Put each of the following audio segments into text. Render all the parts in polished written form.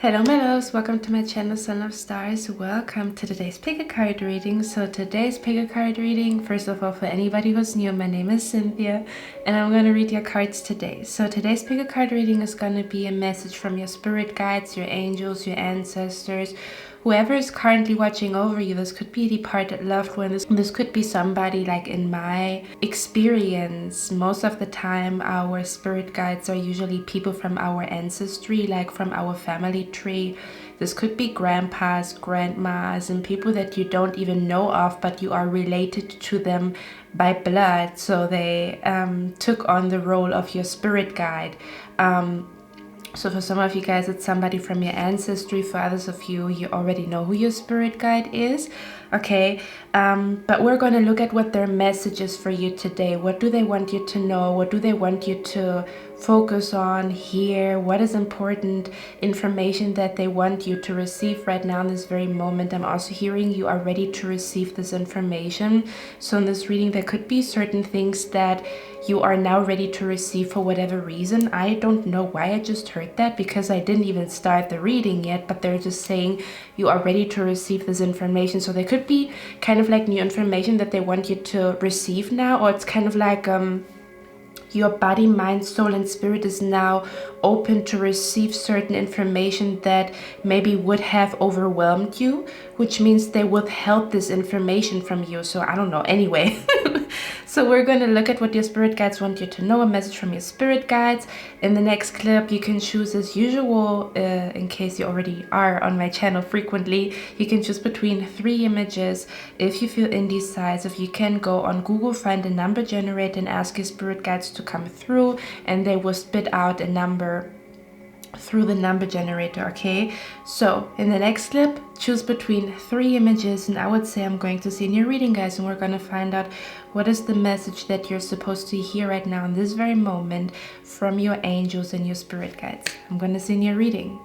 Hello my loves, welcome to my channel Son of Stars. Welcome to today's pick a card reading. So today's pick a card reading, first of all, for anybody who's new, my name is Cynthia and I'm going to read your cards today. So today's pick a card reading is going to be a message from your spirit guides, your angels, your ancestors, whoever is currently watching over you. This could be a departed loved one. This could be somebody, like in my experience, most of the time our spirit guides are usually people from our ancestry, like from our family tree. This could be grandpas, grandmas, and people that you don't even know of, but you are related to them by blood. So they took on the role of your spirit guide. So for some of you guys, it's somebody from your ancestry. For others of you, you already know who your spirit guide is. Okay, but we're going to look at what their message is for you today. What do they want you to know? What do they want you to focus on, hear? What is important information that they want you to receive right now in this very moment? I'm also hearing you are ready to receive this information. So in this reading, there could be certain things that you are now ready to receive for whatever reason. I don't know why I just heard that, because I didn't even start the reading yet, but they're just saying you are ready to receive this information. So there could be kind of like new information that they want you to receive now, or it's kind of like your body, mind, soul, and spirit is now open to receive certain information that maybe would have overwhelmed you, which means they withheld this information from you. So I don't know. Anyway, so we're going to look at what your spirit guides want you to know, a message from your spirit guides. In the next clip, you can choose, as usual, in case you already are on my channel frequently, you can choose between 3 images. If you feel indecisive, you can go on Google, find a number generator, and ask your spirit guides to come through, and they will spit out a number through the number generator. Okay, so in the next clip, choose between 3 images, and I would say I'm going to see in your reading, guys, and we're going to find out what is the message that you're supposed to hear right now in this very moment from your angels and your spirit guides. I'm going to see in your reading.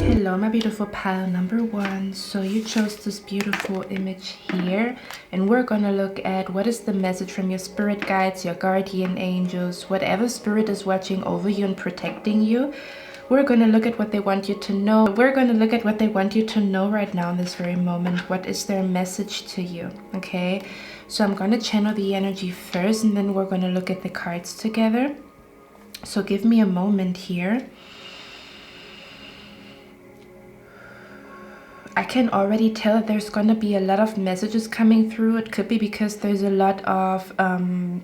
Hello my beautiful pile number 1. So you chose this beautiful image here, and we're gonna look at what is the message from your spirit guides, your guardian angels, whatever spirit is watching over you and protecting you. We're gonna look at what they want you to know. We're gonna look at what they want you to know right now in this very moment. What is their message to you? Okay, so I'm gonna channel the energy first, and then we're gonna look at the cards together. So give me a moment here. I can already tell that there's going to be a lot of messages coming through. It could be because there's a lot of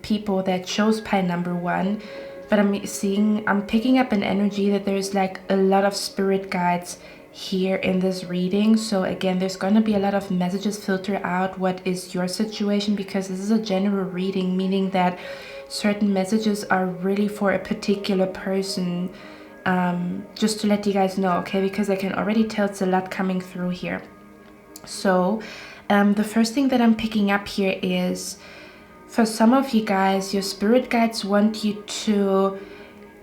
people that chose pile number 1. But I'm picking up an energy that there's like a lot of spirit guides here in this reading. So again, there's going to be a lot of messages filter out what is your situation, because this is a general reading, meaning that certain messages are really for a particular person. Just to let you guys know, okay, because I can already tell it's a lot coming through here. So the first thing that I'm picking up here is, for some of you guys, your spirit guides want you to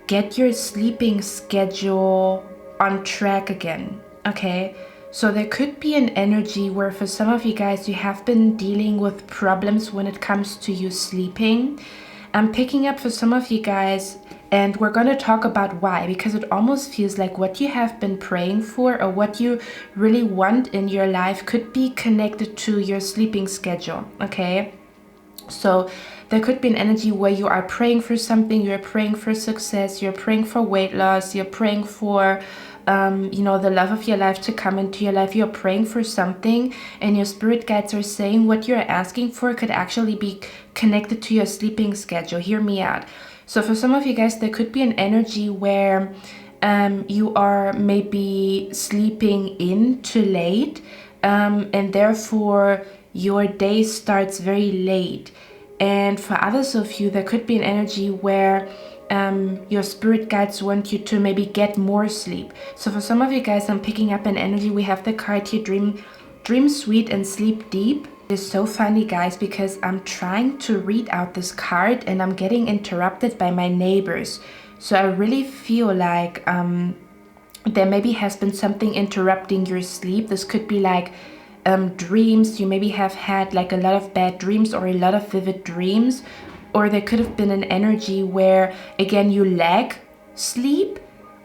get your sleeping schedule on track again, okay? So there could be an energy where for some of you guys, you have been dealing with problems when it comes to you sleeping. I'm picking up for some of you guys, and we're going to talk about why, because it almost feels like what you have been praying for or what you really want in your life could be connected to your sleeping schedule, okay? So there could be an energy where you are praying for something, you're praying for success, you're praying for weight loss, you're praying for, you know, the love of your life to come into your life. You're praying for something, and your spirit guides are saying what you're asking for could actually be connected to your sleeping schedule. Hear me out. So for some of you guys, there could be an energy where you are maybe sleeping in too late, and therefore your day starts very late. And for others of you, there could be an energy where your spirit guides want you to maybe get more sleep. So for some of you guys, I'm picking up an energy. We have the card here, dream sweet and sleep deep. It's so funny, guys, because I'm trying to read out this card and I'm getting interrupted by my neighbors. So I really feel like there maybe has been something interrupting your sleep. This could be like dreams. You maybe have had like a lot of bad dreams or a lot of vivid dreams, or there could have been an energy where again you lack sleep,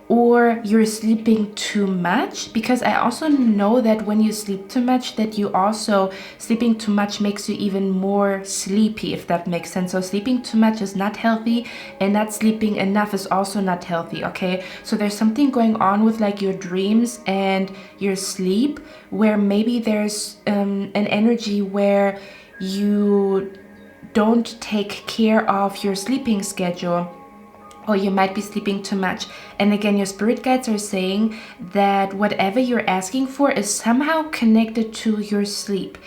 or you're sleeping too much, because I also know that when you sleep too much, that you also sleeping too much makes you even more sleepy, if that makes sense. So sleeping too much is not healthy, and not sleeping enough is also not healthy, okay? So there's something going on with like your dreams and your sleep, where maybe there's an energy where you don't take care of your sleeping schedule, or you might be sleeping too much. And again, your spirit guides are saying that whatever you're asking for is somehow connected to your sleep.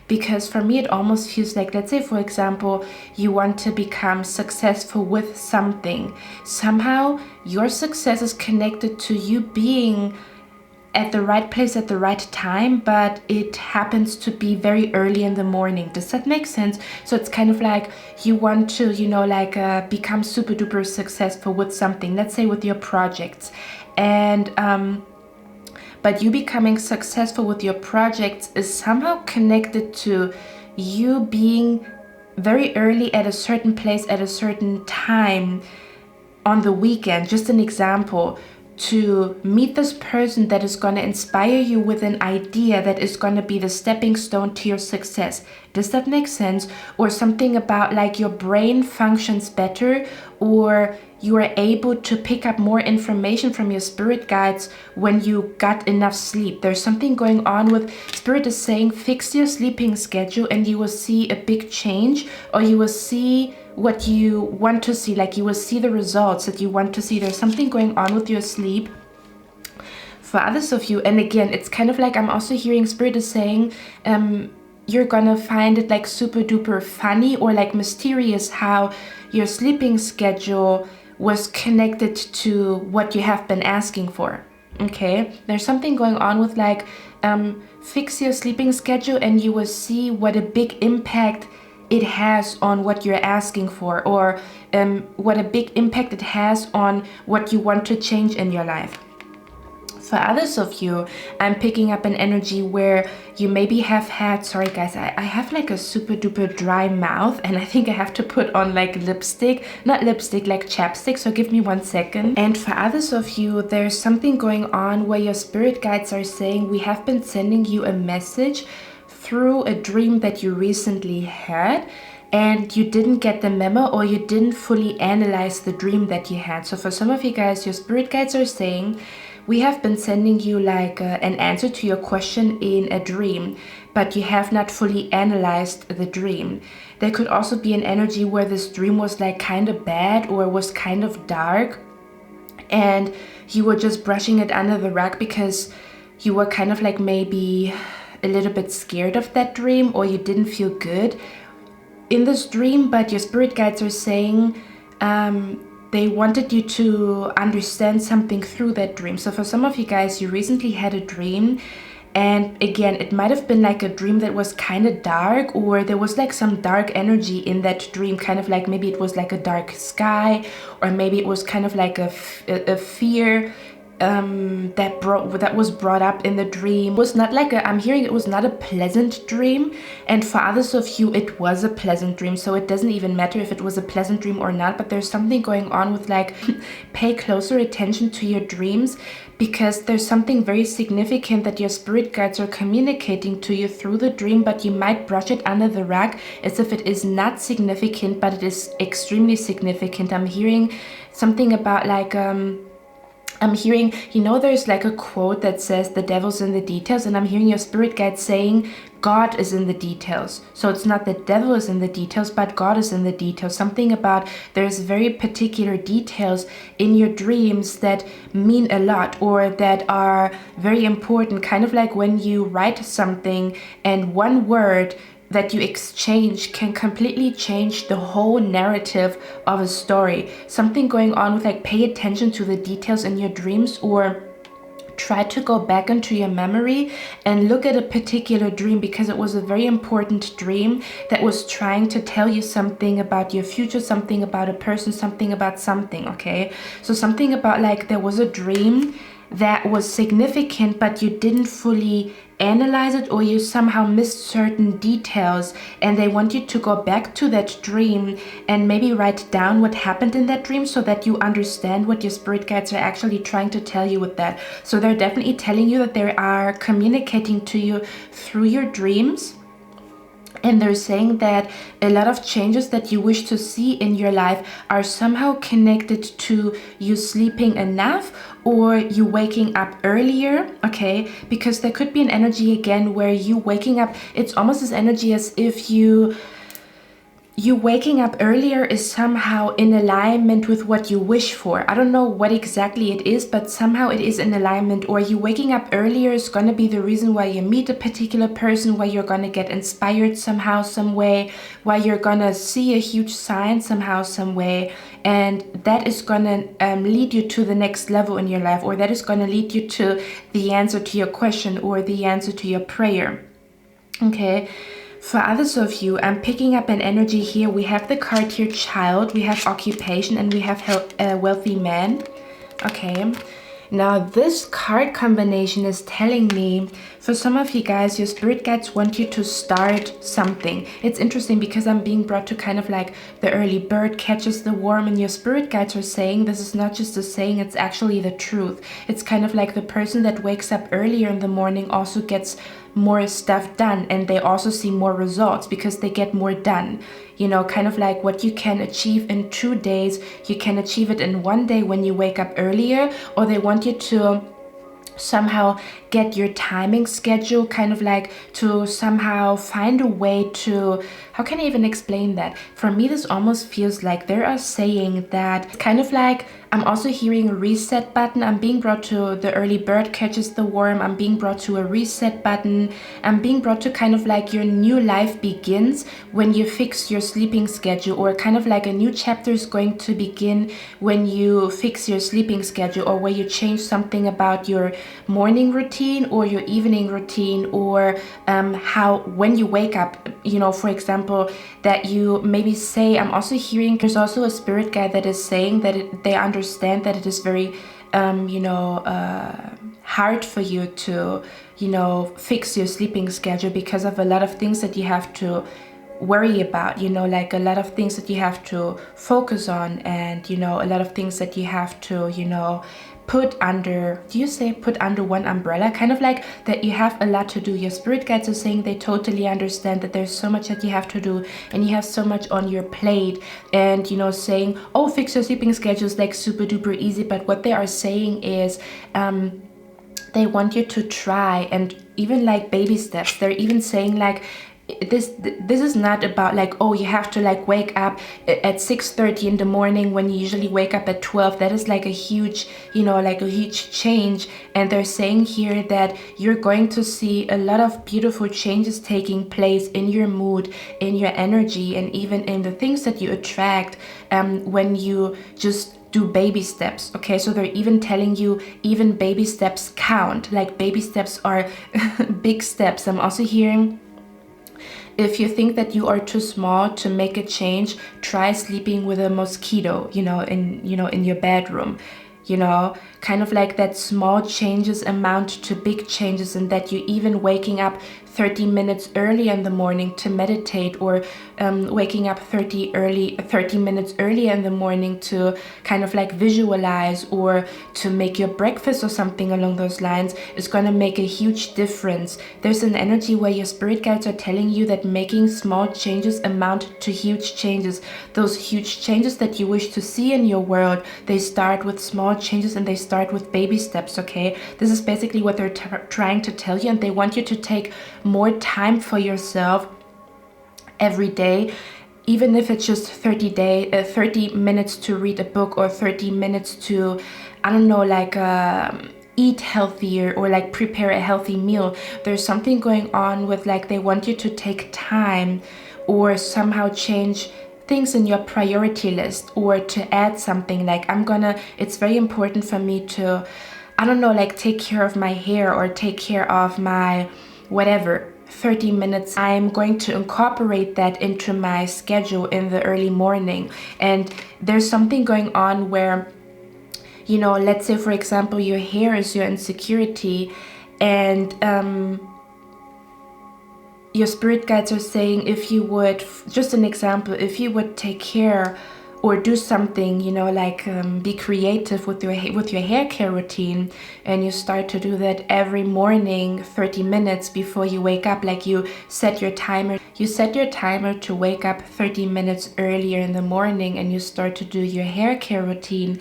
Because for me, it almost feels like, let's say, for example, you want to become successful with something. Somehow your success is connected to you being at the right place at the right time, but it happens to be very early in the morning. Does that make sense? So it's kind of like you want to, you know, like become super duper successful with something, let's say with your projects, and but you becoming successful with your projects is somehow connected to you being very early at a certain place at a certain time on the weekend. Just an example, to meet this person that is going to inspire you with an idea that is going to be the stepping stone to your success. Does that make sense? Or something about like your brain functions better, or you are able to pick up more information from your spirit guides when you got enough sleep. There's something going on with spirit is saying fix your sleeping schedule and you will see a big change, or you will see what you want to see, like you will see the results that you want to see. There's something going on with your sleep for others of you. And again, it's kind of like I'm also hearing spirit is saying you're gonna find it like super duper funny or like mysterious how your sleeping schedule was connected to what you have been asking for. Okay, there's something going on with like fix your sleeping schedule and you will see what a big impact it has on what you're asking for, or what a big impact it has on what you want to change in your life. For others of you, I'm picking up an energy where you maybe have had, sorry guys, I have like a super duper dry mouth, and I think I have to put on like lipstick, not lipstick, like chapstick, so give me 1 second. And for others of you, there's something going on where your spirit guides are saying we have been sending you a message through a dream that you recently had, and you didn't get the memo, or you didn't fully analyze the dream that you had. So for some of you guys, your spirit guides are saying we have been sending you like an answer to your question in a dream, but you have not fully analyzed the dream. There could also be an energy where this dream was like kind of bad or was kind of dark, and you were just brushing it under the rug because you were kind of like maybe a little bit scared of that dream, or you didn't feel good in this dream. But your spirit guides are saying they wanted you to understand something through that dream. So for some of you guys, you recently had a dream, and again, it might have been like a dream that was kind of dark, or there was like some dark energy in that dream, kind of like maybe it was like a dark sky, or maybe it was kind of like a fear that was brought up in the dream. It was not like I'm hearing it was not a pleasant dream, and for others of you it was a pleasant dream. So it doesn't even matter if it was a pleasant dream or not, but there's something going on with like pay closer attention to your dreams, because there's something very significant that your spirit guides are communicating to you through the dream, but you might brush it under the rug as if it is not significant, but it is extremely significant. I'm hearing something about like I'm hearing, you know, there's like a quote that says the devil's in the details, and I'm hearing your spirit guide saying God is in the details. So it's not the devil is in the details, but God is in the details. Something about there's very particular details in your dreams that mean a lot, or that are very important, kind of like when you write something and one word that you exchange can completely change the whole narrative of a story. Something going on with like pay attention to the details in your dreams, or try to go back into your memory and look at a particular dream, because it was a very important dream that was trying to tell you something about your future, something about a person, something about something, okay? So something about like there was a dream that was significant, but you didn't fully analyze it, or you somehow missed certain details, and they want you to go back to that dream and maybe write down what happened in that dream so that you understand what your spirit guides are actually trying to tell you with that. So they're definitely telling you that they are communicating to you through your dreams. And they're saying that a lot of changes that you wish to see in your life are somehow connected to you sleeping enough, or you waking up earlier, okay? Because there could be an energy again where you waking up, it's almost this energy as if you waking up earlier is somehow in alignment with what you wish for. I don't know what exactly it is, but somehow it is in alignment. Or you waking up earlier is going to be the reason why you meet a particular person, why you're going to get inspired somehow, some way, why you're going to see a huge sign somehow, some way. And that is going to lead you to the next level in your life, or that is going to lead you to the answer to your question or the answer to your prayer, okay? For others of you, I'm picking up an energy here. We have the card here, child, we have occupation, and we have a wealthy man. Okay, now this card combination is telling me, for some of you guys, your spirit guides want you to start something. It's interesting because I'm being brought to kind of like the early bird catches the worm, and your spirit guides are saying this is not just a saying, it's actually the truth. It's kind of like the person that wakes up earlier in the morning also gets more stuff done, and they also see more results because they get more done. You know, kind of like what you can achieve in 2 days, you can achieve it in 1 day when you wake up earlier. Or they want you to somehow get your timing schedule, kind of like to somehow find a way to, how can I even explain that? For me, this almost feels like they are saying that kind of like, I'm also hearing a reset button. I'm being brought to the early bird catches the worm. I'm being brought to a reset button. I'm being brought to kind of like your new life begins when you fix your sleeping schedule, or kind of like a new chapter is going to begin when you fix your sleeping schedule, or where you change something about your morning routine or your evening routine, or how when you wake up, you know, for example, that you maybe say, I'm also hearing there's also a spirit guide that is saying that they understand that it is very hard for you to fix your sleeping schedule because of a lot of things that you have to worry about, you know, like a lot of things that you have to focus on, and you know, a lot of things that you have to, you know, put under, do you say put under one umbrella, kind of like that you have a lot to do. Your spirit guides are saying they totally understand that there's so much that you have to do, and you have so much on your plate, and you know, saying, oh, fix your sleeping schedule is like super duper easy. But what they are saying is they want you to try, and even like baby steps. They're even saying like this is not about like, oh, you have to like wake up at 6:30 in the morning when you usually wake up at 12. That is like a huge, you know, like a huge change. And they're saying here that you're going to see a lot of beautiful changes taking place in your mood, in your energy, and even in the things that you attract when you just do baby steps. Okay, so they're even telling you even baby steps count. Like baby steps are big steps. I'm also hearing, if you think that you are too small to make a change, try sleeping with a mosquito, you know, in your bedroom. You know, kind of like that small changes amount to big changes, and that you even waking up 30 minutes early in the morning to meditate, or waking up 30 minutes early in the morning to kind of like visualize, or to make your breakfast or something along those lines, is going to make a huge difference. There's an energy where your spirit guides are telling you that making small changes amount to huge changes. Those huge changes that you wish to see in your world, they start with small changes, and they start with baby steps. Okay, this is basically what they're trying to tell you, and they want you to take more time for yourself every day, even if it's just 30 minutes to read a book, or 30 minutes to, I don't know, like eat healthier, or like prepare a healthy meal. There's something going on with like they want you to take time, or somehow change things in your priority list, or to add something like, it's very important for me to, I don't know, like take care of my hair, or take care of my whatever, 30 minutes. I'm going to incorporate that into my schedule in the early morning. And there's something going on where, you know, let's say for example, your hair is your insecurity, and your spirit guides are saying, if you would, just an example, if you would take care or do something, you know, like be creative with your hair care routine, and you start to do that every morning, 30 minutes before you wake up. Like you set your timer to wake up 30 minutes earlier in the morning, and you start to do your hair care routine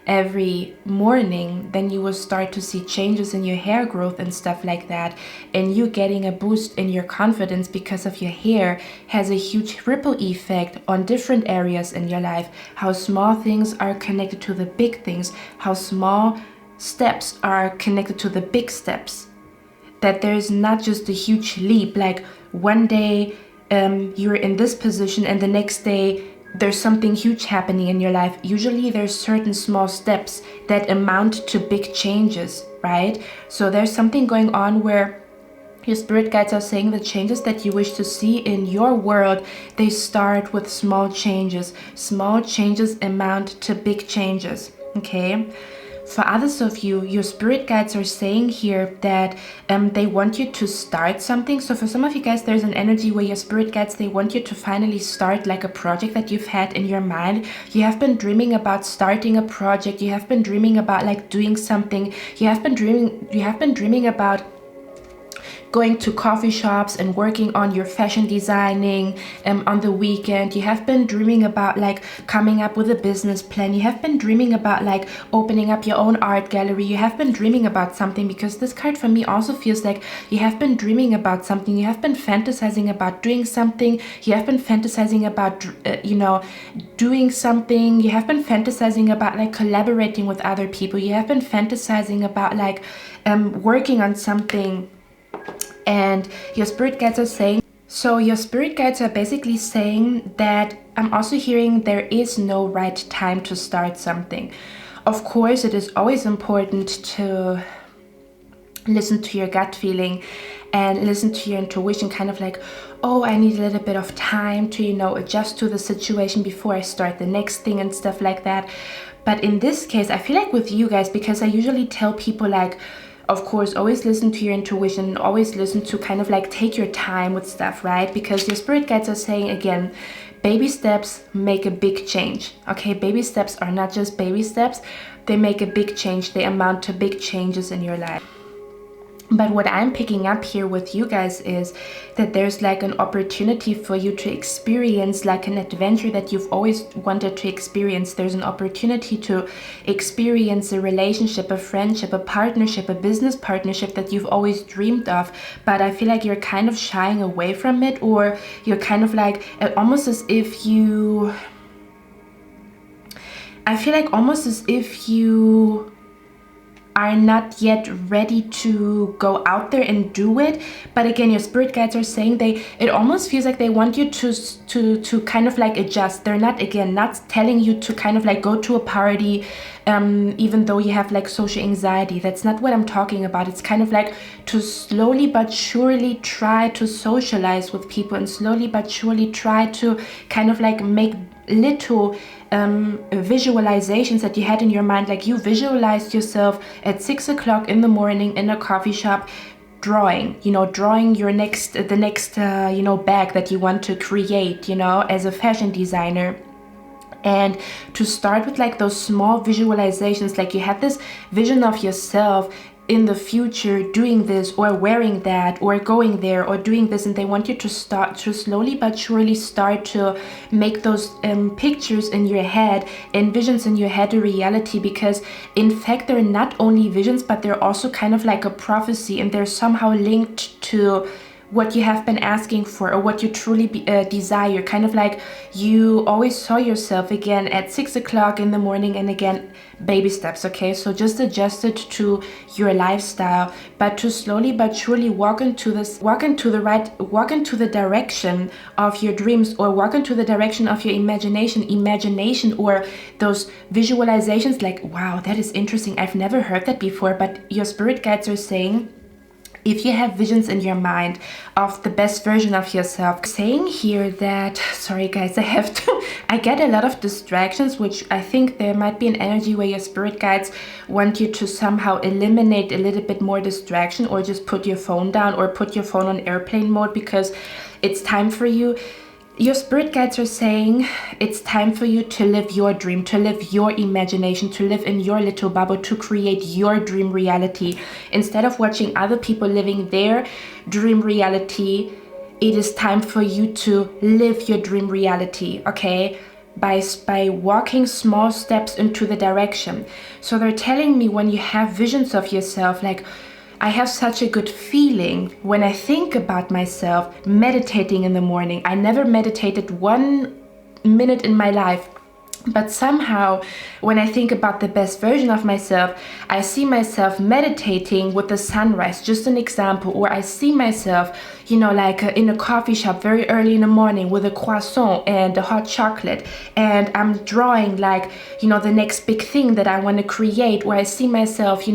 every morning, then you will start to see changes in your hair growth and stuff like that, and you getting a boost in your confidence because of your hair has a huge ripple effect on different areas in your life. How small things are connected to the big things, how small steps are connected to the big steps, that there's not just a huge leap, like one day you're in this position and the next day there's something huge happening in your life. Usually there's certain small steps that amount to big changes, right? So there's something going on where your spirit guides are saying the changes that you wish to see in your world, they start with small changes. Small changes amount to big changes, okay? For others of you, your spirit guides are saying here that they want you to start something. So for some of you guys, there's an energy where your spirit guides, they want you to finally start like a project that you've had in your mind. You have been dreaming about starting a project. You have been dreaming about like doing something. You have been dreaming about going to coffee shops and working on your fashion designing on the weekend. You have been dreaming about like coming up with a business plan. You have been dreaming about like opening up your own art gallery. You have been dreaming about something, because this card for me also feels like you have been dreaming about something. You have been fantasizing about doing something. You have been fantasizing about doing something. You have been fantasizing about like collaborating with other people. You have been fantasizing about like working on something. And your spirit guides are saying, so your spirit guides are basically saying that I'm also hearing there is no right time to start something. Of course, it is always important to listen to your gut feeling and listen to your intuition, kind of like, oh, I need a little bit of time to, adjust to the situation before I start the next thing and stuff like that. But in this case, I feel like with you guys, because I usually tell people like, of course, always listen to your intuition, always listen to kind of like take your time with stuff, right? Because your spirit guides are saying, again, baby steps make a big change. Okay, baby steps are not just baby steps, they make a big change. They amount to big changes in your life. But what I'm picking up here with you guys is that there's like an opportunity for you to experience like an adventure that you've always wanted to experience. There's an opportunity to experience a relationship, a friendship, a partnership, a business partnership that you've always dreamed of. But I feel like you're kind of shying away from it, or you're kind of like almost as if you... I feel like almost as if you are not yet ready to go out there and do it. But again, your spirit guides are saying it almost feels like they want you to kind of like adjust. They're not telling you to kind of like go to a party even though you have like social anxiety. That's not what I'm talking about. It's kind of like to slowly but surely try to socialize with people, and slowly but surely try to kind of like make little visualizations that you had in your mind. Like you visualized yourself at 6 o'clock in the morning in a coffee shop drawing your next bag that you want to create, as a fashion designer. And to start with like those small visualizations, like you had this vision of yourself in the future doing this or wearing that or going there or doing this, and they want you to start to slowly but surely start to make those pictures in your head and visions in your head a reality. Because in fact they're not only visions, but they're also kind of like a prophecy, and they're somehow linked to what you have been asking for or what you truly desire. Kind of like you always saw yourself again at 6 o'clock in the morning, and again, baby steps. Okay, so just adjust it to your lifestyle, but to slowly but surely walk into the direction of your dreams, or walk into the direction of your imagination, or those visualizations. Like, wow, that is interesting, I've never heard that before. But your spirit guides are saying, if you have visions in your mind of the best version of yourself, saying here that, sorry guys, I get a lot of distractions, which I think there might be an energy where your spirit guides want you to somehow eliminate a little bit more distraction, or just put your phone down or put your phone on airplane mode, because it's time for you. Your spirit guides are saying it's time for you to live your dream, to live your imagination, to live in your little bubble, to create your dream reality. Instead of watching other people living their dream reality, it is time for you to live your dream reality, okay? By walking small steps into the direction. So they're telling me, when you have visions of yourself, like, I have such a good feeling when I think about myself meditating in the morning. I never meditated 1 minute in my life, but somehow when I think about the best version of myself, I see myself meditating with the sunrise, just an example. Or I see myself, in a coffee shop very early in the morning with a croissant and a hot chocolate, and I'm drawing the next big thing that I want to create. Or I see myself,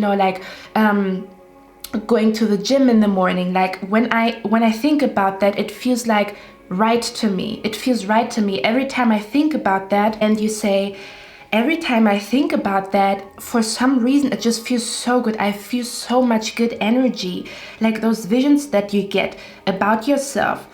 going to the gym in the morning. Like when I think about that, it feels like right to me. It feels right to me every time I think about that. And you say, every time I think about that, for some reason it just feels so good. I feel so much good energy, like those visions that you get about yourself,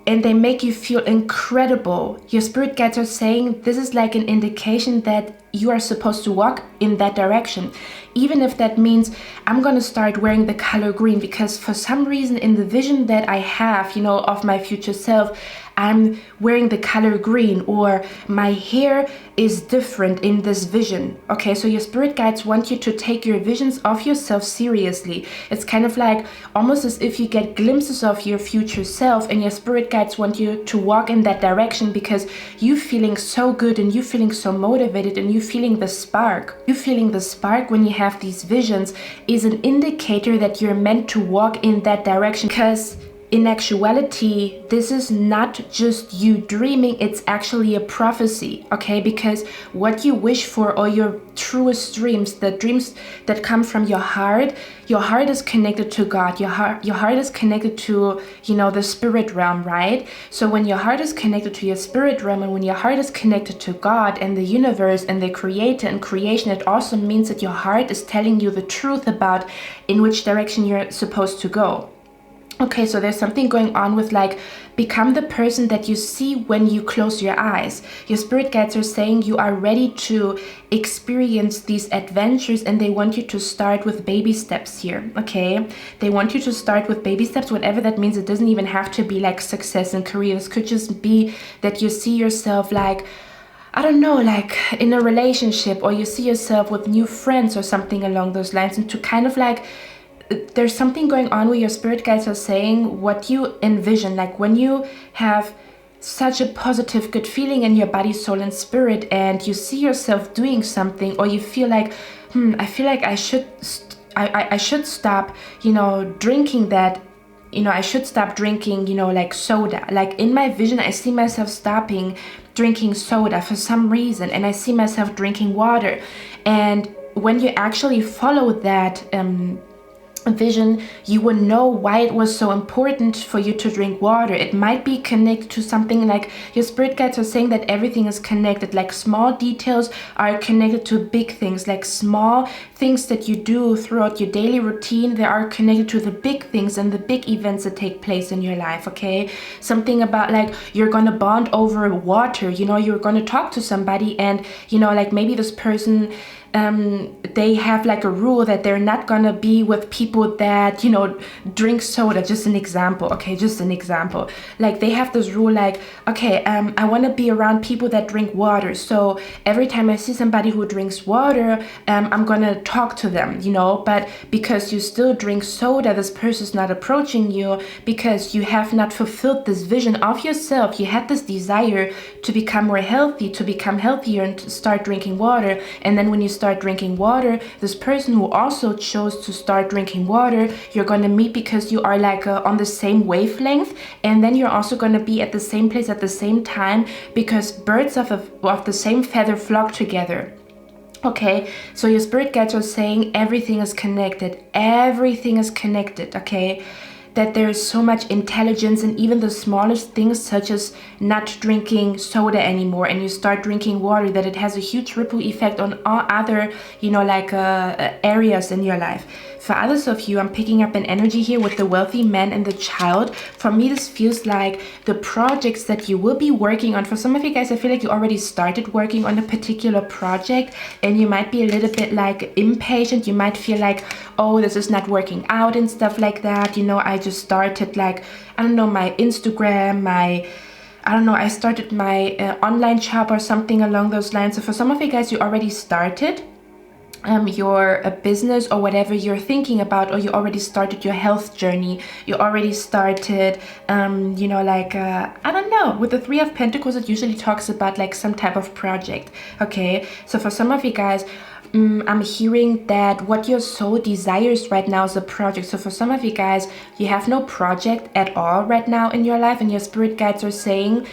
and they make you feel incredible. Your spirit guides are saying this is like an indication that you are supposed to walk in that direction. Even if that means I'm gonna start wearing the color green, because for some reason in the vision that I have, of my future self, I'm wearing the color green, or my hair is different in this vision. Okay, so your spirit guides want you to take your visions of yourself seriously. It's kind of like almost as if you get glimpses of your future self, and your spirit guides want you to walk in that direction, because you feeling so good and you feeling so motivated and you feeling the spark. You feeling the spark when you have these visions is an indicator that you're meant to walk in that direction, because in actuality, this is not just you dreaming, it's actually a prophecy, okay? Because what you wish for, or your truest dreams, the dreams that come from your heart is connected to God. Your heart is connected to, the spirit realm, right? So when your heart is connected to your spirit realm, and when your heart is connected to God and the universe and the creator and creation, it also means that your heart is telling you the truth about in which direction you're supposed to go. Okay, so there's something going on with become the person that you see when you close your eyes. Your spirit guides are saying you are ready to experience these adventures, and they want you to start with baby steps here, okay? They want you to start with baby steps, whatever that means. It doesn't even have to be success in career. This could just be that you see yourself I don't know, in a relationship, or you see yourself with new friends or something along those lines, and to kind of there's something going on where your spirit guides are saying what you envision, when you have such a positive, good feeling in your body, soul, and spirit, and you see yourself doing something, or you feel I feel like I should stop, drinking that, I should stop drinking, soda. In my vision, I see myself stopping drinking soda for some reason, and I see myself drinking water. And when you actually follow that, vision, you will know why it was so important for you to drink water. It might be connected to something your spirit guides are saying that everything is connected. Small details are connected to big things. Small things that you do throughout your daily routine, they are connected to the big things and the big events that take place in your life, okay? Something about you're gonna bond over water, you're gonna talk to somebody, and maybe this person, they have a rule that they're not gonna be with people that drink soda. Just an example, okay? Just an example. They have this rule okay, I want to be around people that drink water, so every time I see somebody who drinks water, I'm gonna talk to them, but because you still drink soda, this person's not approaching you because you have not fulfilled this vision of yourself. You had this desire to become more healthy, to become healthier, and to start drinking water, and then when you start drinking water, this person who also chose to start drinking water, you're going to meet because you are on the same wavelength, and then you're also going to be at the same place at the same time, because birds of the same feather flock together. Okay, so your spirit guides are saying everything is connected. Everything is connected, okay? That there is so much intelligence in even the smallest things, such as not drinking soda anymore, and you start drinking water, that it has a huge ripple effect on all other, areas in your life. For others of you, I'm picking up an energy here with the wealthy man and the child. For me, this feels like the projects that you will be working on. For some of you guys, I feel like you already started working on a particular project, and you might be a little bit impatient. You might feel oh, this is not working out and stuff like that. I just started I don't know, my Instagram, I started my online shop or something along those lines. So for some of you guys, you already started your business or whatever you're thinking about, or you already started your health journey. You already started, I don't know, with the Three of Pentacles, it usually talks about some type of project, okay? So for some of you guys, I'm hearing that what your soul desires right now is a project. So for some of you guys, you have no project at all right now in your life, and your spirit guides are saying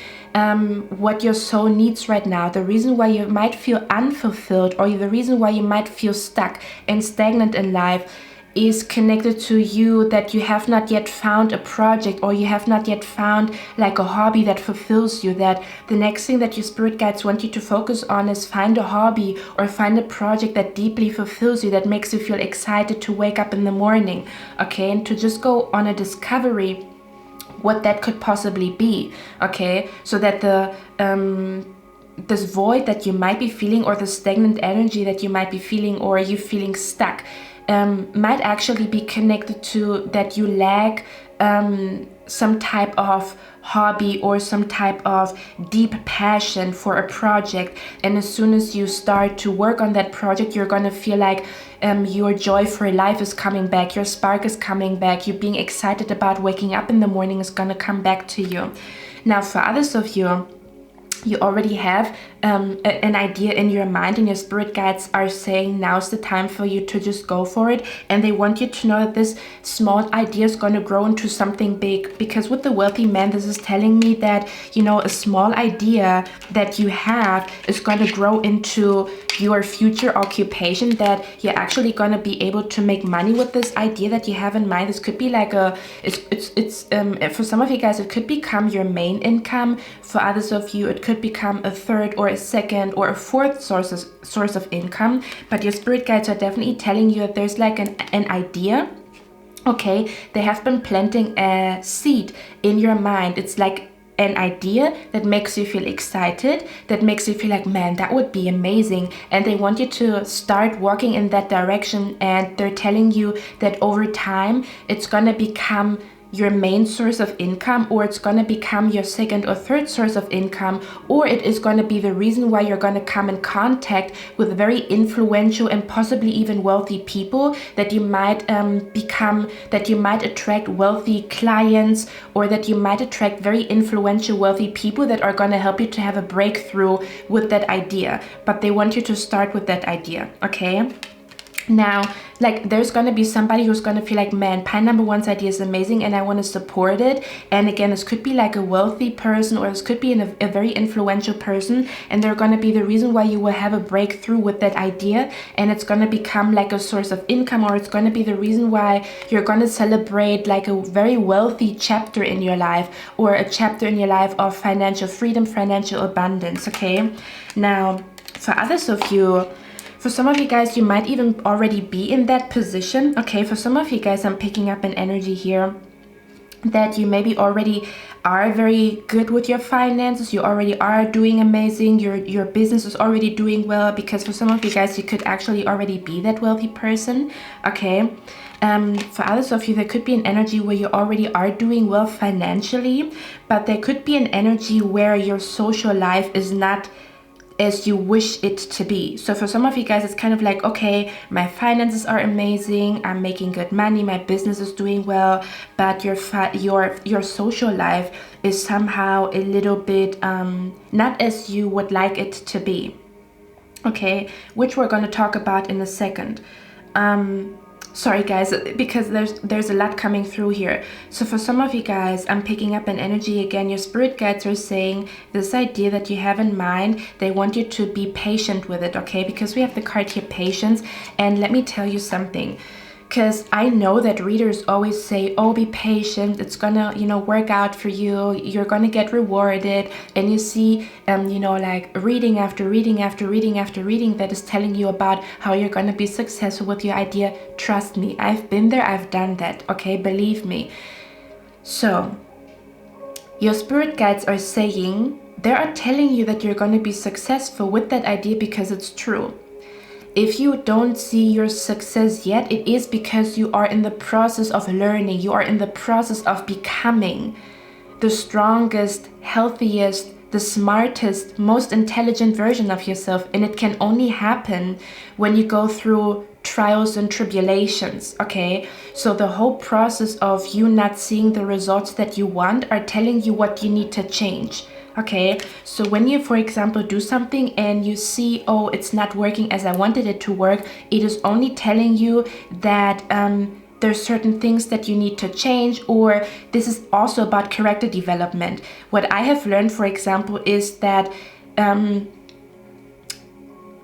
what your soul needs right now. The reason why you might feel unfulfilled, or the reason why you might feel stuck and stagnant in life, is connected to you, that you have not yet found a project, or you have not yet found a hobby that fulfills you. That the next thing that your spirit guides want you to focus on is find a hobby or find a project that deeply fulfills you, that makes you feel excited to wake up in the morning, okay? And to just go on a discovery what that could possibly be, okay? So that the this void that you might be feeling, or the stagnant energy that you might be feeling, or you feeling stuck, might actually be connected to that you lack some type of hobby or some type of deep passion for a project. And as soon as you start to work on that project, you're gonna feel your joy for life is coming back, your spark is coming back, you being excited about waking up in the morning is gonna come back to you. Now for others of you, you already have an idea in your mind, and your spirit guides are saying now's the time for you to just go for it, and they want you to know that this small idea is going to grow into something big. Because with the wealthy man, this is telling me that, you know, a small idea that you have is going to grow into your future occupation, that you're actually going to be able to make money with this idea that you have in mind. This could be like for some of you guys, it could become your main income. For others of you, it could become a third or a second or a fourth source of income. But your spirit guides are definitely telling you that there's like an idea. Okay, they have been planting a seed in your mind. It's like an idea that makes you feel excited, that makes you feel like, man, that would be amazing. And they want you to start walking in that direction. And they're telling you that over time, it's gonna become your main source of income, or it's going to become your second or third source of income, or it is going to be the reason why you're going to come in contact with very influential and possibly even wealthy people, that you might attract wealthy clients, or that you might attract very influential wealthy people that are going to help you to have a breakthrough with that idea. But they want you to start with that idea, okay? Now, like, there's going to be somebody who's going to feel like, man, Pine Number One's idea is amazing and I want to support it. And again, this could be like a wealthy person, or this could be a very influential person, and they're going to be the reason why you will have a breakthrough with that idea, and it's going to become like a source of income, or it's going to be the reason why you're going to celebrate like a very wealthy chapter in your life, or a chapter in your life of financial freedom, financial abundance, okay? Now, for others of you, for some of you guys, you might even already be in that position. Okay, for some of you guys, I'm picking up an energy here that you maybe already are very good with your finances. You already are doing amazing. Your business is already doing well, because for some of you guys, you could actually already be that wealthy person. Okay. For others of you, there could be an energy where you already are doing well financially, but there could be an energy where your social life is not as you wish it to be. So for some of you guys, it's kind of like, okay, my finances are amazing, I'm making good money, my business is doing well, but your social life is somehow a little bit not as you would like it to be. Okay, which we're going to talk about in a second. Sorry guys, because there's a lot coming through here. So for some of you guys, I'm picking up an energy again. Your spirit guides are saying this idea that you have in mind, they want you to be patient with it, okay? Because we have the card here, patience. And let me tell you something, because I know that readers always say, oh, be patient, it's gonna, you know, work out for you, you're gonna get rewarded. And you see, you know, like reading after reading after reading after reading that is telling you about how you're gonna be successful with your idea. Trust me, I've been there, I've done that, okay? Believe me. So, your spirit guides are saying, they are telling you that you're gonna be successful with that idea because it's true. If you don't see your success yet, it is because you are in the process of learning. You are in the process of becoming the strongest, healthiest, the smartest, most intelligent version of yourself. And it can only happen when you go through trials and tribulations, okay? So the whole process of you not seeing the results that you want are telling you what you need to change. Okay, so when you, for example, do something and you see, oh, it's not working as I wanted it to work, it is only telling you that there's certain things that you need to change, or this is also about character development. What I have learned, for example, is that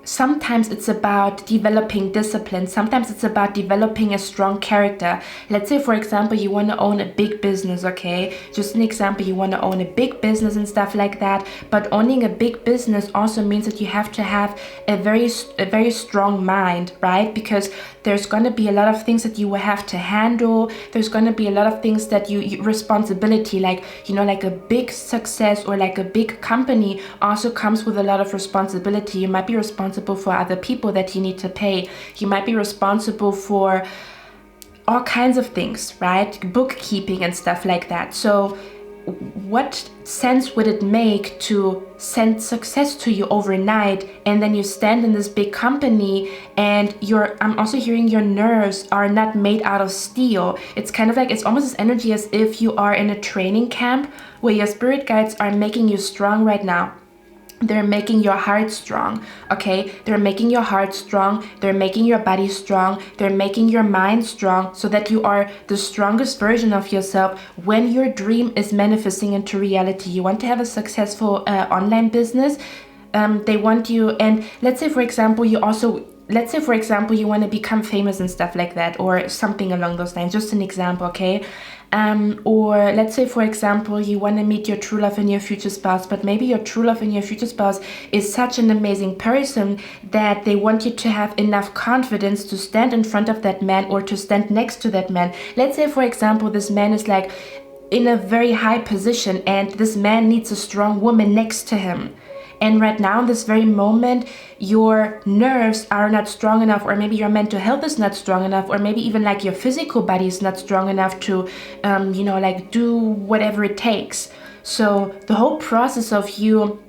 sometimes it's about developing discipline. Sometimes it's about developing a strong character. Let's say, for example, you want to own a big business, okay? Just an example, you want to own a big business and stuff like that. But owning a big business also means that you have to have a very strong mind, right? Because there's going to be a lot of things that you will have to handle. There's going to be a lot of things that responsibility, like, you know, like a big success or like a big company also comes with a lot of responsibility. You might be responsible for other people that you need to pay. You might be responsible for all kinds of things, right? Bookkeeping and stuff like that. So what sense would it make to send success to you overnight, and then you stand in this big company and I'm also hearing your nerves are not made out of steel. It's kind of like, it's almost this energy as if you are in a training camp where your spirit guides are making you strong right now. They're making your heart strong, okay? They're making your heart strong. They're making your body strong. They're making your mind strong so that you are the strongest version of yourself when your dream is manifesting into reality. You want to have a successful online business. They want you, and let's say, for example, you want to become famous and stuff like that, or something along those lines. Just an example, okay? Or let's say, for example, you want to meet your true love and your future spouse, but maybe your true love and your future spouse is such an amazing person that they want you to have enough confidence to stand in front of that man or to stand next to that man. Let's say, for example, this man is like in a very high position and this man needs a strong woman next to him. And right now, in this very moment, your nerves are not strong enough, or maybe your mental health is not strong enough, or maybe even like your physical body is not strong enough to, like do whatever it takes. So the whole process of you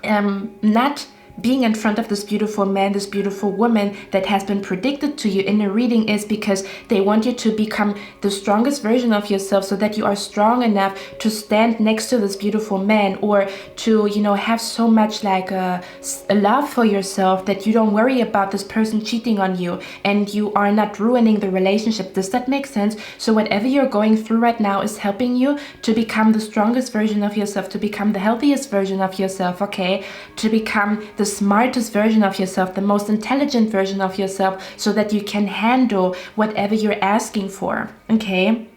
not being in front of this beautiful man, this beautiful woman that has been predicted to you in a reading is because they want you to become the strongest version of yourself so that you are strong enough to stand next to this beautiful man, or to, have so much like a love for yourself that you don't worry about this person cheating on you and you are not ruining the relationship. Does that make sense? So whatever you're going through right now is helping you to become the strongest version of yourself, to become the healthiest version of yourself, okay? To become the smartest version of yourself, the most intelligent version of yourself, so that you can handle whatever you're asking for, okay?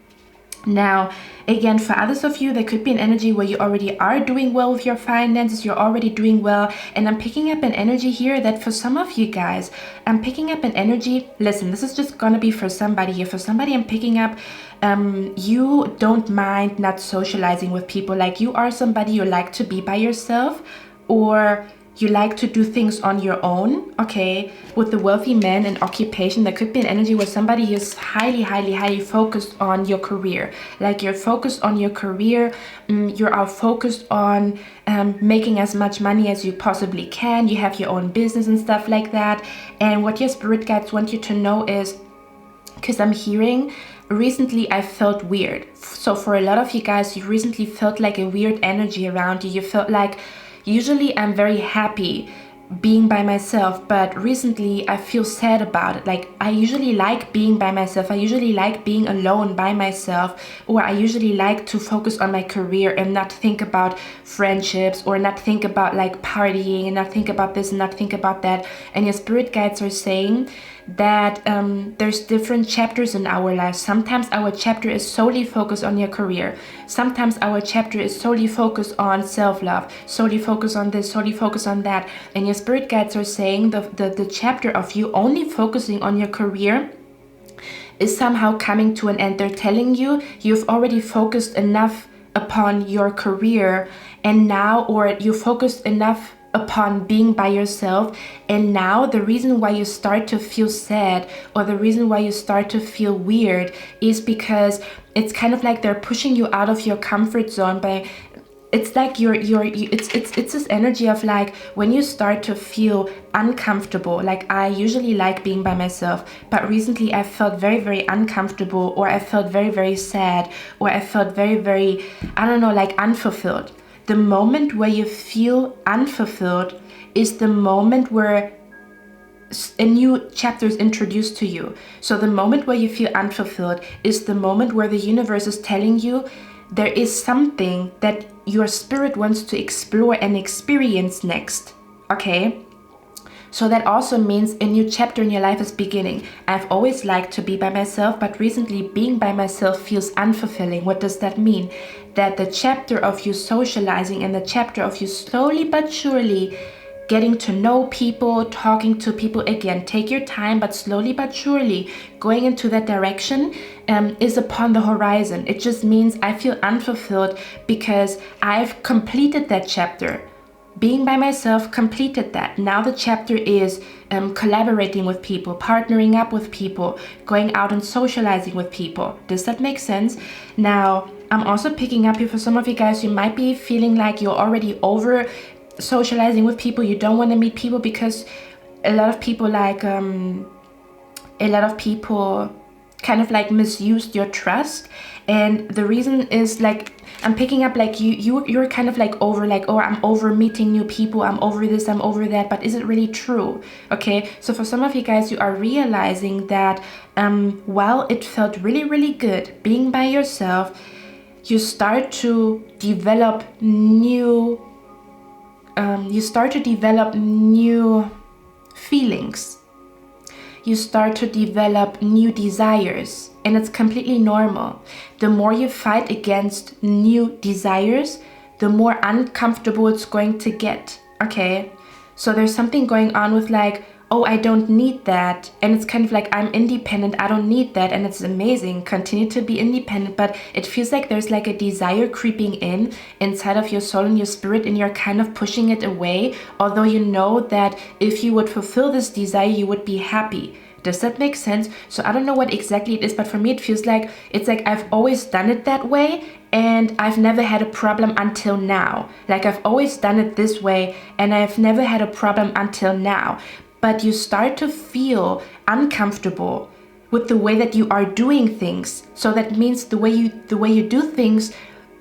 Now, again, for others of you, there could be an energy where you already are doing well with your finances, you're already doing well, and I'm picking up an energy here that for some of you guys, I'm picking up an energy, listen, this is just gonna be for somebody here. For somebody, I'm picking up, you don't mind not socializing with people. Like, you are somebody you like to be by yourself, or you like to do things on your own, okay? With the wealthy man and occupation, there could be an energy where somebody is highly, highly, highly focused on your career. Like, you're focused on your career, you are focused on making as much money as you possibly can. You have your own business and stuff like that. And what your spirit guides want you to know is, because I'm hearing, recently I felt weird. So for a lot of you guys, you recently felt like a weird energy around you. You felt like, usually I'm very happy being by myself, but recently I feel sad about it. Like, I usually like being by myself. I usually like being alone by myself, or I usually like to focus on my career and not think about friendships, or not think about like partying, and not think about this and not think about that. And your spirit guides are saying that there's different chapters in our lives. Sometimes our chapter is solely focused on your career. Sometimes our chapter is solely focused on self-love, solely focused on this, solely focused on that. And your spirit guides are saying the chapter of you only focusing on your career is somehow coming to an end. They're telling you you've already focused enough upon your career, and now, or you focused enough upon being by yourself, and now the reason why you start to feel sad, or the reason why you start to feel weird, is because it's kind of like they're pushing you out of your comfort zone by, it's like it's this energy of like, when you start to feel uncomfortable. Like, I usually like being by myself, but recently I felt very, very uncomfortable, or I felt very, very sad, or I felt very, very, I don't know, like unfulfilled. The moment where you feel unfulfilled is the moment where a new chapter is introduced to you. So the moment where you feel unfulfilled is the moment where the universe is telling you there is something that your spirit wants to explore and experience next, okay? So that also means a new chapter in your life is beginning. I've always liked to be by myself, but recently being by myself feels unfulfilling. What does that mean? That the chapter of you socializing and the chapter of you slowly but surely getting to know people, talking to people, again, take your time, but slowly but surely going into that direction is upon the horizon. It just means I feel unfulfilled because I've completed that chapter. Being by myself completed that. Now the chapter is collaborating with people, partnering up with people, going out and socializing with people. Does that make sense? Now, I'm also picking up here for some of you guys, you might be feeling like you're already over socializing with people. You don't want to meet people because a lot of people kind of like misused your trust. And the reason is like, I'm picking up like you're kind of like over like, oh, I'm over meeting new people, I'm over this, I'm over that, but is it really true? Okay, so for some of you guys, you are realizing that while it felt really, really good being by yourself, you start to develop new feelings. You start to develop new desires, and it's completely normal. The more you fight against new desires, the more uncomfortable it's going to get, okay? So there's something going on with like, oh, I don't need that. And it's kind of like, I'm independent, I don't need that. And it's amazing, continue to be independent. But it feels like there's like a desire creeping in inside of your soul and your spirit, and you're kind of pushing it away. Although you know that if you would fulfill this desire, you would be happy. Does that make sense? So I don't know what exactly it is, but for me it feels like, it's like I've always done it that way, and I've never had a problem until now. Like I've always done it this way, and I've never had a problem until now. But you start to feel uncomfortable with the way that you are doing things. So that means the way you do things,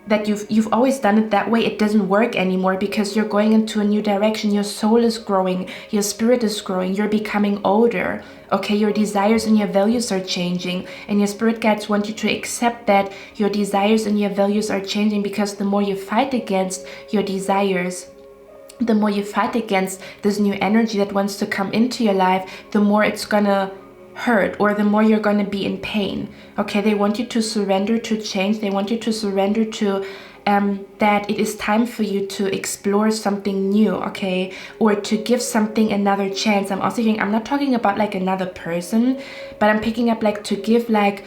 that you've always done it that way, it doesn't work anymore, because you're going into a new direction. Your soul is growing, your spirit is growing, you're becoming older. Okay, your desires and your values are changing, and your spirit guides want you to accept that your desires and your values are changing, because the more you fight against your desires, the more you fight against this new energy that wants to come into your life, the more it's gonna hurt, or the more you're gonna be in pain. Okay, they want you to surrender to change. They want you to surrender to that it is time for you to explore something new, okay, or to give something another chance. I'm also hearing, I'm not talking about like another person, but I'm picking up like to give, like,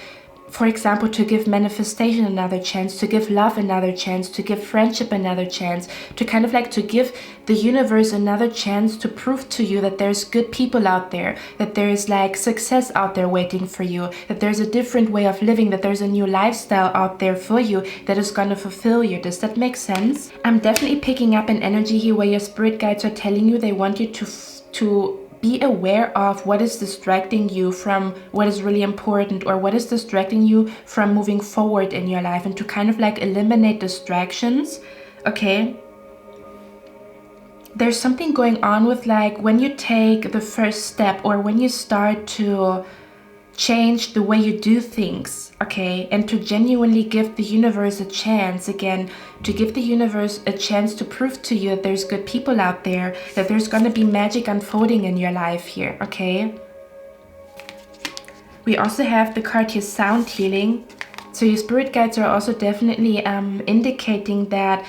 for example, to give manifestation another chance, to give love another chance, to give friendship another chance, to kind of like to give the universe another chance to prove to you that there's good people out there, that there is like success out there waiting for you, that there's a different way of living, that there's a new lifestyle out there for you that is going to fulfill you. Does that make sense? I'm definitely picking up an energy here where your spirit guides are telling you they want you to be aware of what is distracting you from what is really important, or what is distracting you from moving forward in your life, and to kind of like eliminate distractions, okay? There's something going on with like when you take the first step, or when you start to change the way you do things, okay, and to genuinely give the universe a chance, again, to give the universe a chance to prove to you that there's good people out there, that there's going to be magic unfolding in your life here, okay? We also have the card here, sound healing. So your spirit guides are also definitely indicating that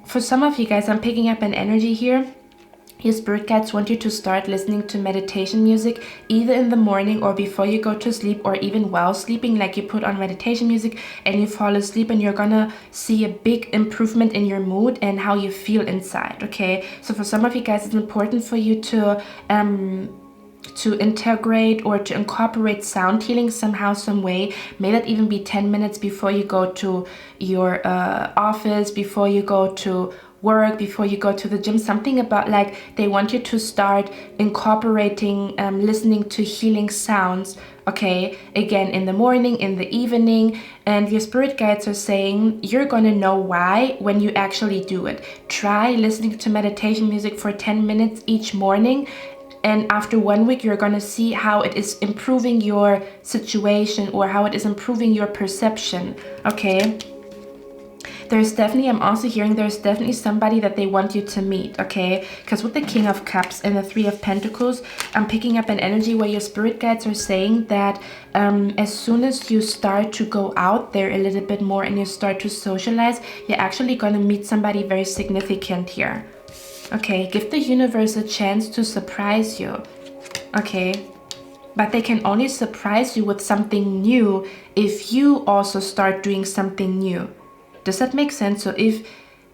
for some of you guys, I'm picking up an energy here. Your spirit guides want you to start listening to meditation music, either in the morning or before you go to sleep, or even while sleeping. Like you put on meditation music and you fall asleep, and you're gonna see a big improvement in your mood and how you feel inside, okay? So for some of you guys, it's important for you to integrate or to incorporate sound healing somehow, some way. May that even be 10 minutes before you go to your office, before you go to work, before you go to the gym. Something about like they want you to start incorporating listening to healing sounds, okay, again, in the morning, in the evening. And your spirit guides are saying you're gonna know why when you actually do it. Try listening to meditation music for 10 minutes each morning, and after 1 week you're gonna see how it is improving your situation, or how it is improving your perception, okay? There's definitely, I'm also hearing there's definitely somebody that they want you to meet, okay? Because with the King of Cups and the Three of Pentacles, I'm picking up an energy where your spirit guides are saying that as soon as you start to go out there a little bit more and you start to socialize, you're actually going to meet somebody very significant here. Okay, give the universe a chance to surprise you, okay? But they can only surprise you with something new if you also start doing something new. Does that make sense? So if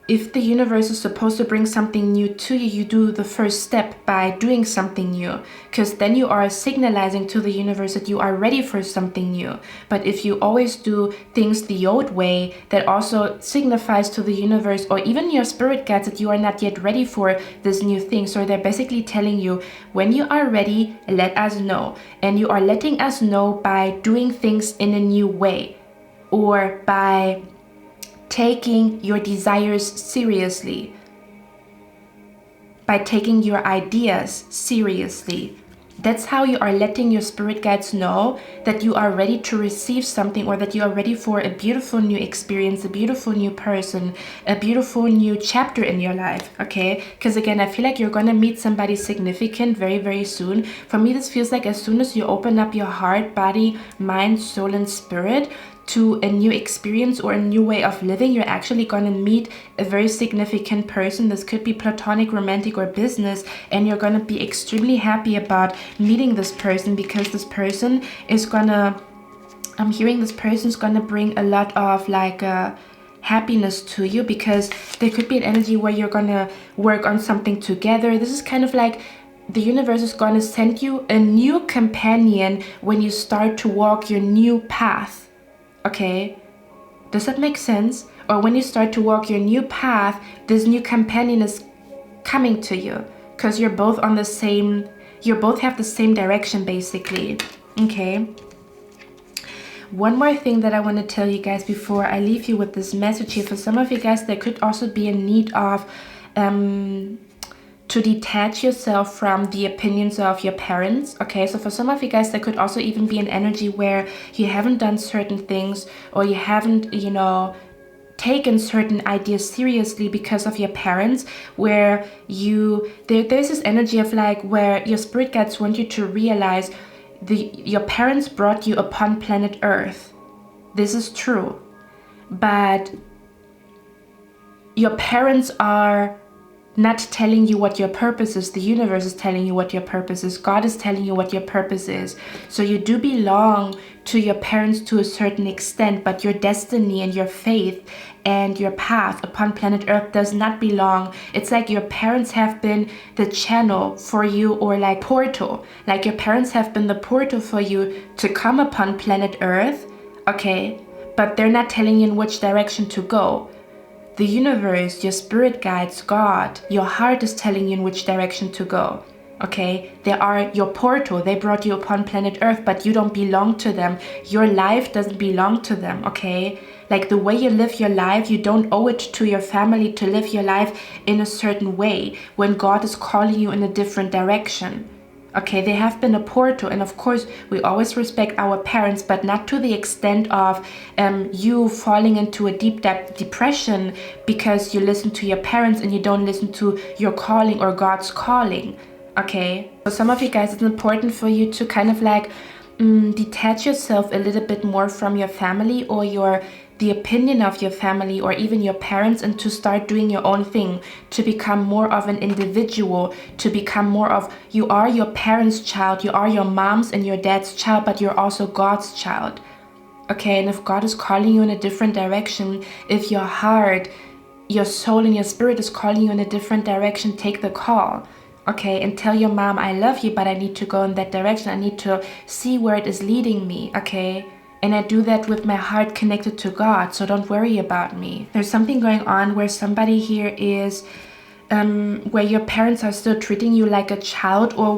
if the universe is supposed to bring something new to you, you do the first step by doing something new, because then you are signalizing to the universe that you are ready for something new. But if you always do things the old way, that also signifies to the universe or even your spirit guides that you are not yet ready for this new thing. So they're basically telling you, when you are ready, let us know. And you are letting us know by doing things in a new way, or by taking your desires seriously, by taking your ideas seriously. That's how you are letting your spirit guides know that you are ready to receive something, or that you are ready for a beautiful new experience, a beautiful new person, a beautiful new chapter in your life, okay? Because again, I feel like you're going to meet somebody significant very, very soon. For me, this feels like as soon as you open up your heart, body, mind, soul, and spirit to a new experience or a new way of living, you're actually going to meet a very significant person. This could be platonic, romantic, or business, and you're going to be extremely happy about meeting this person, because this person is gonna, I'm hearing this person's gonna bring a lot of like happiness to you, because there could be an energy where you're gonna work on something together. This is kind of like the universe is going to send you a new companion when you start to walk your new path. Okay, does that make sense? Or when you start to walk your new path, this new companion is coming to you, because you're both on the same, you both have the same direction basically. Okay, one more thing that I want to tell you guys before I leave you with this message here. For some of you guys, there could also be a need of to detach yourself from the opinions of your parents. Okay, so for some of you guys, there could also even be an energy where you haven't done certain things, or you haven't, you know, taken certain ideas seriously because of your parents, where there's this energy of like where your spirit guides want you to realize your parents brought you upon planet Earth. This is true, but your parents are not telling you what your purpose is. The universe is telling you what your purpose is. God is telling you what your purpose is. So you do belong to your parents to a certain extent, but your destiny and your faith and your path upon planet Earth does not belong. It's like your parents have been the channel for you, or like portal. Like your parents have been the portal for you to come upon planet Earth, okay? But they're not telling you in which direction to go. The universe, your spirit guides, God, your heart is telling you in which direction to go, okay? They are your portal. They brought you upon planet Earth, but you don't belong to them. Your life doesn't belong to them, okay? Like the way you live your life, you don't owe it to your family to live your life in a certain way when God is calling you in a different direction. Okay, they have been a portal, and of course we always respect our parents, but not to the extent of you falling into a deep depression because you listen to your parents and you don't listen to your calling or God's calling. Okay, for some of you guys, it's important for you to kind of like detach yourself a little bit more from your family or the opinion of your family or even your parents, and to start doing your own thing, to become more of an individual, to become more of, you are your parents' child, you are your mom's and your dad's child, but you're also God's child. Okay, and if God is calling you in a different direction, if your heart, your soul and your spirit is calling you in a different direction, take the call. Okay, and tell your mom, I love you, but I need to go in that direction. I need to see where it is leading me, okay? And I do that with my heart connected to God, so don't worry about me. There's something going on where somebody here is, where your parents are still treating you like a child, or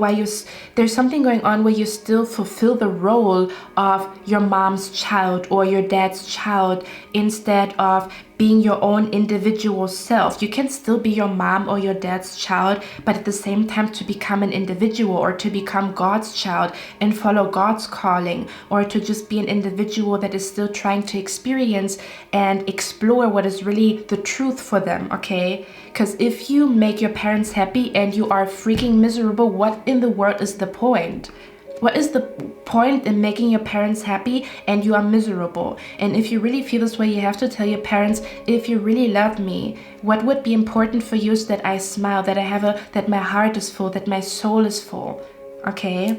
there's something going on where you still fulfill the role of your mom's child or your dad's child instead of being your own individual self. You can still be your mom or your dad's child, but at the same time to become an individual, or to become God's child and follow God's calling, or to just be an individual that is still trying to experience and explore what is really the truth for them, okay? Because if you make your parents happy and you are freaking miserable, what in the world is the point? What is the point in making your parents happy and you are miserable? And if you really feel this way, you have to tell your parents, if you really love me, what would be important for you is that I smile, that my heart is full, that my soul is full, okay?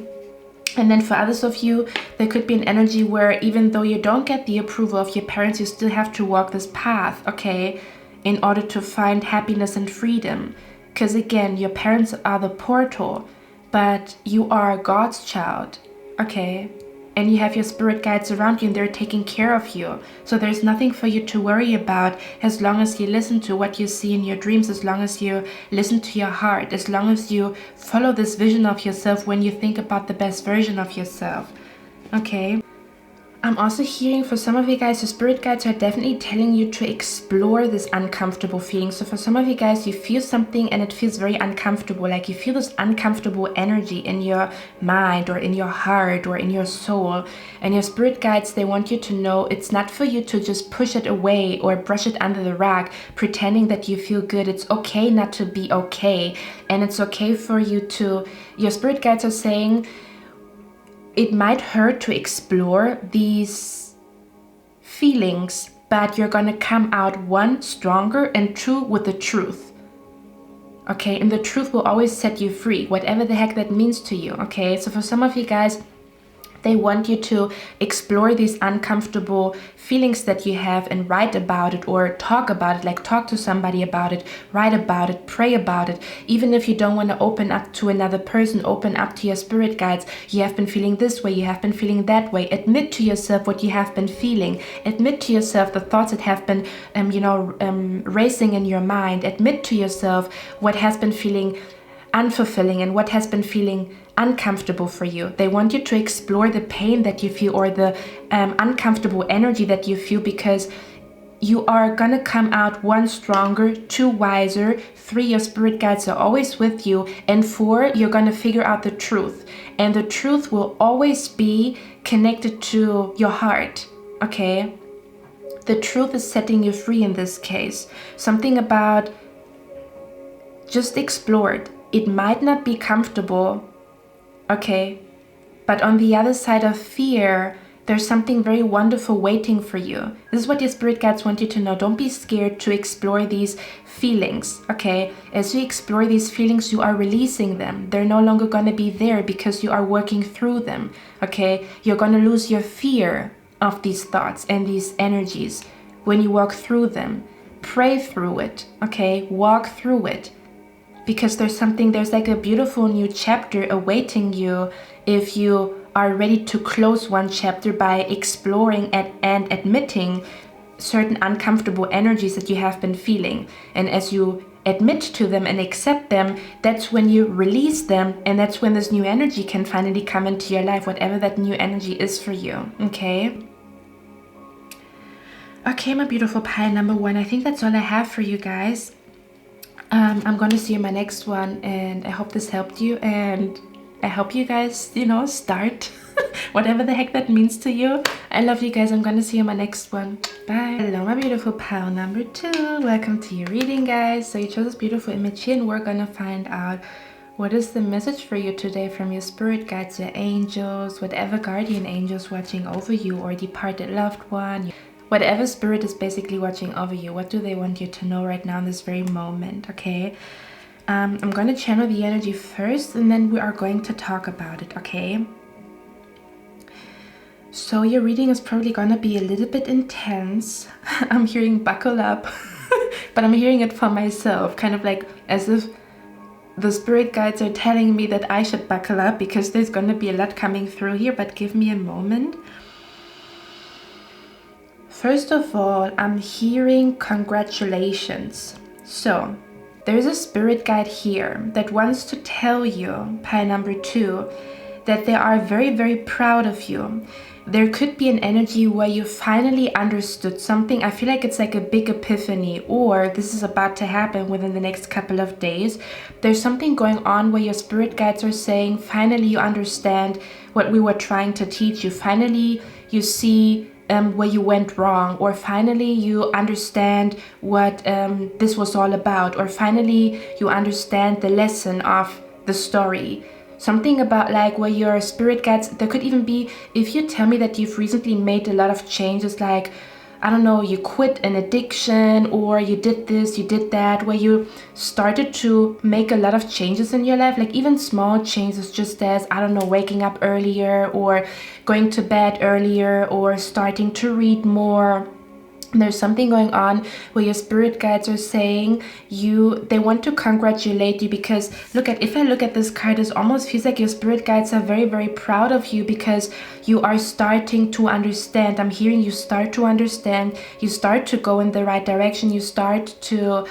And then for others of you, there could be an energy where even though you don't get the approval of your parents, you still have to walk this path, okay? in order to find happiness and freedom. Because again, your parents are the portal, but you are God's child, okay? And you have your spirit guides around you and they're taking care of you. So there's nothing for you to worry about as long as you listen to what you see in your dreams, as long as you listen to your heart, as long as you follow this vision of yourself when you think about the best version of yourself, okay? I'm also hearing for some of you guys, your spirit guides are definitely telling you to explore this uncomfortable feeling. So for some of you guys, you feel something and it feels very uncomfortable, like you feel this uncomfortable energy in your mind or in your heart or in your soul. And your spirit guides, they want you to know it's not for you to just push it away or brush it under the rug, pretending that you feel good. It's okay not to be okay. And it's okay for you to, your spirit guides are saying, it might hurt to explore these feelings, but you're gonna come out one, stronger, and two, with the truth. Okay, and the truth will always set you free, whatever the heck that means to you, okay? So for some of you guys, they want you to explore these uncomfortable feelings that you have and write about it or talk about it, like talk to somebody about it, write about it, pray about it. Even if you don't want to open up to another person, open up to your spirit guides. You have been feeling this way, you have been feeling that way. Admit to yourself what you have been feeling. Admit to yourself the thoughts that have been, racing in your mind. Admit to yourself what has been feeling unfulfilling and what has been feeling uncomfortable for you. They want you to explore the pain that you feel or the uncomfortable energy that you feel, because you are gonna come out one, stronger, two, wiser, three, your spirit guides are always with you, and four, you're gonna figure out the truth. And the truth will always be connected to your heart, okay? The truth is setting you free in this case. Something about just explore it. It might not be comfortable, okay, but on the other side of fear, there's something very wonderful waiting for you. This is what your spirit guides want you to know. Don't be scared to explore these feelings, okay? As you explore these feelings, you are releasing them. They're no longer going to be there because you are working through them, okay? You're going to lose your fear of these thoughts and these energies when you walk through them. Pray through it, okay? Walk through it. Because there's like a beautiful new chapter awaiting you if you are ready to close one chapter by exploring and admitting certain uncomfortable energies that you have been feeling. And as you admit to them and accept them, that's when you release them, and that's when this new energy can finally come into your life, whatever that new energy is for you, okay? Okay, my beautiful pile number one, I think that's all I have for you guys. I'm going to see you in my next one, and I hope this helped you, and I hope you guys, start whatever the heck that means to you. I love you guys. I'm going to see you in my next one. Bye. Hello, my beautiful pile number two. Welcome to your reading, guys. So you chose this beautiful image here, and we're going to find out what is the message for you today from your spirit guides, your angels, whatever guardian angels watching over you, or departed loved one. Whatever spirit is basically watching over you, what do they want you to know right now in this very moment, okay? I'm going to channel the energy first, and then we are going to talk about it, okay? So your reading is probably going to be a little bit intense. I'm hearing buckle up, but I'm hearing it for myself, kind of like as if the spirit guides are telling me that I should buckle up, because there's going to be a lot coming through here, but give me a moment. First of all, I'm hearing congratulations. So, there's a spirit guide here that wants to tell you, pile number two, that they are very, very proud of you. There could be an energy where you finally understood something. I feel like it's like a big epiphany, or this is about to happen within the next couple of days. There's something going on where your spirit guides are saying, finally you understand what we were trying to teach you. Finally you see where you went wrong, or finally you understand what this was all about, or finally you understand the lesson of the story. Something about like where your spirit guides, there could even be, if you tell me that you've recently made a lot of changes, like, I don't know, you quit an addiction, or you did this, you did that, where you started to make a lot of changes in your life, like even small changes, just as, I don't know, waking up earlier, or going to bed earlier, or starting to read more, There's something going on where your spirit guides are saying they want to congratulate you, because if I look at this card, it almost feels like your spirit guides are very, very proud of you, because you are starting to understand. I'm hearing you start to understand, you start to go in the right direction, you start to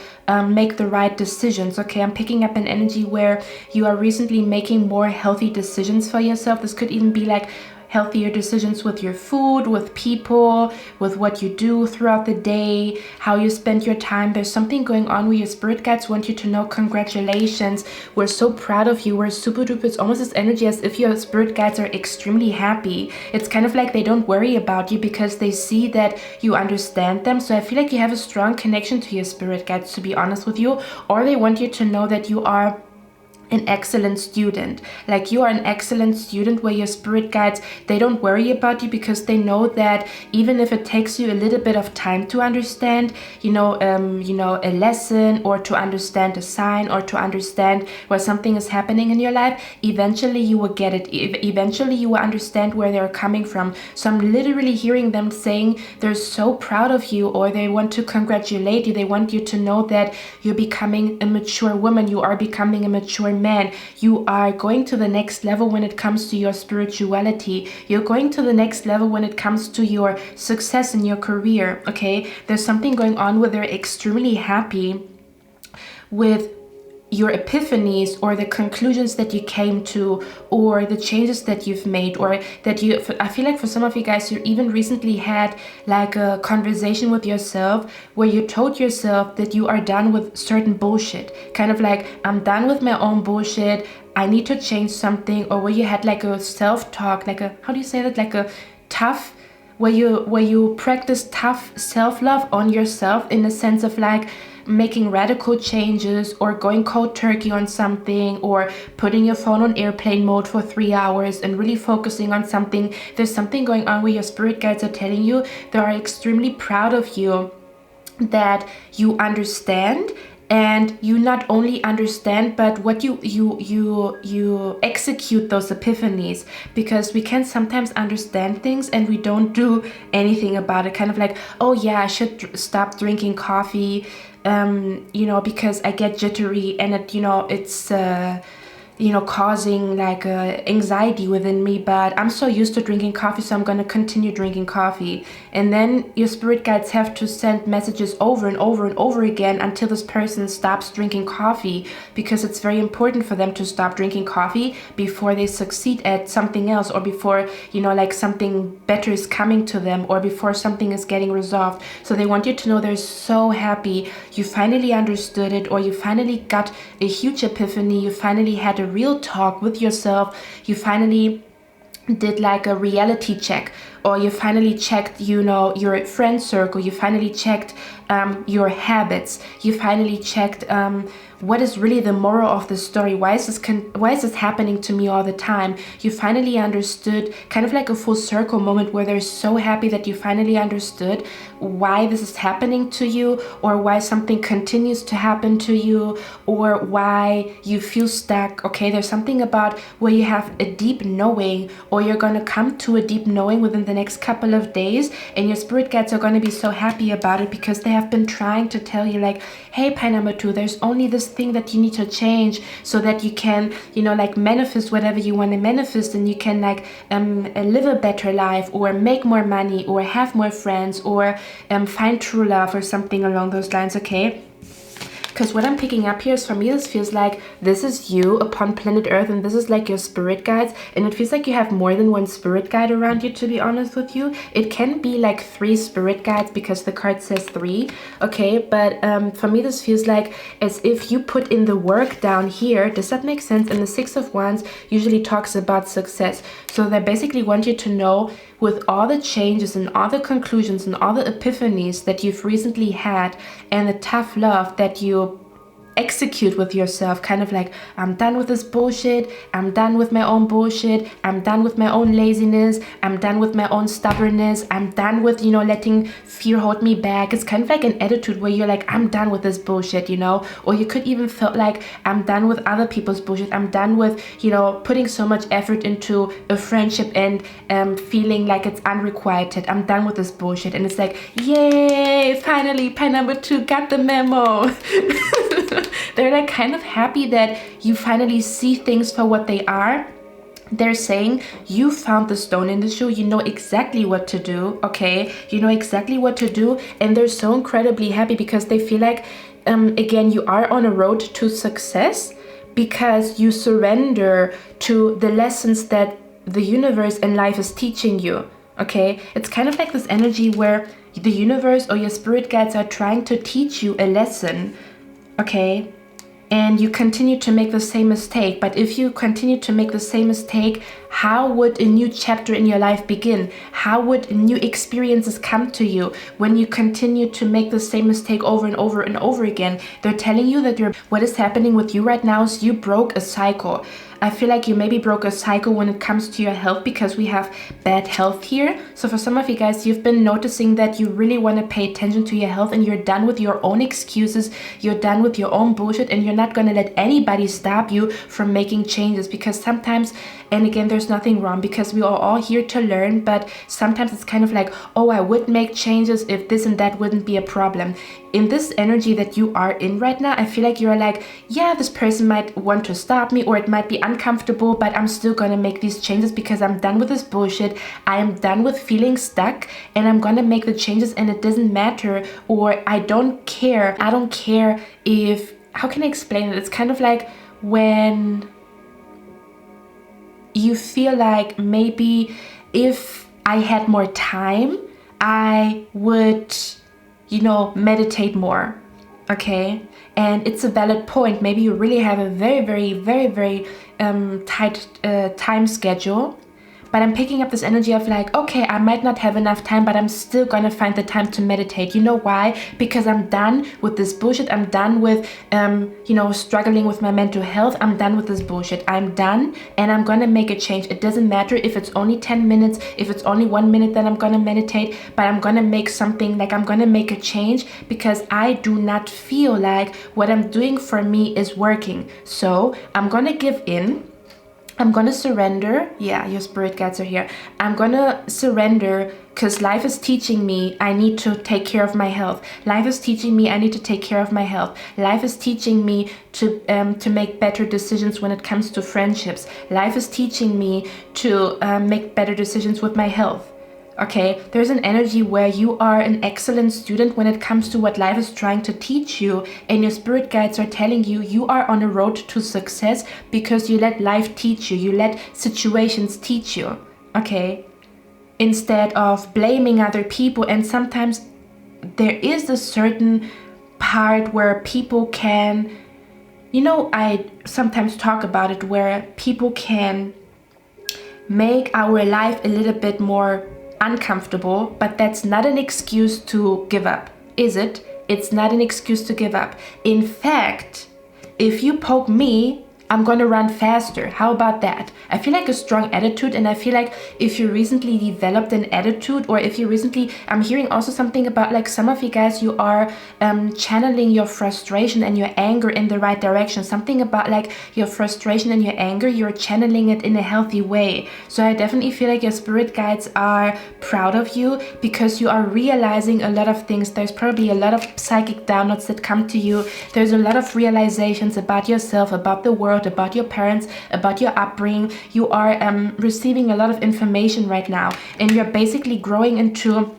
make the right decisions. Okay, I'm picking up an energy where you are recently making more healthy decisions for yourself. This could even be like healthier decisions with your food, with people, with what you do throughout the day, how you spend your time. There's something going on where your spirit guides want you to know, congratulations, we're so proud of you, we're super duper. It's almost this energy as if your spirit guides are extremely happy. It's kind of like they don't worry about you because they see that you understand them. So I feel like you have a strong connection to your spirit guides, to be honest with you, or they want you to know that you are an excellent student. Like you are an excellent student where your spirit guides, they don't worry about you because they know that even if it takes you a little bit of time to understand, a lesson, or to understand a sign, or to understand where something is happening in your life, eventually you will get it. Eventually you will understand where they're coming from. So I'm literally hearing them saying they're so proud of you, or they want to congratulate you. They want you to know that you're becoming a mature woman. You are becoming a mature man. You are going to the next level when it comes to your spirituality. You're going to the next level when it comes to your success in your career. Okay, there's something going on where they're extremely happy with your epiphanies, or the conclusions that you came to, or the changes that you've made, or that I feel like for some of you guys, you even recently had like a conversation with yourself where you told yourself that you are done with certain bullshit, kind of like, I'm done with my own bullshit, I need to change something. Or where you had like a self-talk, like a, how do you say that, like a tough, where you practice tough self-love on yourself, in the sense of like making radical changes, or going cold turkey on something, or putting your phone on airplane mode for 3 hours and really focusing on something. There's something going on where your spirit guides are telling you they are extremely proud of you, that you understand. And you not only understand, but what you execute those epiphanies, because we can sometimes understand things and we don't do anything about it. Kind of like, oh yeah, I should stop drinking coffee, because I get jittery, and it's causing like anxiety within me, but I'm so used to drinking coffee, so I'm going to continue drinking coffee. And then your spirit guides have to send messages over and over and over again until this person stops drinking coffee, because it's very important for them to stop drinking coffee before they succeed at something else, or before like something better is coming to them, or before something is getting resolved. So they want you to know they're so happy you finally understood it, or you finally got a huge epiphany, you finally had a real talk with yourself, you finally did like a reality check, or you finally checked your friend circle, you finally checked your habits, you finally checked what is really the moral of the story. Why is this happening to me all the time? You finally understood, kind of like a full circle moment where they're so happy that you finally understood why this is happening to you, or why something continues to happen to you, or why you feel stuck. Okay, there's something about where you have a deep knowing, or you're going to come to a deep knowing within the next couple of days, and your spirit guides are going to be so happy about it, because they have been trying to tell you like, hey, pie number 2, there's only this thing that you need to change so that you can like manifest whatever you want to manifest, and you can like live a better life, or make more money, or have more friends, or find true love, or something along those lines. Okay, because what I'm picking up here is, for me, this feels like this is you upon planet Earth, and this is like your spirit guides, and it feels like you have more than one spirit guide around you, to be honest with you. It can be like 3 spirit guides, because the card says 3, okay, but for me this feels like as if you put in the work down here. Does that make sense? And the 6 of Wands usually talks about success, so they basically want you to know, with all the changes and all the conclusions and all the epiphanies that you've recently had, and the tough love that you execute with yourself, kind of like, I'm done with this bullshit, I'm done with my own bullshit, I'm done with my own laziness, I'm done with my own stubbornness, I'm done with, you know, letting fear hold me back. It's kind of like an attitude where you're like, I'm done with this bullshit, you know. Or you could even feel like, I'm done with other people's bullshit, I'm done with, you know, putting so much effort into a friendship and feeling like it's unrequited. I'm done with this bullshit. And it's like, yay, finally pie number 2 got the memo. They're like kind of happy that you finally see things for what they are. They're saying you found the stone in the shoe, you know exactly what to do, okay? You know exactly what to do, and they're so incredibly happy because they feel like, again, you are on a road to success because you surrender to the lessons that the universe and life is teaching you, okay? It's kind of like this energy where the universe or your spirit guides are trying to teach you a lesson, okay? And you continue to make the same mistake. But if you continue to make the same mistake, how would a new chapter in your life begin? How would new experiences come to you when you continue to make the same mistake over and over and over again? They're telling you that what is happening with you right now is you broke a cycle. I feel like you maybe broke a cycle when it comes to your health because we have bad health here. So for some of you guys, you've been noticing that you really want to pay attention to your health and you're done with your own excuses, you're done with your own bullshit, and you're not going to let anybody stop you from making changes. Because sometimes, and again, there's nothing wrong because we are all here to learn, but sometimes it's kind of like, oh, I would make changes if this and that wouldn't be a problem. In this energy that you are in right now, I feel like you're like, yeah, this person might want to stop me or it might be uncomfortable, but I'm still gonna make these changes because I'm done with this bullshit. I am done with feeling stuck and I'm gonna make the changes, and it doesn't matter, or I don't care. I don't care if, how can I explain it? It's kind of like when you feel like maybe if I had more time, I would, you know, meditate more, okay? And it's a valid point. Maybe you really have a very tight time schedule, but I'm picking up this energy of like, okay, I might not have enough time, but I'm still gonna find the time to meditate. You know why? Because I'm done with this bullshit. I'm done with, you know, struggling with my mental health. I'm done with this bullshit. I'm done, and I'm gonna make a change. It doesn't matter if it's only 10 minutes, if it's only 1 minute that I'm gonna meditate, but I'm gonna make something, like I'm gonna make a change because I do not feel like what I'm doing for me is working. So I'm gonna give in. I'm gonna surrender. Yeah, your spirit guides are here. I'm gonna surrender because life is teaching me I need to take care of my health. Life is teaching me I need to take care of my health. Life is teaching me to make better decisions when it comes to friendships. Life is teaching me to make better decisions with my health. Okay, there's an energy where you are an excellent student when it comes to what life is trying to teach you, and your spirit guides are telling you you are on a road to success because you let life teach you, you let situations teach you, okay, instead of blaming other people. And sometimes there is a certain part where people can, you know, I sometimes talk about it, where people can make our life a little bit more uncomfortable, but that's not an excuse to give up, is it? It's not an excuse to give up. In fact, if you poke me, I'm gonna run faster. How about that? I feel like a strong attitude, and I feel like if you recently developed an attitude, or if you recently, I'm hearing also something about like some of you guys, you are channeling your frustration and your anger in the right direction. Something about like your frustration and your anger, you're channeling it in a healthy way. So I definitely feel like your spirit guides are proud of you because you are realizing a lot of things. There's probably a lot of psychic downloads that come to you. There's a lot of realizations about yourself, about the world, about your parents, about your upbringing. You are receiving a lot of information right now, and you're basically growing into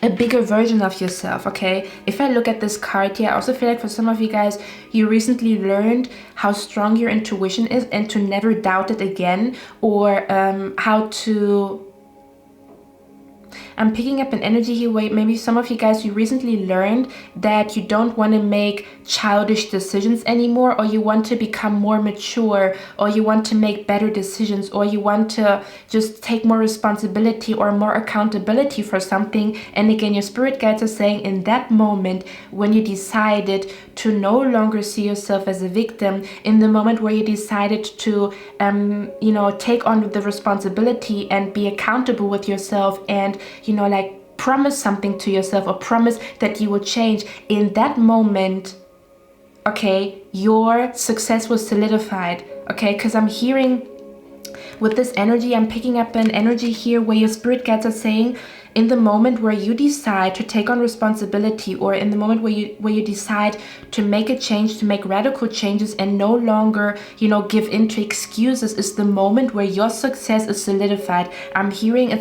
a bigger version of yourself, okay? If I look at this card here, I also feel like for some of you guys, you recently learned how strong your intuition is and to never doubt it again, or I'm I'm picking up an energy here where maybe some of you guys, you recently learned that you don't want to make childish decisions anymore, or you want to become more mature, or you want to make better decisions, or you want to just take more responsibility or more accountability for something. And again, your spirit guides are saying in that moment when you decided to no longer see yourself as a victim, in the moment where you decided to take on the responsibility and be accountable with yourself, and promise something to yourself or promise that you will change, in that moment, okay, your success was solidified. Okay, because I'm hearing with this energy, I'm picking up an energy here where your spirit guides are saying, in the moment where you decide to take on responsibility, or in the moment where you decide to make a change, to make radical changes, and no longer give in to excuses, is the moment where your success is solidified. I'm hearing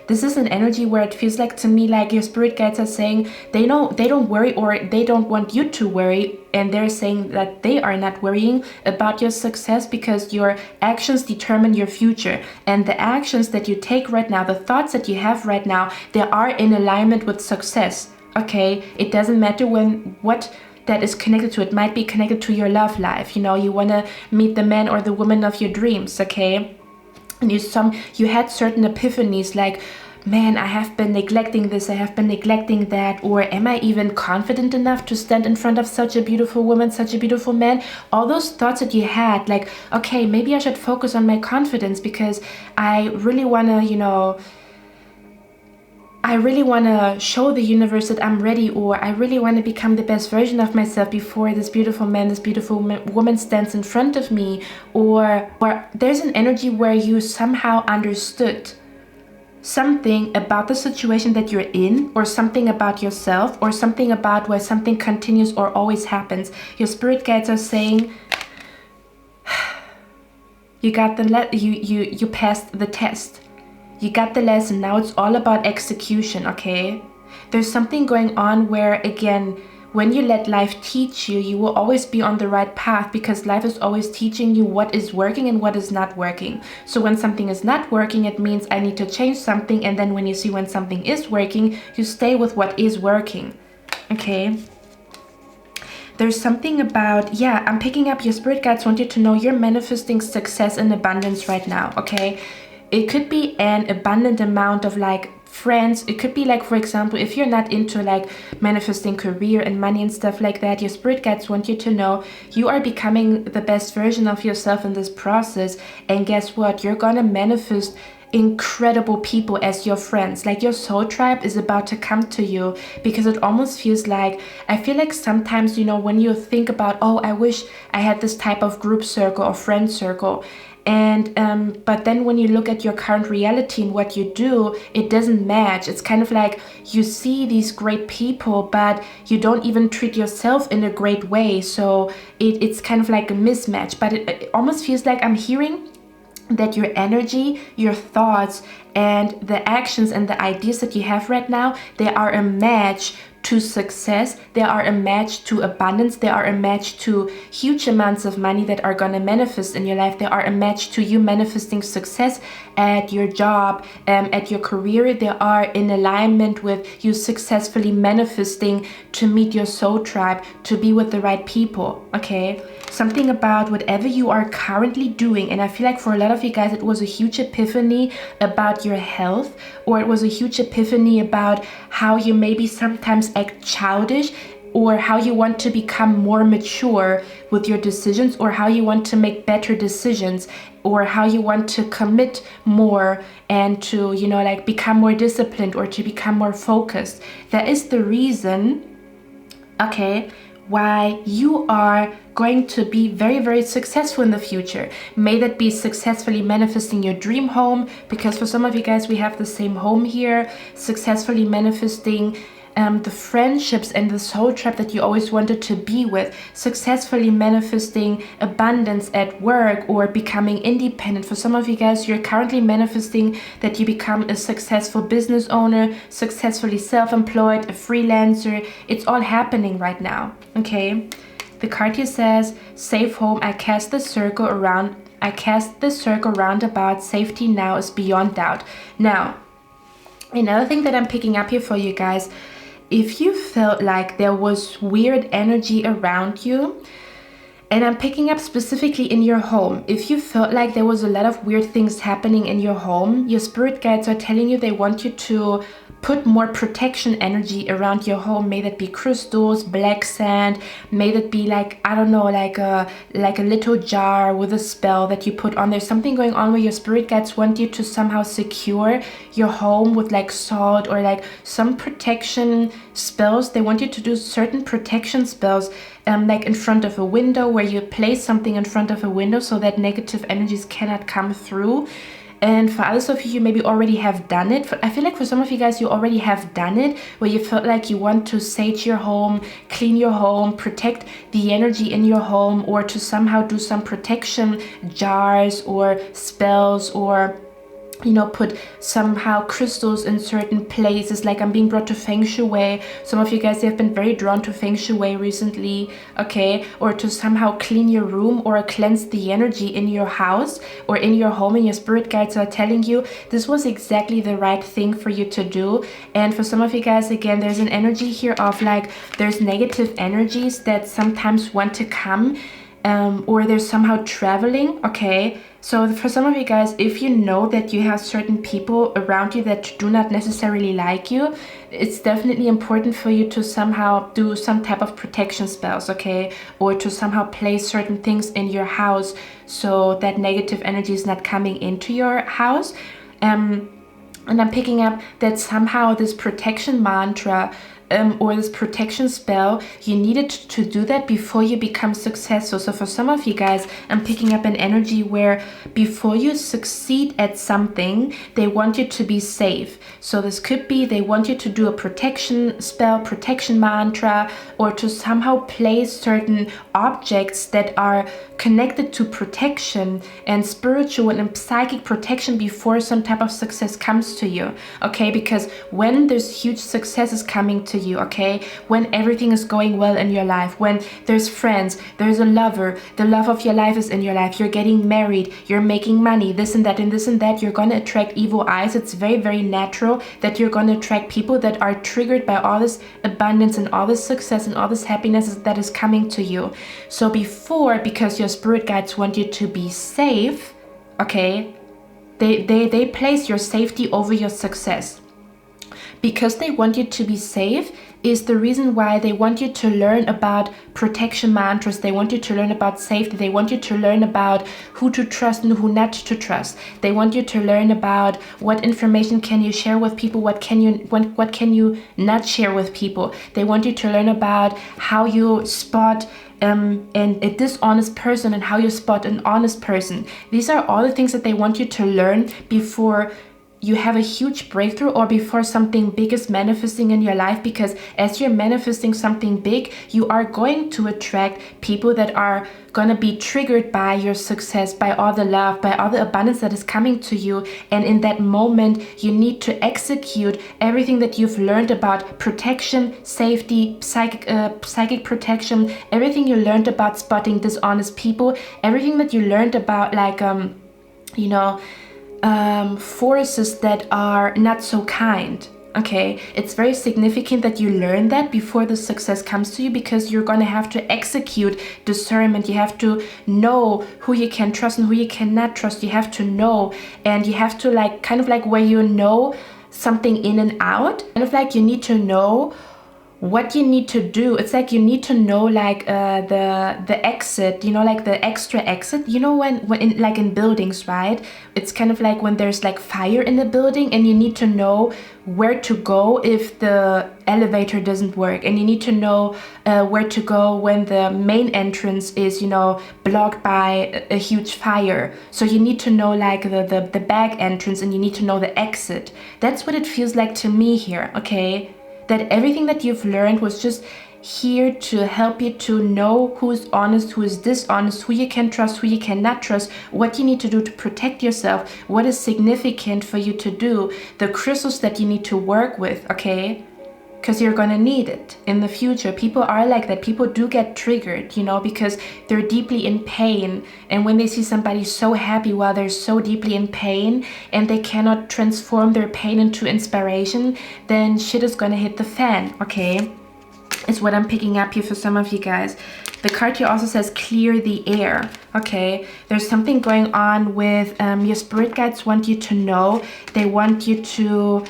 this is an energy where it feels like to me like your spirit guides are saying they don't worry, or they don't want you to worry, and they're saying that they are not worrying about your success because your actions determine your future, and the actions that you take right now, the thoughts that you have right now, they are in alignment with success. Okay, it doesn't matter what that is connected to. It might be connected to your love life. You want to meet the man or the woman of your dreams. Okay, and you had certain epiphanies like, man, I have been neglecting this, I have been neglecting that, or am I even confident enough to stand in front of such a beautiful woman, such a beautiful man? All those thoughts that you had, like, okay, maybe I should focus on my confidence because I really want to show the universe that I'm ready, or I really want to become the best version of myself before this beautiful man, this beautiful woman stands in front of me. Or there's an energy where you somehow understood something about the situation that you're in, or something about yourself, or something about why something continues or always happens. Your spirit guides are saying, you got you passed the test. You got the lesson. Now it's all about execution, okay? There's something going on where, again, when you let life teach you, you will always be on the right path, because life is always teaching you what is working and what is not working. So when something is not working, it means I need to change something. And then when you see when something is working, you stay with what is working, okay? There's something about, I'm picking up your spirit guides want you to know you're manifesting success and abundance right now, okay? It could be an abundant amount of friends. It could be for example, if you're not into manifesting career and money and stuff like that, your spirit guides want you to know you are becoming the best version of yourself in this process. And guess what? You're gonna manifest incredible people as your friends. Your soul tribe is about to come to you, because it almost feels like, I feel like sometimes, when you think about, oh, I wish I had this type of group circle or friend circle, and but then when you look at your current reality and what you do, it doesn't match. It's kind of like you see these great people, but you don't even treat yourself in a great way. So it's kind of like a mismatch. But it almost feels like I'm hearing that your energy, your thoughts, and the actions and the ideas that you have right now, they are a match to success, they are a match to abundance, they are a match to huge amounts of money that are gonna manifest in your life, they are a match to you manifesting success at your job, at your career. They are in alignment with you successfully manifesting to meet your soul tribe, to be with the right people, okay? Something about whatever you are currently doing, and I feel like for a lot of you guys it was a huge epiphany about your health, or it was a huge epiphany about how you maybe sometimes act childish, or how you want to become more mature with your decisions, or how you want to make better decisions, or how you want to commit more and to, become more disciplined, or to become more focused. That is the reason, okay, why you are going to be very, very successful in the future. May that be successfully manifesting your dream home, because for some of you guys, we have the same home here, successfully manifesting the friendships and the soul tribe that you always wanted to be with, successfully manifesting abundance at work, or becoming independent. For some of you guys, you're currently manifesting that you become a successful business owner, successfully self-employed, a freelancer. It's all happening right now, okay? The card here says, safe home, I cast the circle round about, safety now is beyond doubt. Now, Another thing that I'm picking up here for you guys, if you felt like there was weird energy around you, and I'm picking up specifically in your home, if you felt like there was a lot of weird things happening in your home, your spirit guides are telling you they want you to put more protection energy around your home. May that be crystals, black sand, may that be like, I don't know, like a little jar with a spell that you put on there. Something going on where your spirit guides want you to somehow secure your home with like salt or like some protection spells. They want you to do certain protection spells, like in front of a window, where you place something in front of a window so that negative energies cannot come through. And for others of you maybe already have done it. I feel like for some of you guys, you already have done it, where you felt like you want to sage your home, clean your home, protect the energy in your home, or to somehow do some protection jars or spells, or put somehow crystals in certain places. Like I'm being brought to Feng Shui. Some of you guys have been very drawn to Feng Shui recently, okay? Or to somehow clean your room or cleanse the energy in your house or in your home, and your spirit guides are telling you this was exactly the right thing for you to do. And for some of you guys, again, there's an energy here of like there's negative energies that sometimes want to come, or they're somehow traveling, okay? So for some of you guys, if you know that you have certain people around you that do not necessarily like you, it's definitely important for you to somehow do some type of protection spells, okay? Or to somehow place certain things in your house so that negative energy is not coming into your house. And I'm picking up that somehow this protection mantra, or this protection spell, you needed to do that before you become successful. So for some of you guys, I'm picking up an energy where before you succeed at something, they want you to be safe. So this could be they want you to do a protection spell, protection mantra, or to somehow place certain objects that are connected to protection and spiritual and psychic protection before some type of success comes to you, okay? Because when there's huge successes coming to you, okay, when everything is going well in your life, when there's friends, there's a lover, the love of your life is in your life, you're getting married, you're making money, this and that and this and that, you're going to attract evil eyes. It's very, very natural that you're going to attract people that are triggered by all this abundance and all this success and all this happiness that is coming to you. So before, because your spirit guides want you to be safe, okay, they place your safety over your success. Because they want you to be safe is the reason why they want you to learn about protection mantras. They want you to learn about safety. They want you to learn about who to trust and who not to trust. They want you to learn about what information can you share with people, what can you not share with people. They want you to learn about how you spot a dishonest person and how you spot an honest person. These are all the things that they want you to learn before you have a huge breakthrough or before something big is manifesting in your life. Because as you're manifesting something big, you are going to attract people that are going to be triggered by your success, by all the love, by all the abundance that is coming to you. And in that moment, you need to execute everything that you've learned about protection, safety, psychic protection, everything you learned about spotting dishonest people, everything that you learned about like, forces that are not so kind, okay? It's very significant that you learn that before the success comes to you, because you're going to have to execute discernment. You have to know who you can trust and who you cannot trust. You have to know, and you have to like kind of like where you know something in and out, kind of like you need to know what you need to do. It's like you need to know like the exit, like the extra exit, when in like in buildings, right? It's kind of like when there's like fire in the building and you need to know where to go if the elevator doesn't work, and you need to know where to go when the main entrance is blocked by a huge fire. So you need to know like the back entrance, and you need to know the exit. That's what it feels like to me here, okay? That everything that you've learned was just here to help you to know who is honest, who is dishonest, who you can trust, who you cannot trust, what you need to do to protect yourself, what is significant for you to do, the crystals that you need to work with, okay? because you're gonna need it in the future. People are like that. People do get triggered, you know, because they're deeply in pain, and when they see somebody so happy while they're so deeply in pain and they cannot transform their pain into inspiration, then shit is gonna hit the fan, okay? Is what I'm picking up here for some of you guys. The card here also says clear the air, okay? There's something going on with your spirit guides want you to know. They want you to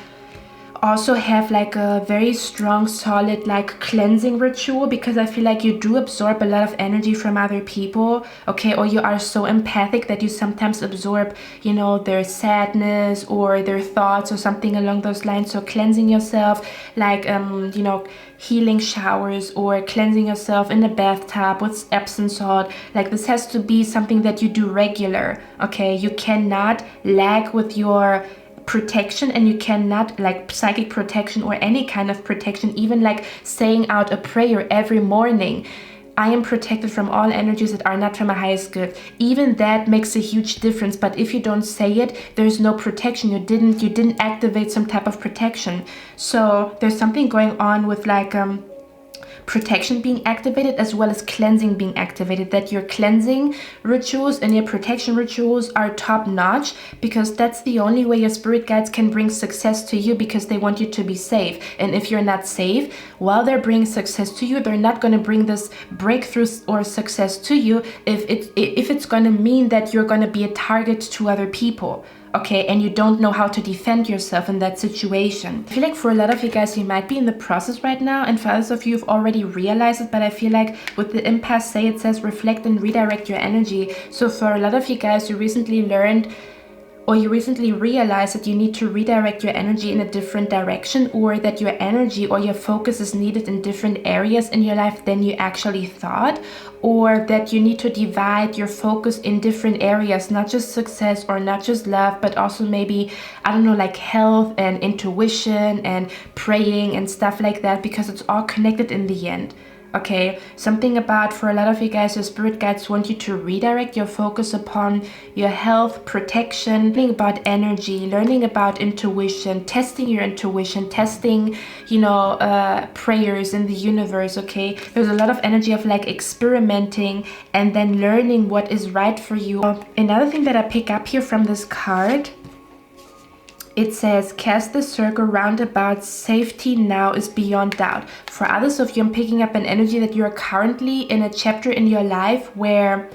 also have like a very strong, solid, like cleansing ritual, because I feel like you do absorb a lot of energy from other people, okay? Or you are so empathic that you sometimes absorb, you know, their sadness or their thoughts or something along those lines. So cleansing yourself, like you know, healing showers, or cleansing yourself in a bathtub with Epsom salt. Like this has to be something that you do regular, okay? You cannot lag with your protection, and you cannot, like psychic protection or any kind of protection, even like saying out a prayer every morning, I am protected from all energies that are not from my highest good. Even that makes a huge difference. But if you don't say it, there's no protection. You didn't activate some type of protection. So there's something going on with like protection being activated as well as cleansing being activated, that your cleansing rituals and your protection rituals are top notch, because that's the only way your spirit guides can bring success to you, because they want you to be safe. And if you're not safe while they're bringing success to you, they're not going to bring this breakthrough or success to you if it's going to mean that you're going to be a target to other people, okay, and you don't know how to defend yourself in that situation. I feel like for a lot of you guys, you might be in the process right now, and for others of you, you've already realized it, but I feel like with the impasse, it says reflect and redirect your energy. So for a lot of you guys, you recently learned, or you recently realized that you need to redirect your energy in a different direction, or that your energy or your focus is needed in different areas in your life than you actually thought, or that you need to divide your focus in different areas, not just success or not just love, but also maybe, I don't know, like health and intuition and praying and stuff like that, because it's all connected in the end. Okay, something about, for a lot of you guys, your spirit guides want you to redirect your focus upon your health, protection, learning about energy, learning about intuition, testing your intuition, testing, you know, prayers in the universe, okay? There's a lot of energy of like experimenting and then learning what is right for you. Another thing that I pick up here from this card, it says, cast the circle round about, safety now is beyond doubt. For others of you, I'm picking up an energy that you are currently in a chapter in your life where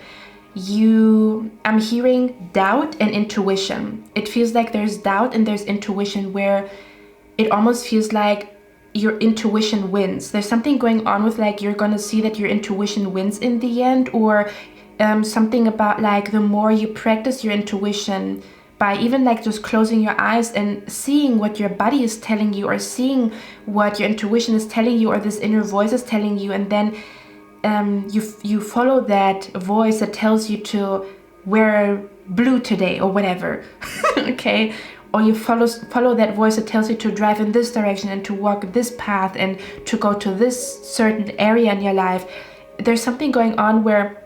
I'm hearing doubt and intuition. It feels like there's doubt and there's intuition, where it almost feels like your intuition wins. There's something going on with like, you're gonna see that your intuition wins in the end, or something about like the more you practice your intuition, by even like just closing your eyes and seeing what your body is telling you, or seeing what your intuition is telling you, or this inner voice is telling you, and then you follow that voice that tells you to wear blue today or whatever, okay? Or you follow that voice that tells you to drive in this direction and to walk this path and to go to this certain area in your life. There's something going on where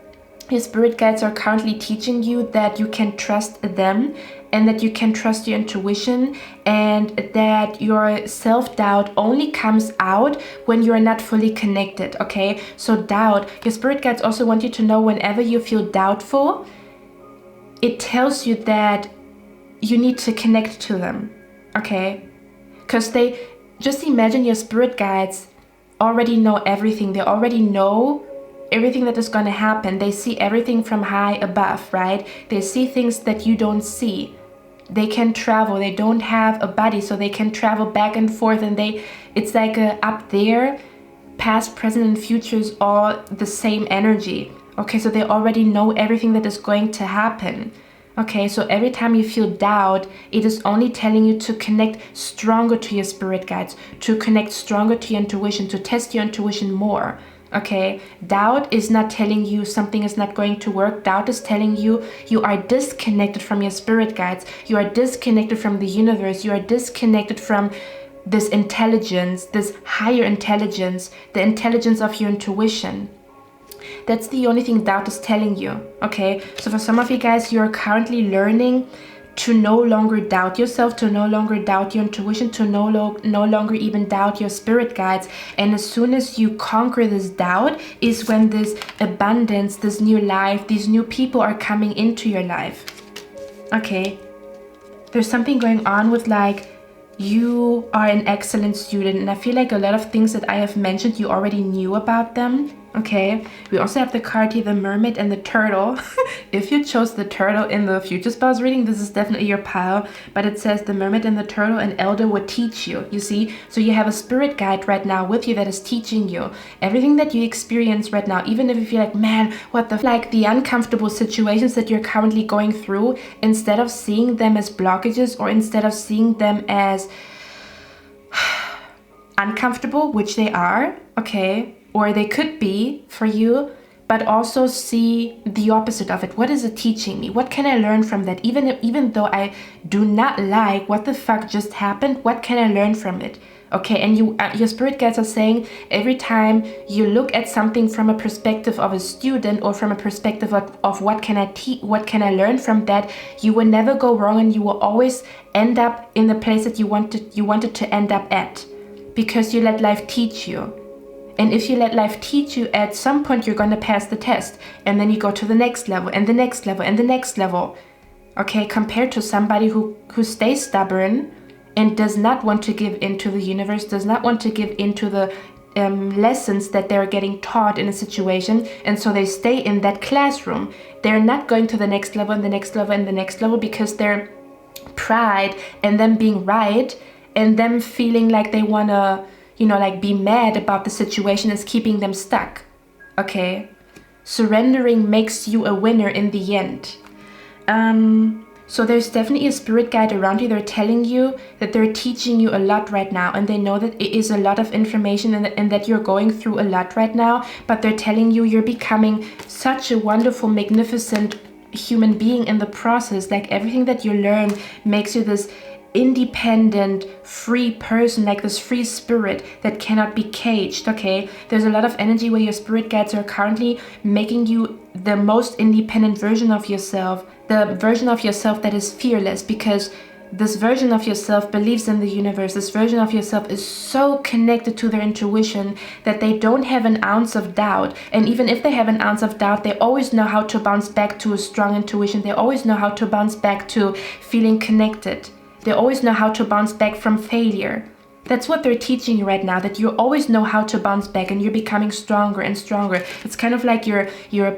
your spirit guides are currently teaching you that you can trust them, and that you can trust your intuition, and that your self-doubt only comes out when you're not fully connected, okay? So doubt, your spirit guides also want you to know, whenever you feel doubtful, it tells you that you need to connect to them, okay? Because they, just imagine your spirit guides already know everything. They already know everything that is going to happen. They see everything from high above, right? They see things that you don't see. They can travel. They don't have a body, so they can travel back and forth, and it's like up there, past, present, and future is all the same energy. Okay, so they already know everything that is going to happen. Okay, so every time you feel doubt, it is only telling you to connect stronger to your spirit guides, to connect stronger to your intuition, to test your intuition more. Okay, doubt is not telling you something is not going to work. Doubt is telling you you are disconnected from your spirit guides. You are disconnected from the universe. You are disconnected from this intelligence, this higher intelligence, the intelligence of your intuition. That's the only thing doubt is telling you, okay? So for some of you guys, you are currently learning to no longer doubt yourself, to no longer doubt your intuition, to no longer even doubt your spirit guides. And as soon as you conquer this doubt is when this abundance, this new life, these new people are coming into your life. Okay, there's something going on with like, you are an excellent student, and I feel like a lot of things that I have mentioned you already knew about them. Okay, we also have the card here, the mermaid and the turtle. If you chose the turtle in the future spells reading, this is definitely your pile. But it says the mermaid and the turtle, and elder would teach you, you see. So you have a spirit guide right now with you that is teaching you everything that you experience right now. Even if you feel like, man, what the like the uncomfortable situations that you're currently going through, instead of seeing them as blockages, or instead of seeing them as uncomfortable, which they are, okay, or they could be for you, but also see the opposite of it. What is it teaching me? What can I learn from that? Even though I do not like what the fuck just happened, what can I learn from it? Okay, and your spirit guides are saying every time you look at something from a perspective of a student, or from a perspective of what can I learn from that, you will never go wrong, and you will always end up in the place that you wanted to end up at, because you let life teach you. And if you let life teach you, at some point you're going to pass the test, and then you go to the next level and the next level and the next level. Okay, compared to somebody who stays stubborn and does not want to give into the universe, does not want to give into the lessons that they're getting taught in a situation, and so they stay in that classroom. They're not going to the next level and the next level and the next level, because their pride and them being right and them feeling like they want to, you know, like be mad about the situation is keeping them stuck. Okay, surrendering makes you a winner in the end. So there's definitely a spirit guide around you. They're telling you that they're teaching you a lot right now, and they know that it is a lot of information, and that you're going through a lot right now, but they're telling you you're becoming such a wonderful, magnificent human being in the process. Like everything that you learn makes you this independent, free person, like this free spirit that cannot be caged. Okay, there's a lot of energy where your spirit guides are currently making you the most independent version of yourself, the version of yourself that is fearless, because this version of yourself believes in the universe. This version of yourself is so connected to their intuition that they don't have an ounce of doubt. And even if they have an ounce of doubt, they always know how to bounce back to a strong intuition. They always know how to bounce back to feeling connected. They always know how to bounce back from failure. That's what they're teaching you right now, that you always know how to bounce back, and you're becoming stronger and stronger. It's kind of like your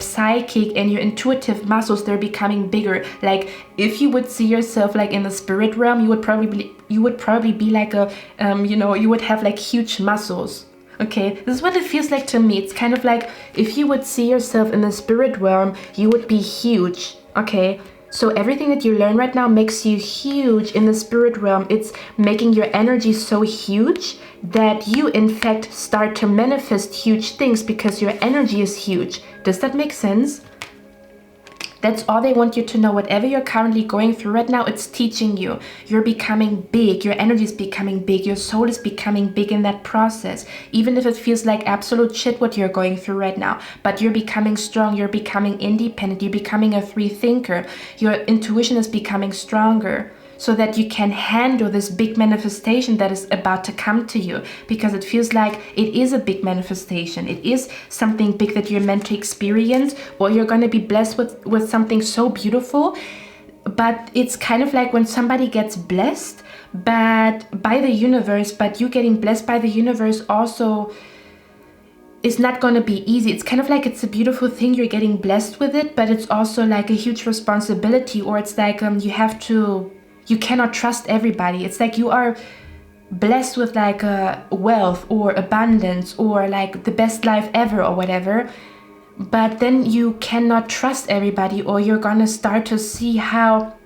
psychic and your intuitive muscles, they're becoming bigger. Like if you would see yourself like in the spirit realm, you would probably be like a you would have like huge muscles. Okay, this is what it feels like to me. It's kind of like if you would see yourself in the spirit realm, you would be huge. Okay, so everything that you learn right now makes you huge in the spirit realm. It's making your energy so huge that you in fact start to manifest huge things, because your energy is huge. Does that make sense? That's all they want you to know. Whatever you're currently going through right now, it's teaching you. You're becoming big. Your energy is becoming big. Your soul is becoming big in that process. Even if it feels like absolute shit what you're going through right now. But you're becoming strong. You're becoming independent. You're becoming a free thinker. Your intuition is becoming stronger, so that you can handle this big manifestation that is about to come to you, because it feels like it is a big manifestation. It is something big that you're meant to experience, or you're going to be blessed with something so beautiful. But it's kind of like when somebody gets blessed but by the universe, but you getting blessed by the universe also is not going to be easy. It's kind of like it's a beautiful thing, you're getting blessed with it, but it's also like a huge responsibility, or it's like you cannot trust everybody. It's like you are blessed with like wealth or abundance or like the best life ever or whatever, but then you cannot trust everybody, or you're gonna start to see how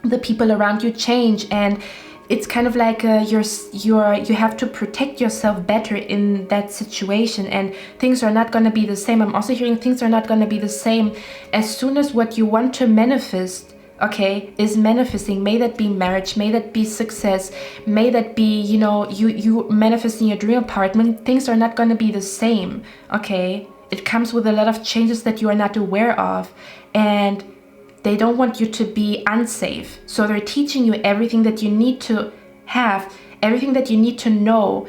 the people around you change. And it's kind of like you have to protect yourself better in that situation, and things are not going to be the same. I'm also hearing things are not going to be the same as soon as what you want to manifest, okay, is manifesting. May that be marriage, may that be success, may that be, you manifesting your dream apartment. Things are not going to be the same, okay? It comes with a lot of changes that you are not aware of, and they don't want you to be unsafe. So they're teaching you everything that you need to have, everything that you need to know,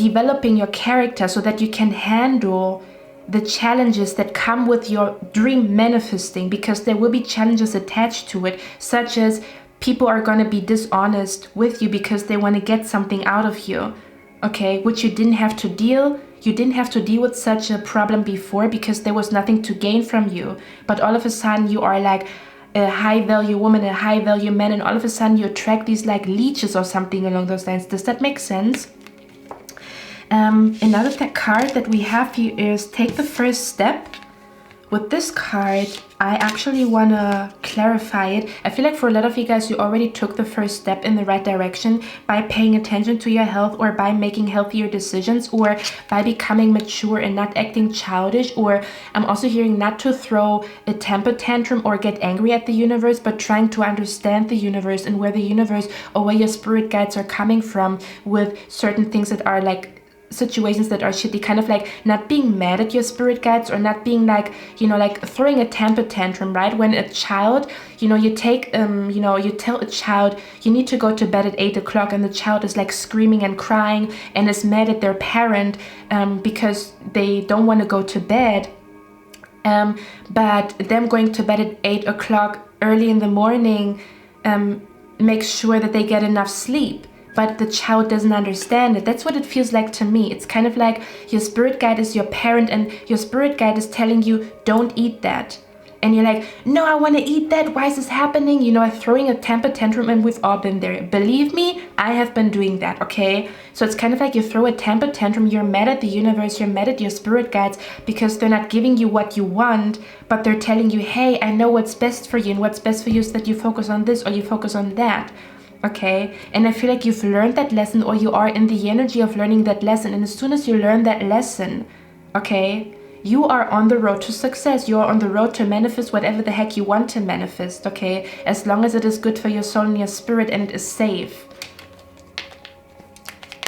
developing your character so that you can handle the challenges that come with your dream manifesting, because there will be challenges attached to it, such as people are going to be dishonest with you because they want to get something out of you, okay, which you didn't have to deal. You didn't have to deal with such a problem before because there was nothing to gain from you. But all of a sudden you are like a high value woman, a high value man, and all of a sudden you attract these like leeches or something along those lines. Does that make sense? Another card that we have here is take the first step. With this card, I actually want to clarify it. I feel like for a lot of you guys, you already took the first step in the right direction by paying attention to your health, or by making healthier decisions, or by becoming mature and not acting childish. Or I'm also hearing not to throw a temper tantrum or get angry at the universe, but trying to understand the universe and where the universe or where your spirit guides are coming from with certain things that are like situations that are shitty, kind of like not being mad at your spirit guides, or not being like, you know, like throwing a temper tantrum, right? When a child, you know, you take you know, you tell a child you need to go to bed at 8 o'clock, and the child is like screaming and crying and is mad at their parent because they don't want to go to bed, but them going to bed at 8 o'clock early in the morning makes sure that they get enough sleep. But the child doesn't understand it. That's what it feels like to me. It's kind of like your spirit guide is your parent, and your spirit guide is telling you, don't eat that. And you're like, no, I want to eat that. Why is this happening? You know, throwing a temper tantrum, and we've all been there. Believe me, I have been doing that, okay? So it's kind of like you throw a temper tantrum, you're mad at the universe, you're mad at your spirit guides because they're not giving you what you want, but they're telling you, hey, I know what's best for you, and what's best for you is that you focus on this or you focus on that. Okay, and I feel like you've learned that lesson, or you are in the energy of learning that lesson. And as soon as you learn that lesson, okay, you are on the road to success. You are on the road to manifest whatever the heck you want to manifest, okay, as long as it is good for your soul and your spirit and it is safe.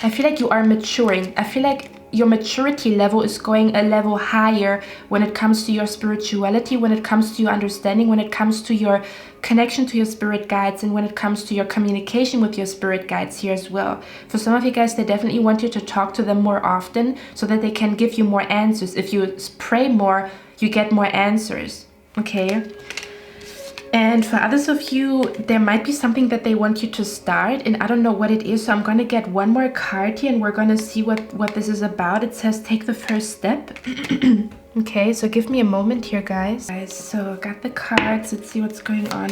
I feel like you are maturing. I feel like your maturity level is going a level higher when it comes to your spirituality, when it comes to your understanding, when it comes to your connection to your spirit guides, and when it comes to your communication with your spirit guides here as well. For some of you guys, they definitely want you to talk to them more often so that they can give you more answers. If you pray more, you get more answers, okay? And for others of you, there might be something that they want you to start, and I don't know what it is. So I'm going to get one more card here, and we're going to see what this is about. It says, take the first step. Okay, so give me a moment here, guys. So I got the cards. Let's see what's going on.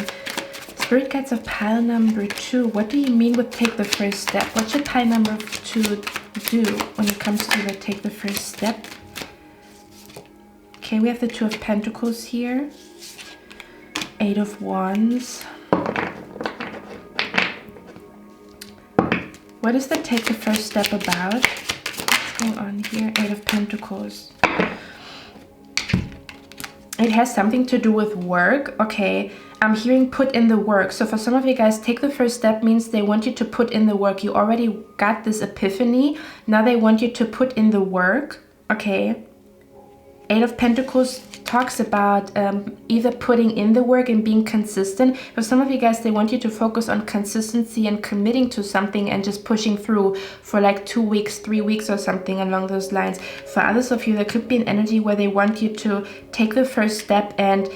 Spirit guides of pile number 2. What do you mean with take the first step? What should pile number 2 do when it comes to the take the first step? Okay, we have the 2 of Pentacles here. 8 of Wands. What is the take the first step about? What's going on here? 8 of Pentacles. It has something to do with work. Okay, I'm hearing put in the work. So for some of you guys, take the first step means they want you to put in the work. You already got this epiphany. Now they want you to put in the work. Okay. 8 of Pentacles talks about either putting in the work and being consistent. For some of you guys, they want you to focus on consistency and committing to something and just pushing through for like 2 weeks, 3 weeks or something along those lines. For others of you, there could be an energy where they want you to take the first step and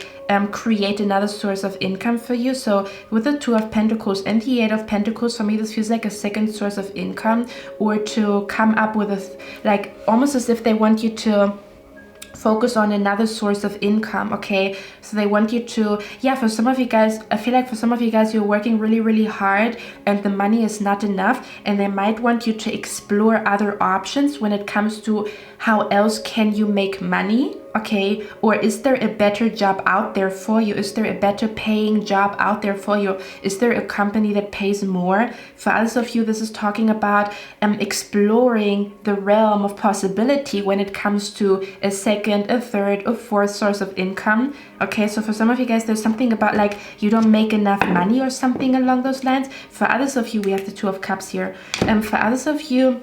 create another source of income for you. So with the 2 of Pentacles and the 8 of Pentacles, for me this feels like a second source of income, or to come up with like almost as if they want you to focus on another source of income. Okay, so they want you to, yeah, for some of you guys, I feel like for some of you guys, you're working really hard and the money is not enough, and they might want you to explore other options when it comes to how else can you make money. Okay, or is there a better job out there for you? Is there a better paying job out there for you? Is there a company that pays more? For others of you, this is talking about exploring the realm of possibility when it comes to a second, a third, a fourth source of income. Okay, so for some of you guys, there's something about like you don't make enough money or something along those lines. For others of you, we have the 2 of Cups here. For others of you,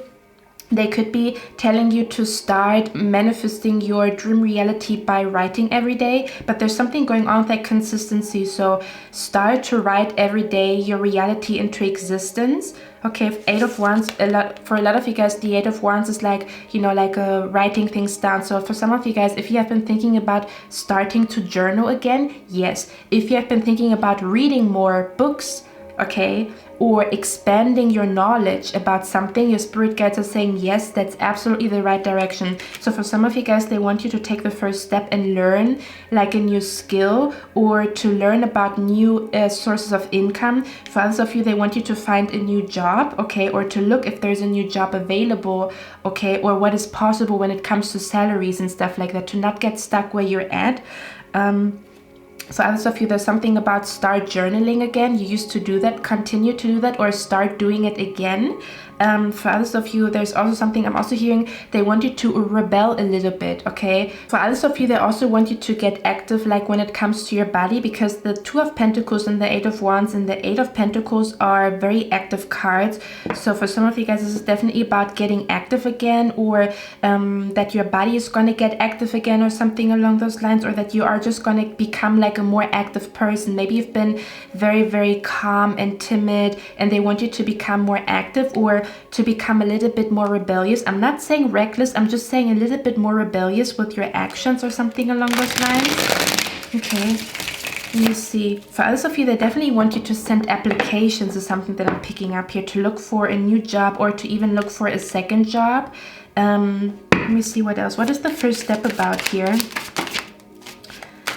They could be telling you to start manifesting your dream reality by writing every day, but there's something going on with that consistency. So start to write every day your reality into existence. Okay, Eight of Wands, for a lot of you guys, the Eight of Wands is like, you know, like writing things down. So for some of you guys, if you have been thinking about starting to journal again, yes. If you have been thinking about reading more books, okay, or expanding your knowledge about something, your spirit guides are saying, yes, that's absolutely the right direction. So for some of you guys, they want you to take the first step and learn like a new skill, or to learn about new sources of income. For others of you, they want you to find a new job, okay, or to look if there's a new job available, okay, or what is possible when it comes to salaries and stuff like that, to not get stuck where you're at. So others of you, there's something about start journaling again. You used to do that, continue to do that, or start doing it again. For others of you, there's also something I'm also hearing, they want you to rebel a little bit, okay? For others of you, they also want you to get active, like when it comes to your body, because the Two of Pentacles and the Eight of Wands and the Eight of Pentacles are very active cards. So for some of you guys, this is definitely about getting active again, or that your body is going to get active again, or something along those lines, or that you are just going to become like a more active person. Maybe you've been very, very calm and timid, and they want you to become more active, or to become a little bit more rebellious. I'm not saying reckless, I'm just saying a little bit more rebellious with your actions, or something along those lines. Okay, let me see. For others of you, they definitely want you to send applications, is something that I'm picking up here, to look for a new job, or to even look for a second job. Let me see what else. What is the first step about here?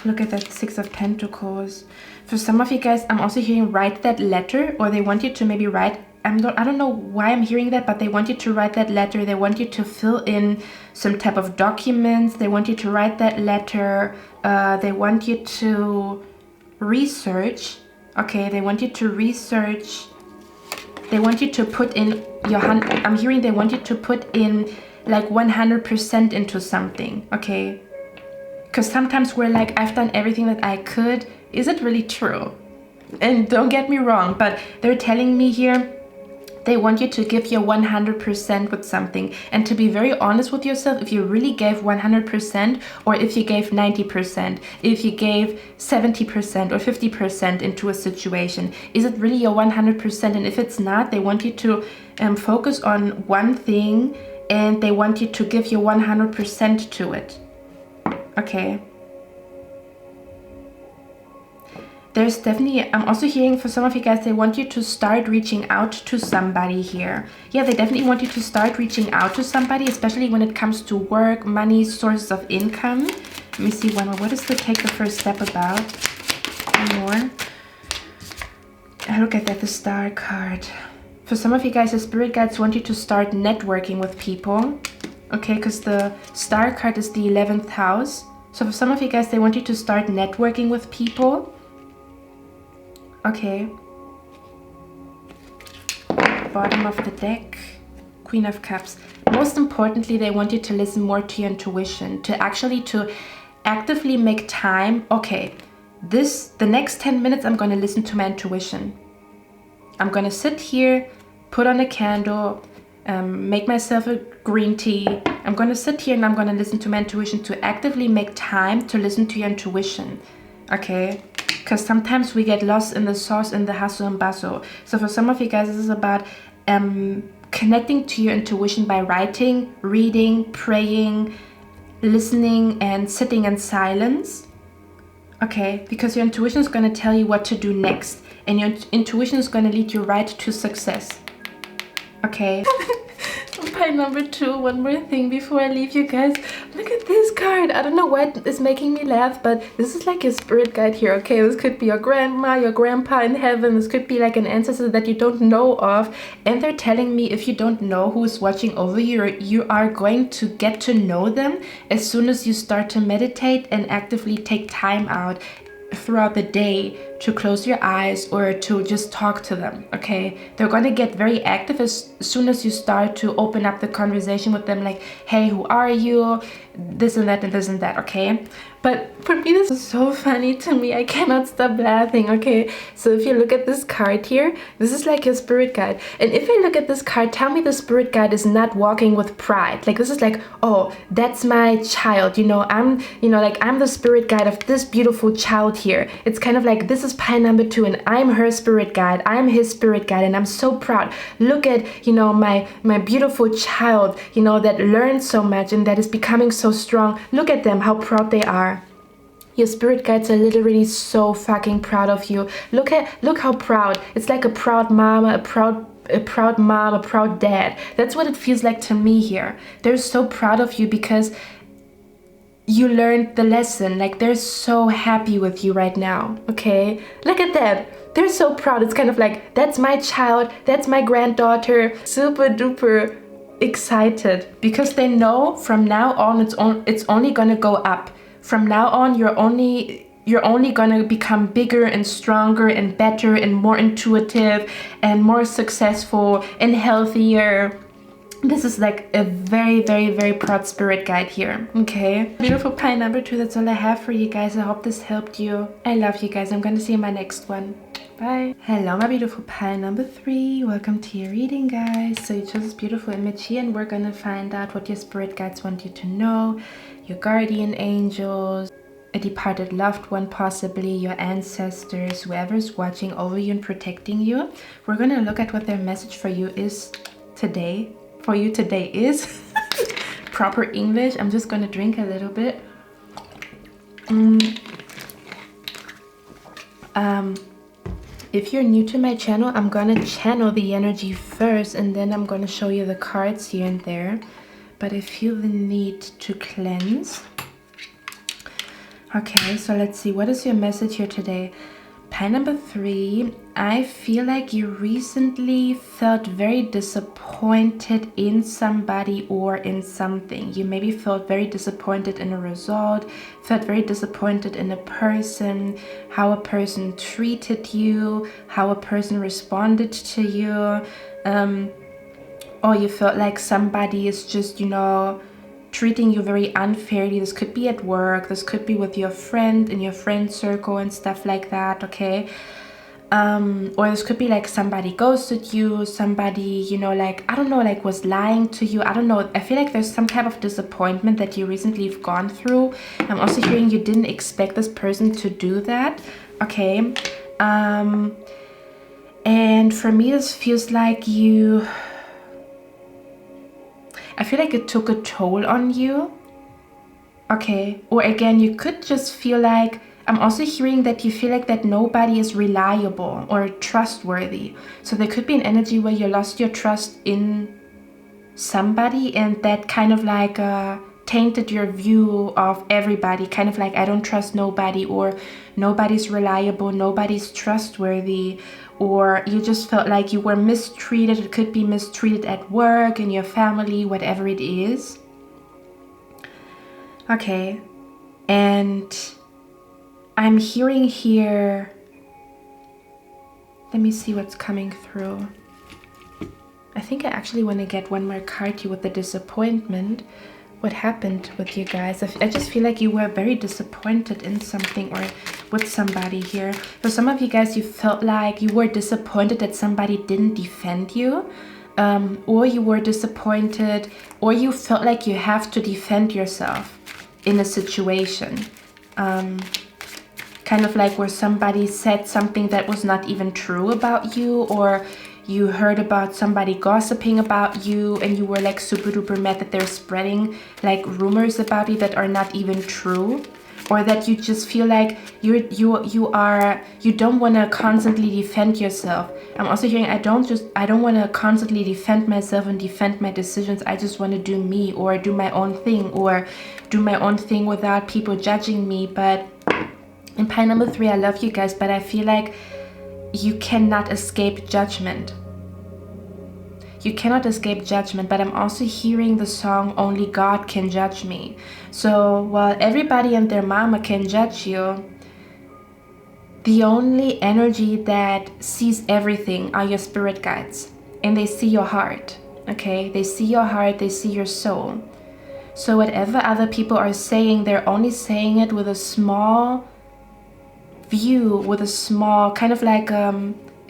Look at that Six of Pentacles. For some of you guys, I'm also hearing write that letter, or they want you to maybe write, I don't know why I'm hearing that, but they want you to write that letter. They want you to fill in some type of documents. They want you to write that letter. They want you to research. Okay, they want you to research. They want you to put in your, I'm hearing they want you to put in like 100% into something, okay? Because sometimes we're like, I've done everything that I could. Is it really true? And don't get me wrong, but they're telling me here, they want you to give your 100% with something, and to be very honest with yourself. If you really gave 100%, or if you gave 90%, if you gave 70% or 50% into a situation, is it really your 100%? And if it's not, they want you to focus on one thing, and they want you to give your 100% to it. Okay. There's definitely, I'm also hearing for some of you guys, they want you to start reaching out to somebody here. Yeah, they definitely want you to start reaching out to somebody, especially when it comes to work, money, sources of income. Let me see one more. What is the take the first step about? One more. Look at that, the Star card. For some of you guys, the spirit guides want you to start networking with people. Okay, because the Star card is the 11th house. So for some of you guys, they want you to start networking with people. Okay. Bottom of the deck, Queen of Cups. Most importantly, they want you to listen more to your intuition, to actively make time. Okay, the next 10 minutes, I'm going to listen to my intuition. I'm going to sit here, put on a candle, make myself a green tea. I'm going to sit here and I'm going to listen to my intuition, to actively make time to listen to your intuition. Okay. Because sometimes we get lost in the sauce, in the hustle and bustle. So for some of you guys, this is about connecting to your intuition by writing, reading, praying, listening, and sitting in silence. Okay, because your intuition is going to tell you what to do next. And your intuition is going to lead you right to success. Okay. Pile number 2, one more thing before I leave you guys. Look at this card. I don't know what is making me laugh, but this is like a spirit guide here, okay? This could be your grandma, your grandpa in heaven. This could be like an ancestor that you don't know of. And they're telling me, if you don't know who is watching over you, you are going to get to know them as soon as you start to meditate and actively take time out throughout the day to close your eyes or to just talk to them, okay? They're going to get very active as soon as you start to open up the conversation with them, like, hey, who are you? This and that and this and that, okay? But for me, this is so funny to me. I cannot stop laughing, okay? So if you look at this card here, this is like your spirit guide. And if I look at this card, tell me the spirit guide is not walking with pride. Like, this is like, oh, that's my child, you know, I'm the spirit guide of this beautiful child here. It's kind of like, this is pile number 2 and I'm her spirit guide. I'm his spirit guide and I'm so proud. Look at, you know, my beautiful child, you know, that learned so much and that is becoming so strong. Look at them, how proud they are. Your spirit guides are literally so fucking proud of you. Look how proud. It's like a proud mama, a proud mom, a proud dad. That's what it feels like to me here. They're so proud of you because you learned the lesson. Like, they're so happy with you right now, okay? Look at that. They're so proud. It's kind of like, that's my child, that's my granddaughter. Super duper excited because they know from now on it's only gonna go up. From now on, you're only gonna become bigger and stronger and better and more intuitive and more successful and healthier. This is like a very, very, very proud spirit guide here, okay? Beautiful pile number 2, that's all I have for you guys. I hope this helped you. I love you guys. I'm gonna see you in my next one. Bye. Hello, my beautiful pile number 3. Welcome to your reading, guys. So you chose this beautiful image here and we're gonna find out what your spirit guides want you to know. Your guardian angels, a departed loved one possibly, your ancestors, whoever is watching over you and protecting you. We're gonna look at what their message for you is today. For you today is proper English. I'm just gonna drink a little bit. If you're new to my channel, I'm gonna channel the energy first and then I'm gonna show you the cards here and there. But I feel the need to cleanse. Okay, so let's see. What is your message here today? Pile number 3. I feel like you recently felt very disappointed in somebody or in something. You maybe felt very disappointed in a result, felt very disappointed in a person, how a person treated you, how a person responded to you. Or you felt like somebody is just, you know, treating you very unfairly. This could be at work, this could be with your friend, in your friend circle and stuff like that, okay? Or this could be like somebody ghosted you, somebody, you know, like, I don't know, like was lying to you. I don't know. I feel like there's some type of disappointment that you recently have gone through. I'm also hearing you didn't expect this person to do that, okay? And for me, this feels like I feel like it took a toll on you, okay? Or again, you could just feel like, I'm also hearing that you feel like that nobody is reliable or trustworthy. So there could be an energy where you lost your trust in somebody and that kind of like tainted your view of everybody. Kind of like, I don't trust nobody, or nobody's reliable, nobody's trustworthy. Or you just felt like you were mistreated. It could be mistreated at work, in your family, whatever it is. Okay. And I'm hearing here, let me see what's coming through. I think I actually want to get one more card here with the disappointment. What happened with you guys? I just feel like you were very disappointed in something or with somebody here. For some of you guys, you felt like you were disappointed that somebody didn't defend you, or you were disappointed, or you felt like you have to defend yourself in a situation. Kind of like where somebody said something that was not even true about you, or you heard about somebody gossiping about you and you were like super duper mad that they're spreading like rumors about you that are not even true, or that you just feel like you don't want to constantly defend yourself. I'm also hearing I don't want to constantly defend myself and defend my decisions. I just want to do me, or do my own thing, or do my own thing without people judging me. But in pile number 3, I love you guys, but I feel like you cannot escape judgment. You cannot escape judgment, but I'm also hearing the song Only God Can Judge Me. So while everybody and their mama can judge you, the only energy that sees everything are your spirit guides, and they see your heart. Okay, they see your heart, they see your soul. So whatever other people are saying, they're only saying it with a small view, with a small kind of like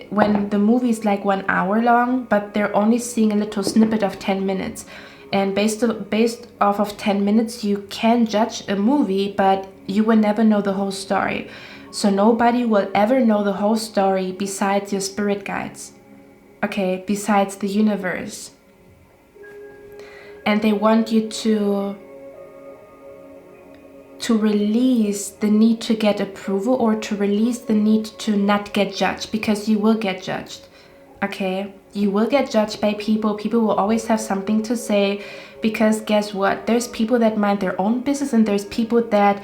when the movie is like 1 hour long, but they're only seeing a little snippet of 10 minutes. And based off of 10 minutes, you can judge a movie, but you will never know the whole story. So nobody will ever know the whole story besides your spirit guides, okay, besides the universe. And they want you to release the need to get approval, or to release the need to not get judged, because you will get judged, okay? You will get judged by people. People will always have something to say, because guess what? There's people that mind their own business, and there's people that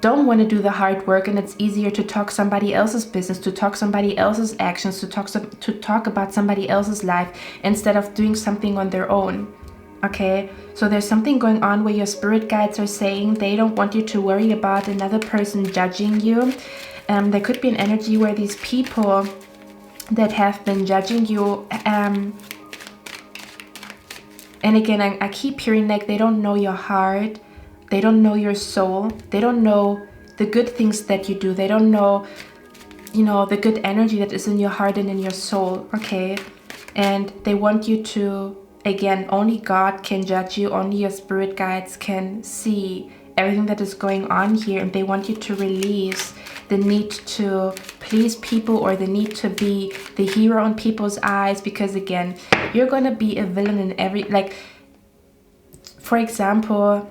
don't want to do the hard work, and it's easier to talk somebody else's business, to talk somebody else's actions, to talk about somebody else's life instead of doing something on their own. Okay, so there's something going on where your spirit guides are saying they don't want you to worry about another person judging you. There could be an energy where these people that have been judging you, and again, I keep hearing like they don't know your heart, they don't know your soul, they don't know the good things that you do, they don't know, you know, the good energy that is in your heart and in your soul, okay? And they want you to, again, only God can judge you, only your spirit guides can see everything that is going on here, and they want you to release the need to please people, or the need to be the hero in people's eyes, because again, you're gonna be a villain in every, like, for example,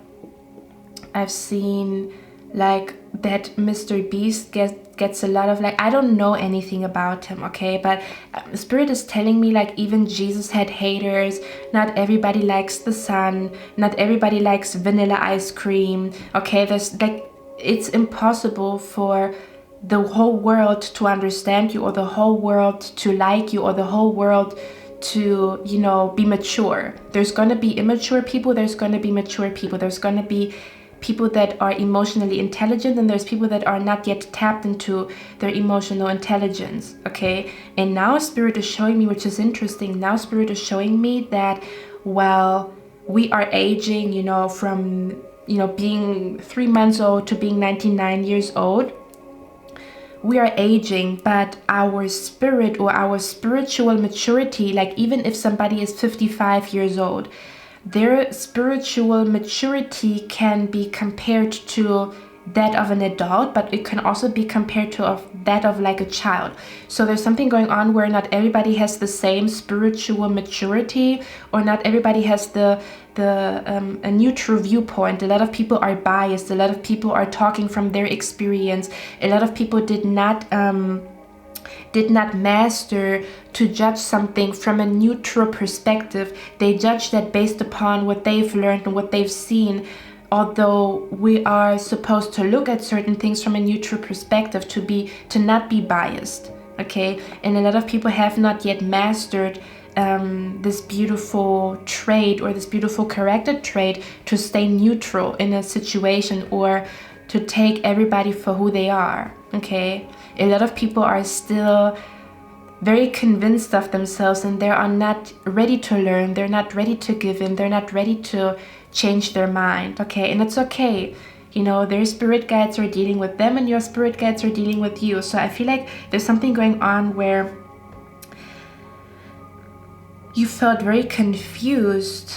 I've seen like that Mr. Beast gets a lot of, like, I don't know anything about him, okay, but Spirit is telling me like even Jesus had haters. Not everybody likes the sun, not everybody likes vanilla ice cream, okay? There's like, it's impossible for the whole world to understand you, or the whole world to like you, or the whole world to, you know, be mature. There's going to be immature people, there's going to be mature people, there's going to be people that are emotionally intelligent, and there's people that are not yet tapped into their emotional intelligence, okay? And now Spirit is showing me, which is interesting, now Spirit is showing me that while we are aging, you know, from, you know, being 3 months old to being 99 years old, we are aging, but our spirit, or our spiritual maturity, like even if somebody is 55 years old, their spiritual maturity can be compared to that of an adult, but it can also be compared to that of like a child. So there's something going on where not everybody has the same spiritual maturity, or not everybody has a neutral viewpoint. A lot of people are biased, a lot of people are talking from their experience, a lot of people did not master to judge something from a neutral perspective. They judge that based upon what they've learned and what they've seen, although we are supposed to look at certain things from a neutral perspective, to not be biased, okay? And a lot of people have not yet mastered this beautiful trait, or this beautiful character trait, to stay neutral in a situation, or to take everybody for who they are, okay? A lot of people are still very convinced of themselves, and they are not ready to learn, they're not ready to give in, they're not ready to change their mind, okay? And it's okay, you know, their spirit guides are dealing with them, and your spirit guides are dealing with you. So I feel like there's something going on where you felt very confused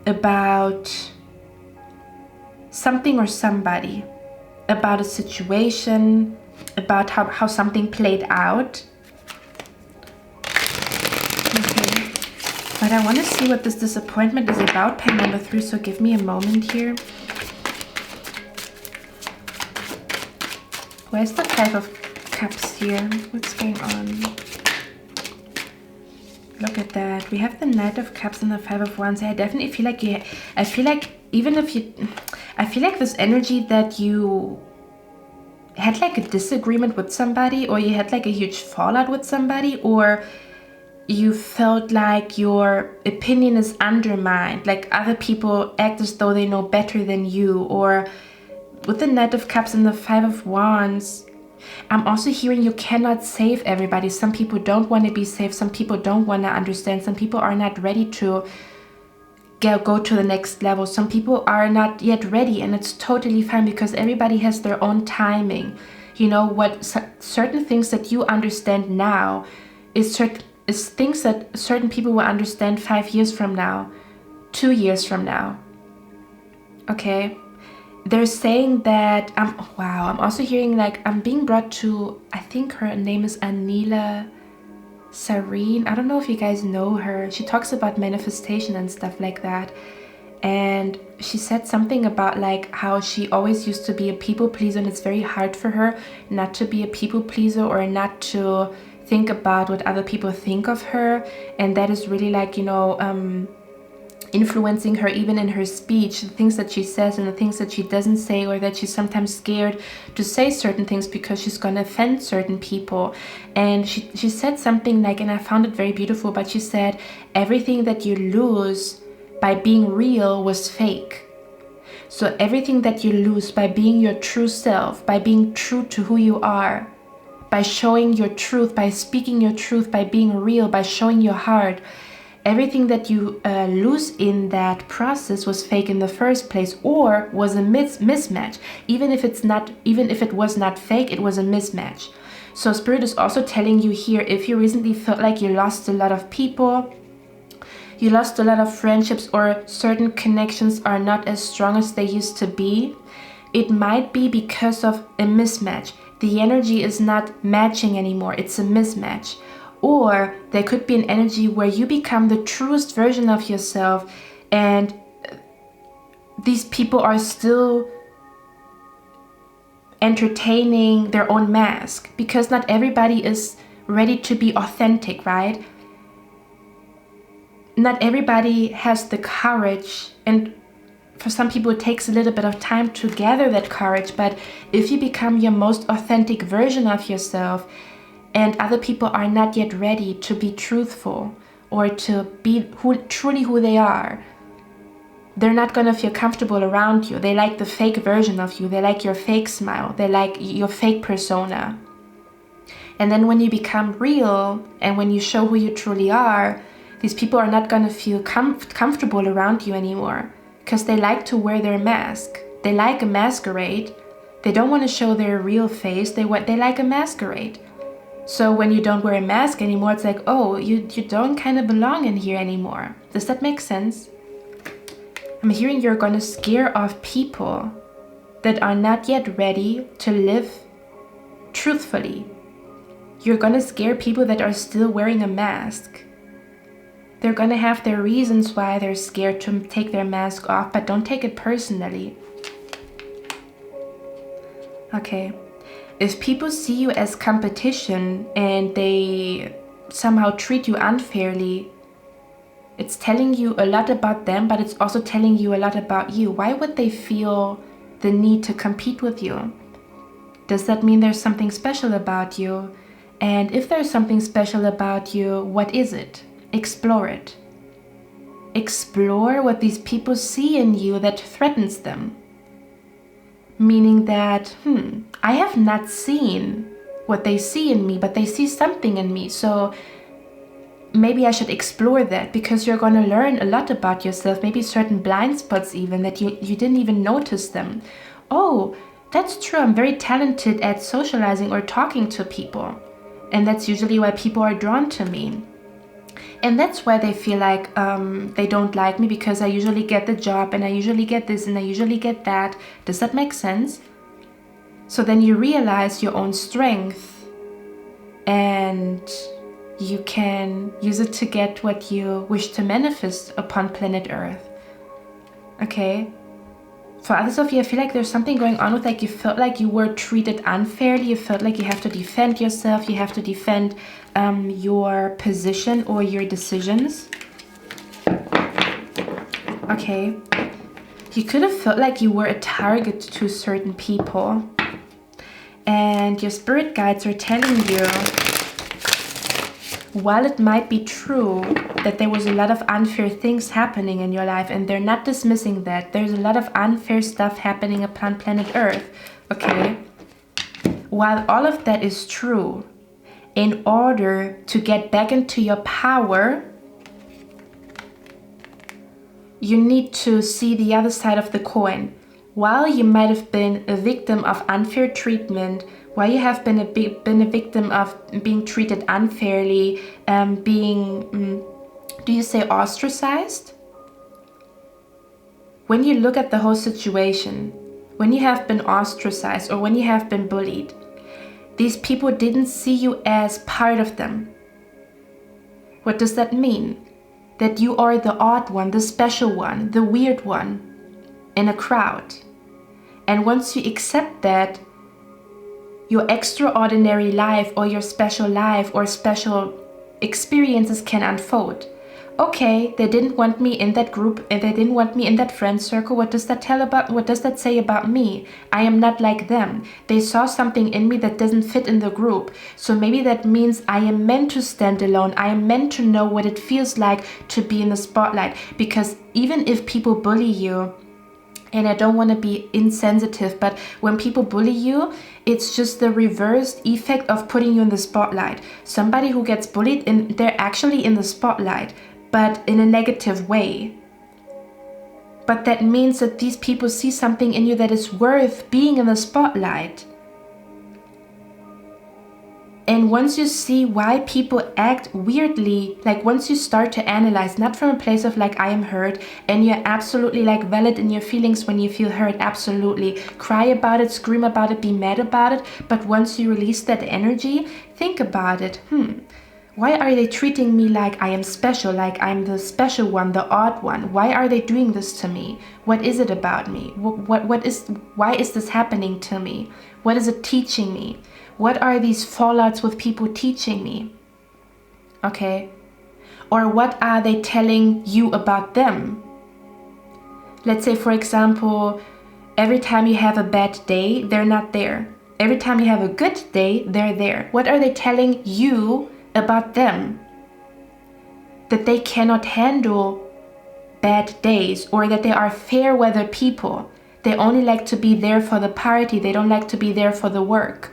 about something or somebody, about a situation, about how something played out. Okay. But I want to see what this disappointment is about, pile number 3, so give me a moment here. Where's the 5 of Cups here? What's going on? Look at that. We have the Knight of Cups and the 5 of Wands. I definitely feel like I feel like this energy that you had like a disagreement with somebody, or you had like a huge fallout with somebody, or you felt like your opinion is undermined, like other people act as though they know better than you, or with the Knight of Cups and the Five of Wands, I'm also hearing you cannot save everybody. Some people don't want to be saved. Some people don't want to understand. Some people are not ready to go to the next level. Some people are not yet ready, and it's totally fine because everybody has their own timing. You know what? Certain things that you understand now is things that certain people will understand 5 years from now, 2 years from now. Okay? They're saying that, wow, I'm also hearing like I'm being brought to, I think her name is Anila Sareen. I don't know if you guys know her. She talks about manifestation and stuff like that. And she said something about like how she always used to be a people pleaser, and it's very hard for her not to be a people pleaser or not to think about what other people think of her. And that is really like, you know, influencing her even in her speech, the things that she says and the things that she doesn't say, or that she's sometimes scared to say certain things because she's gonna offend certain people. And she said something like, and I found it very beautiful, but she said, everything that you lose by being real was fake. So everything that you lose by being your true self, by being true to who you are, by showing your truth, by speaking your truth, by being real, by showing your heart, everything that you lose in that process was fake in the first place, or was a mismatch. Even if it was not fake, it was a mismatch. So Spirit is also telling you here, if you recently felt like you lost a lot of people, you lost a lot of friendships, or certain connections are not as strong as they used to be, it might be because of a mismatch. The energy is not matching anymore, it's a mismatch. Or there could be an energy where you become the truest version of yourself, and these people are still entertaining their own mask, because not everybody is ready to be authentic, right? Not everybody has the courage, and for some people it takes a little bit of time to gather that courage. But if you become your most authentic version of yourself, and other people are not yet ready to be truthful or to be truly who they are, they're not going to feel comfortable around you. They like the fake version of you. They like your fake smile. They like your fake persona. And then when you become real and when you show who you truly are, these people are not going to feel comfortable around you anymore, because they like to wear their mask. They like a masquerade. They don't want to show their real face. They like a masquerade. So when you don't wear a mask anymore, it's like, oh, you don't kind of belong in here anymore. Does that make sense? I'm hearing you're going to scare off people that are not yet ready to live truthfully. You're going to scare people that are still wearing a mask. They're going to have their reasons why they're scared to take their mask off, but don't take it personally. Okay. If people see you as competition and they somehow treat you unfairly, it's telling you a lot about them, but it's also telling you a lot about you. Why would they feel the need to compete with you? Does that mean there's something special about you? And if there's something special about you, what is it? Explore it. Explore what these people see in you that threatens them. Meaning that, I have not seen what they see in me, but they see something in me. So maybe I should explore that, because you're going to learn a lot about yourself. Maybe certain blind spots even that you didn't even notice them. Oh, that's true. I'm very talented at socializing or talking to people. And that's usually why people are drawn to me. And that's why they feel like they don't like me, because I usually get the job, and I usually get this, and I usually get that. Does that make sense? So then you realize your own strength, and you can use it to get what you wish to manifest upon planet Earth. Okay? For others of you, I feel like there's something going on with, like, you felt like you were treated unfairly. You felt like you have to defend yourself. You have to defend your position or your decisions. Okay. You could have felt like you were a target to certain people. And your spirit guides are telling you, while it might be true that there was a lot of unfair things happening in your life, and they're not dismissing that, there's a lot of unfair stuff happening upon planet Earth, okay? While all of that is true, in order to get back into your power, you need to see the other side of the coin. While you might have been a victim of unfair treatment, while you have been a victim of being treated unfairly, do you say ostracized? When you look at the whole situation, when you have been ostracized or when you have been bullied, these people didn't see you as part of them. What does that mean? That you are the odd one, the special one, the weird one in a crowd. And once you accept that, your extraordinary life or your special life or special experiences can unfold. Okay, they didn't want me in that group and they didn't want me in that friend circle. What does that say about me? I am not like them. They saw something in me that doesn't fit in the group. So maybe that means I am meant to stand alone. I am meant to know what it feels like to be in the spotlight. Because even if people bully you, and I don't want to be insensitive, but when people bully you, it's just the reversed effect of putting you in the spotlight. Somebody who gets bullied, they're actually in the spotlight, but in a negative way. But that means that these people see something in you that is worth being in the spotlight. And once you see why people act weirdly, like once you start to analyze, not from a place of like, I am hurt, and you're absolutely like valid in your feelings when you feel hurt, absolutely. Cry about it, scream about it, be mad about it. But once you release that energy, think about it. Why are they treating me like I am special, like I'm the special one, the odd one? Why are they doing this to me? What is it about me? Why is this happening to me? What is it teaching me? What are these fallouts with people teaching me? Okay? Or what are they telling you about them? Let's say, for example, every time you have a bad day, they're not there. Every time you have a good day, they're there. What are they telling you about them? That they cannot handle bad days, or that they are fair weather people. They only like to be there for the party. They don't like to be there for the work.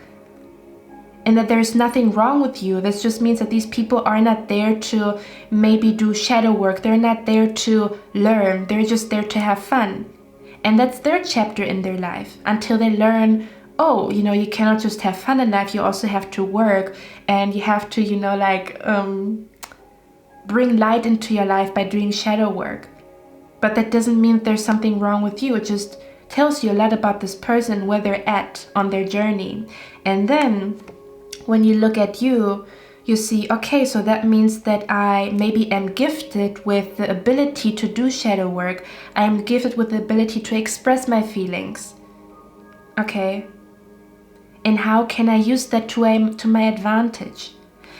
And that there's nothing wrong with you. This just means that these people are not there to maybe do shadow work. They're not there to learn. They're just there to have fun. And that's their chapter in their life until they learn, oh, you cannot just have fun in life. You also have to work, and you have to, bring light into your life by doing shadow work. But that doesn't mean there's something wrong with you. It just tells you a lot about this person, where they're at on their journey. And then when you look at you, you see, okay, so that means that I maybe am gifted with the ability to do shadow work. I am gifted with the ability to express my feelings. Okay. And how can I use that to my advantage?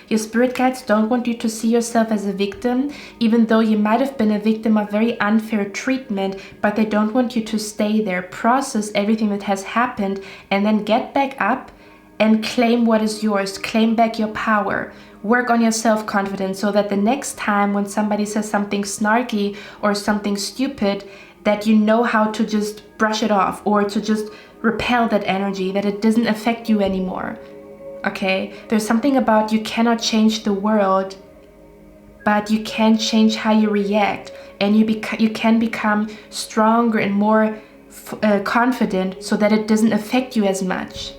Your spirit guides don't want you to see yourself as a victim, even though you might have been a victim of very unfair treatment, but they don't want you to stay there. Process everything that has happened and then get back up and claim what is yours. Claim back your power. Work on your self-confidence so that the next time when somebody says something snarky or something stupid, that you know how to just brush it off or to just repel that energy, that it doesn't affect you anymore. Okay? There's something about you cannot change the world, but you can change how you react, and you can become stronger and more confident so that it doesn't affect you as much.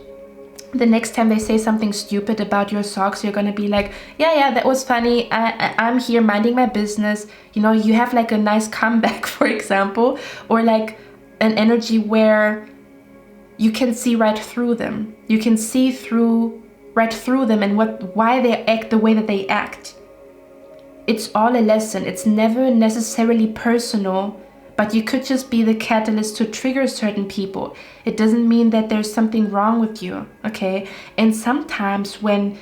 The next time they say something stupid about your socks, you're gonna be like, yeah, that was funny. I'm here minding my business. You have like a nice comeback, for example, or like an energy where you can see right through them. You can see right through them and why they act the way that they act. It's all a lesson. It's never necessarily personal, but you could just be the catalyst to trigger certain people. It doesn't mean that there's something wrong with you, okay? And sometimes when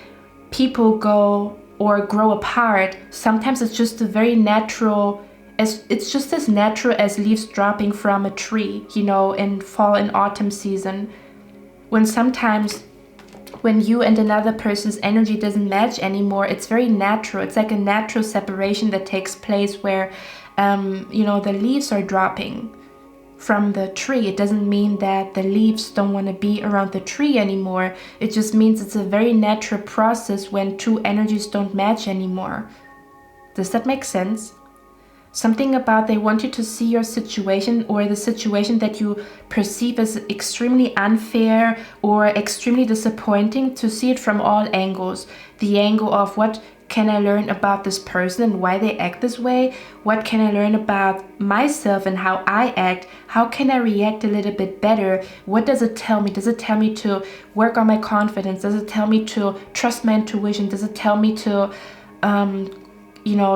people go or grow apart, sometimes it's just a very natural, it's just as natural as leaves dropping from a tree, in fall and autumn season. When sometimes when you and another person's energy doesn't match anymore, it's very natural. It's like a natural separation that takes place where, the leaves are dropping from the tree. It doesn't mean that the leaves don't want to be around the tree anymore. It just means it's a very natural process when two energies don't match anymore. Does that make sense? Something about they want you to see your situation, or the situation that you perceive as extremely unfair or extremely disappointing, to see it from all angles. The angle of, what can I learn about this person and why they act this way? What can I learn about myself and how I act? How can I react a little bit better? What does it tell me? Does it tell me to work on my confidence? Does it tell me to trust my intuition? Does it tell me to,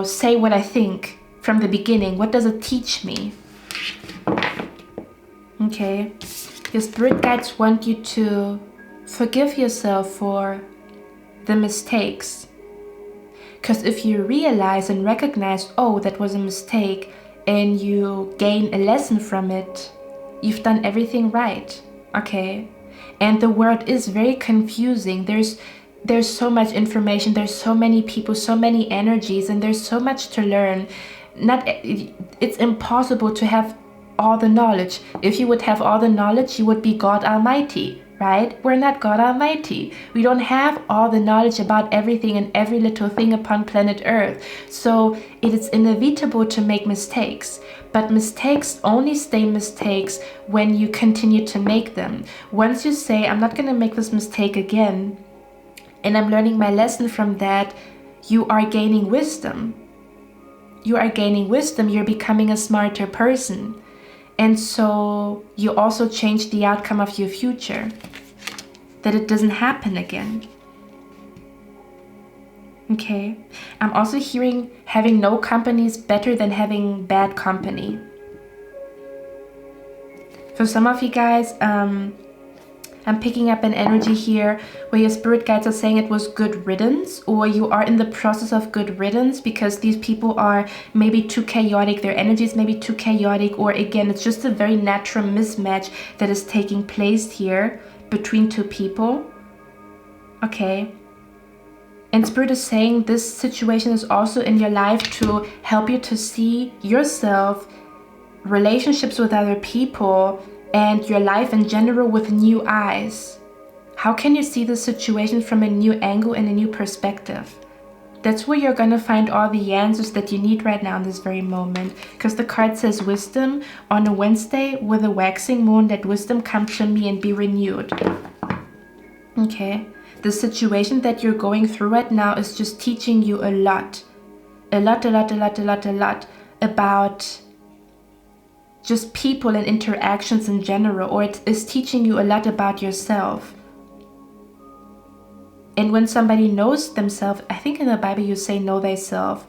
say what I think from the beginning? What does it teach me? Okay, your spirit guides want you to forgive yourself for the mistakes. Because if you realize and recognize, oh, that was a mistake, and you gain a lesson from it, you've done everything right. Okay? And the world is very confusing. There's so much information, there's so many people, so many energies, and there's so much to learn. It's impossible to have all the knowledge. If you would have all the knowledge, you would be God Almighty, right? We're not God Almighty. We don't have all the knowledge about everything and every little thing upon planet Earth. So it is inevitable to make mistakes. But mistakes only stay mistakes when you continue to make them. Once you say, I'm not going to make this mistake again, and I'm learning my lesson from that, you are gaining wisdom. You are gaining wisdom. You're becoming a smarter person. And so you also change the outcome of your future, that it doesn't happen again. Okay. I'm also hearing having no company is better than having bad company. For some of you guys, I'm picking up an energy here where your spirit guides are saying it was good riddance, or you are in the process of good riddance, because these people are maybe too chaotic, their energies may be too chaotic, or again, it's just a very natural mismatch that is taking place here between two people. Okay. And spirit is saying this situation is also in your life to help you to see yourself, relationships with other people, and your life in general with new eyes. How can you see the situation from a new angle and a new perspective? That's where you're going to find all the answers that you need right now in this very moment. Because the card says wisdom on a Wednesday with a waxing moon, let wisdom come to me and be renewed. Okay, the situation that you're going through right now is just teaching you a lot about just people and interactions in general, or it is teaching you a lot about yourself. And when somebody knows themselves, I think in the Bible you say know thyself.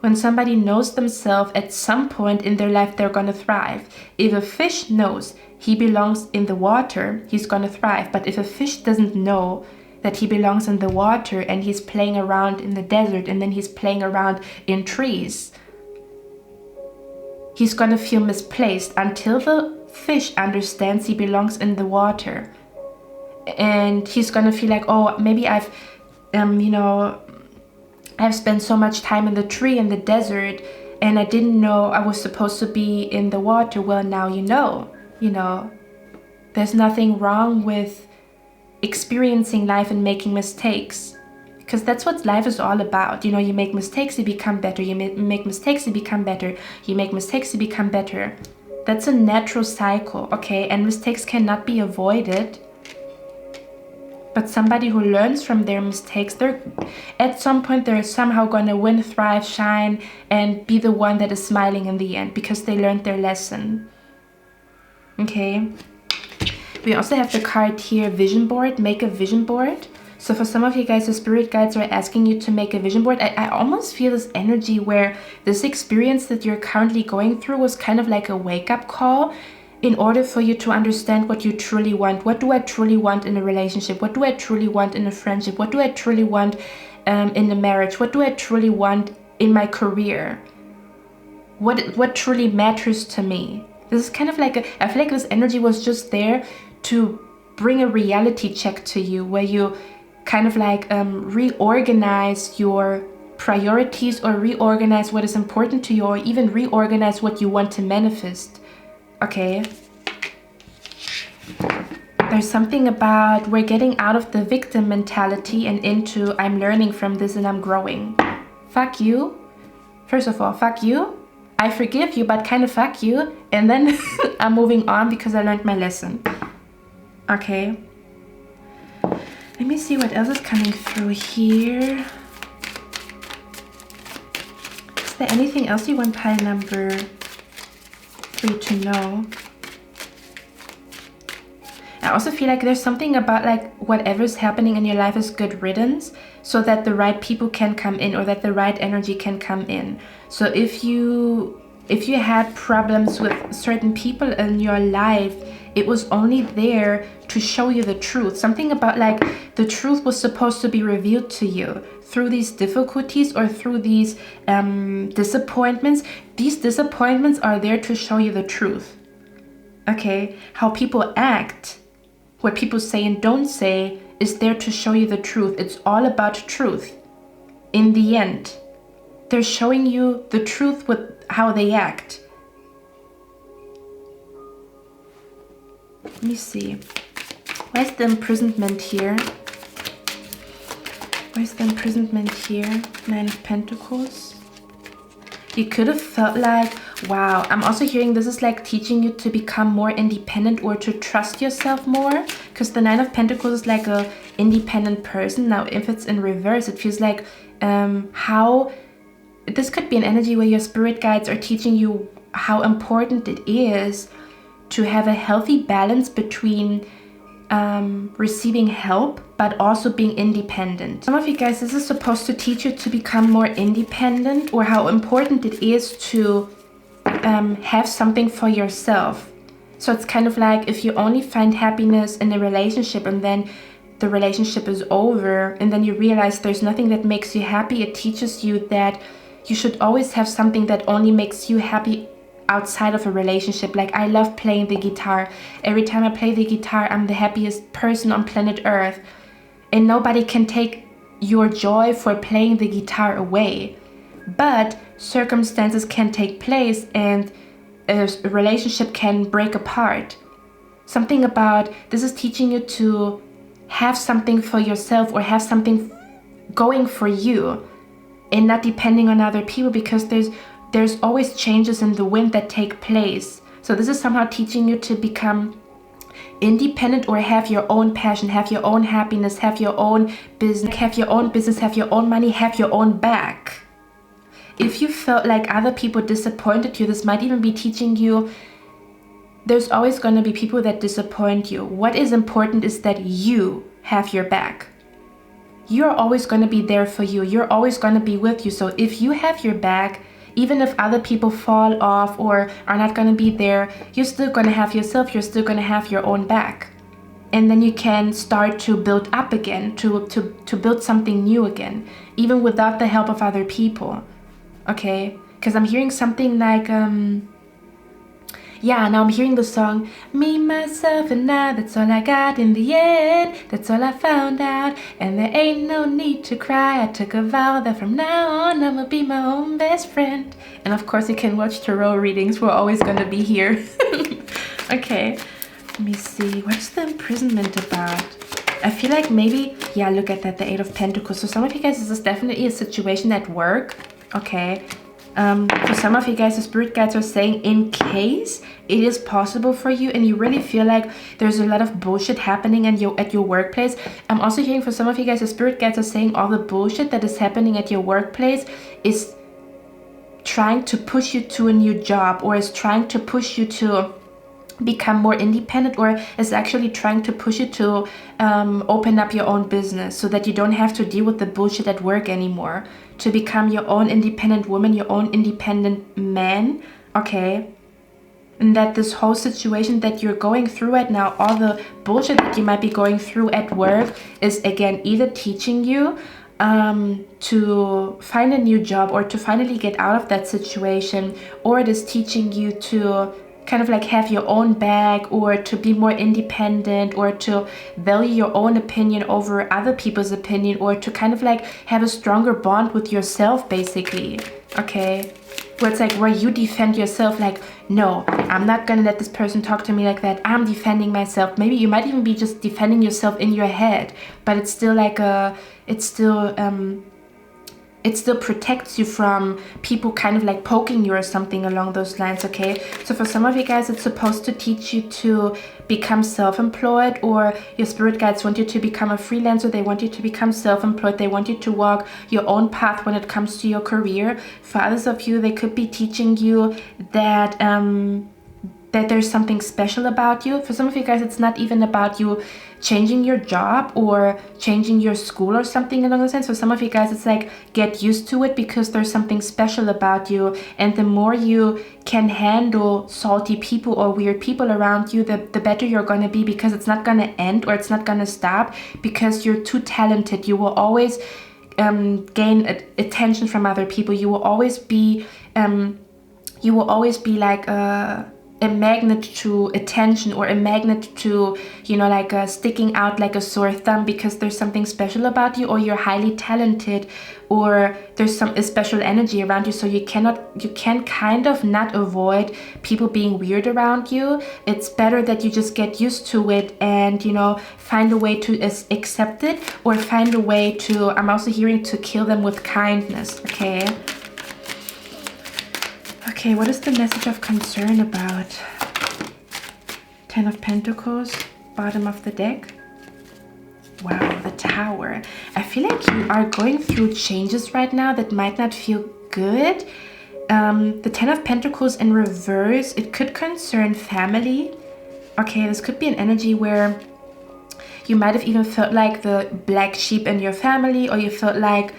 When somebody knows themselves, at some point in their life they're going to thrive. If a fish knows he belongs in the water, he's going to thrive. But if a fish doesn't know that he belongs in the water, and he's playing around in the desert, and then he's playing around in trees, he's going to feel misplaced until the fish understands he belongs in the water. And he's going to feel like, oh, maybe I've spent so much time in the tree in the desert, and I didn't know I was supposed to be in the water. Well, now you know. There's nothing wrong with experiencing life and making mistakes. Because that's what life is all about. You make mistakes, you become better. You make mistakes, you become better. You make mistakes, you become better. That's a natural cycle, okay? And mistakes cannot be avoided. But somebody who learns from their mistakes, at some point they're somehow going to win, thrive, shine, and be the one that is smiling in the end, because they learned their lesson. Okay? We also have the card here, vision board. Make a vision board. So for some of you guys, the spirit guides are asking you to make a vision board. I almost feel this energy where this experience that you're currently going through was kind of like a wake-up call in order for you to understand what you truly want. What do I truly want in a relationship? What do I truly want in a friendship? What do I truly want in a marriage? What do I truly want in my career? What truly matters to me? This is kind of like I feel like this energy was just there to bring a reality check to you, where you kind of like reorganize your priorities, or reorganize what is important to you, or even reorganize what you want to manifest. Okay, there's something about we're getting out of the victim mentality and into I'm learning from this and I'm growing. Fuck you. First of all, fuck you. I forgive you, but kind of fuck you. And then I'm moving on because I learned my lesson. Okay. Let me see what else is coming through here. Is there anything else you want pile number 3 to know? I also feel like there's something about like whatever's happening in your life is good riddance, so that the right people can come in, or that the right energy can come in. So if you had problems with certain people in your life, it was only there to show you the truth. Something about like the truth was supposed to be revealed to you through these difficulties or through these disappointments. These disappointments are there to show you the truth. Okay, how people act, what people say and don't say is there to show you the truth. It's all about truth. In the end, they're showing you the truth with how they act. Let me see. Where's the imprisonment here? Where's the imprisonment here? 9 of Pentacles. You could have felt like, wow, I'm also hearing this is like teaching you to become more independent or to trust yourself more, because the 9 of Pentacles is like a independent person. Now, if it's in reverse, it feels like how this could be an energy where your spirit guides are teaching you how important it is to have a healthy balance between receiving help but also being independent. Some of you guys, this is supposed to teach you to become more independent, or how important it is to have something for yourself. So it's kind of like if you only find happiness in a relationship and then the relationship is over and then you realize there's nothing that makes you happy, it teaches you that you should always have something that only makes you happy outside of a relationship. Like, I love playing the guitar. Every time I play the guitar, I'm the happiest person on planet Earth. And nobody can take your joy for playing the guitar away. But circumstances can take place and a relationship can break apart. Something about this is teaching you to have something for yourself, or have something going for you and not depending on other people, because there's always changes in the wind that take place. So this is somehow teaching you to become independent, or have your own passion, have your own happiness, have your own business, have your own money, have your own back. If you felt like other people disappointed you, this might even be teaching you there's always going to be people that disappoint you. What is important is that you have your back. You're always going to be there for you. You're always going to be with you. So if you have your back, even if other people fall off or are not going to be there, you're still going to have yourself. You're still going to have your own back. And then you can start to build up again, to build something new again, even without the help of other people. Okay? Because I'm hearing something like, now I'm hearing the song, me, myself, and I, that's all I got in the end, that's all I found out, and there ain't no need to cry, I took a vow that from now on I'ma be my own best friend. And of course you can watch tarot readings, we're always gonna be here. Okay, let me see, what's the imprisonment about? I feel like maybe, look at that, the 8 of Pentacles. So some of you guys, this is definitely a situation at work, okay? For some of you guys, the spirit guides are saying, in case it is possible for you and you really feel like there's a lot of bullshit happening at your workplace. I'm also hearing for some of you guys, the spirit guides are saying all the bullshit that is happening at your workplace is trying to push you to a new job, or is trying to push you to become more independent, or is actually trying to push you to open up your own business so that you don't have to deal with the bullshit at work anymore, to become your own independent woman, your own independent man, okay? And that this whole situation that you're going through right now, all the bullshit that you might be going through at work, is again either teaching you to find a new job or to finally get out of that situation, or it is teaching you to kind of like have your own bag, or to be more independent, or to value your own opinion over other people's opinion, or to kind of like have a stronger bond with yourself, basically. Okay, where it's like where you defend yourself, like, no, I'm not gonna let this person talk to me like that, I'm defending myself. Maybe you might even be just defending yourself in your head, but it's still like it still protects you from people kind of like poking you or something along those lines, okay? So for some of you guys, it's supposed to teach you to become self-employed, or your spirit guides want you to become a freelancer. They want you to become self-employed. They want you to walk your own path when it comes to your career. For others of you, they could be teaching you that that there's something special about you. For some of you guys, it's not even about you changing your job or changing your school or something along those lines. For some of you guys, it's like get used to it because there's something special about you. And the more you can handle salty people or weird people around you, the better you're going to be, because it's not going to end or it's not going to stop, because you're too talented. You will always gain attention from other people. You will always be like a magnet to attention, or a magnet to, you know, like sticking out like a sore thumb, because there's something special about you, or you're highly talented, or there's a special energy around you. So you can kind of not avoid people being weird around you. It's better that you just get used to it and, you know, find a way to accept it, or find a way to, I'm also hearing, to kill them with kindness, okay? Okay, what is the message of concern about? 10 of Pentacles, bottom of the deck. Wow, the Tower. I feel like you are going through changes right now that might not feel good. The 10 of Pentacles in reverse, it could concern family. Okay, this could be an energy where you might have even felt like the black sheep in your family, or you felt like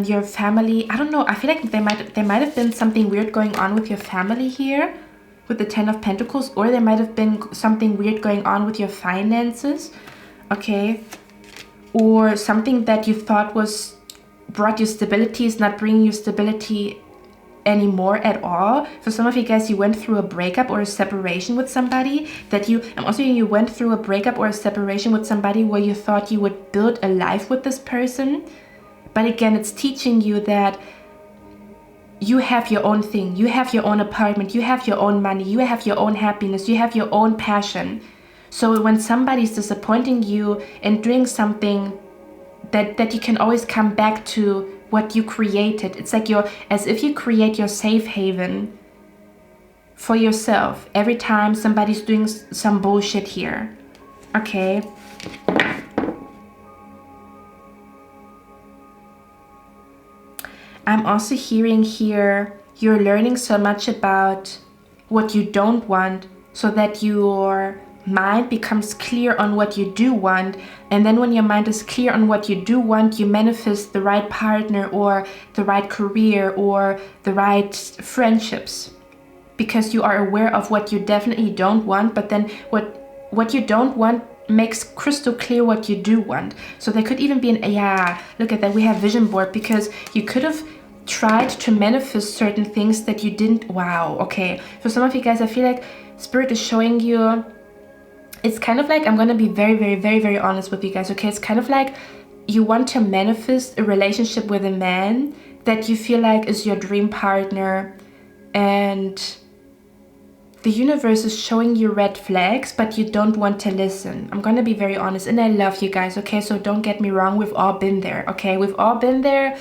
your family, I don't know, I feel like there might have been something weird going on with your family here with the 10 of Pentacles, or there might have been something weird going on with your finances, okay? Or something that you thought brought you stability is not bringing you stability anymore at all. For some of you guys, you went through a breakup or a separation with somebody I'm also hearing you went through a breakup or a separation with somebody where you thought you would build a life with this person. But again, it's teaching you that you have your own thing. You have your own apartment. You have your own money. You have your own happiness. You have your own passion. So when somebody's disappointing you and doing something that you can always come back to what you created. It's like as if you create your safe haven for yourself every time somebody's doing some bullshit here. Okay. I'm also hearing here, you're learning so much about what you don't want, so that your mind becomes clear on what you do want. And then when your mind is clear on what you do want, you manifest the right partner, or the right career, or the right friendships, because you are aware of what you definitely don't want. But then what you don't want makes crystal clear what you do want. So there could even be look at that, we have vision board, because you could have tried to manifest certain things that you didn't. Wow, okay. For some of you guys, I feel like Spirit is showing you, it's kind of like, I'm going to be very, very, very, very honest with you guys, okay? It's kind of like you want to manifest a relationship with a man that you feel like is your dream partner, and the universe is showing you red flags, but you don't want to listen. I'm going to be very honest, and I love you guys, okay? So don't get me wrong, we've all been there, okay? We've all been there.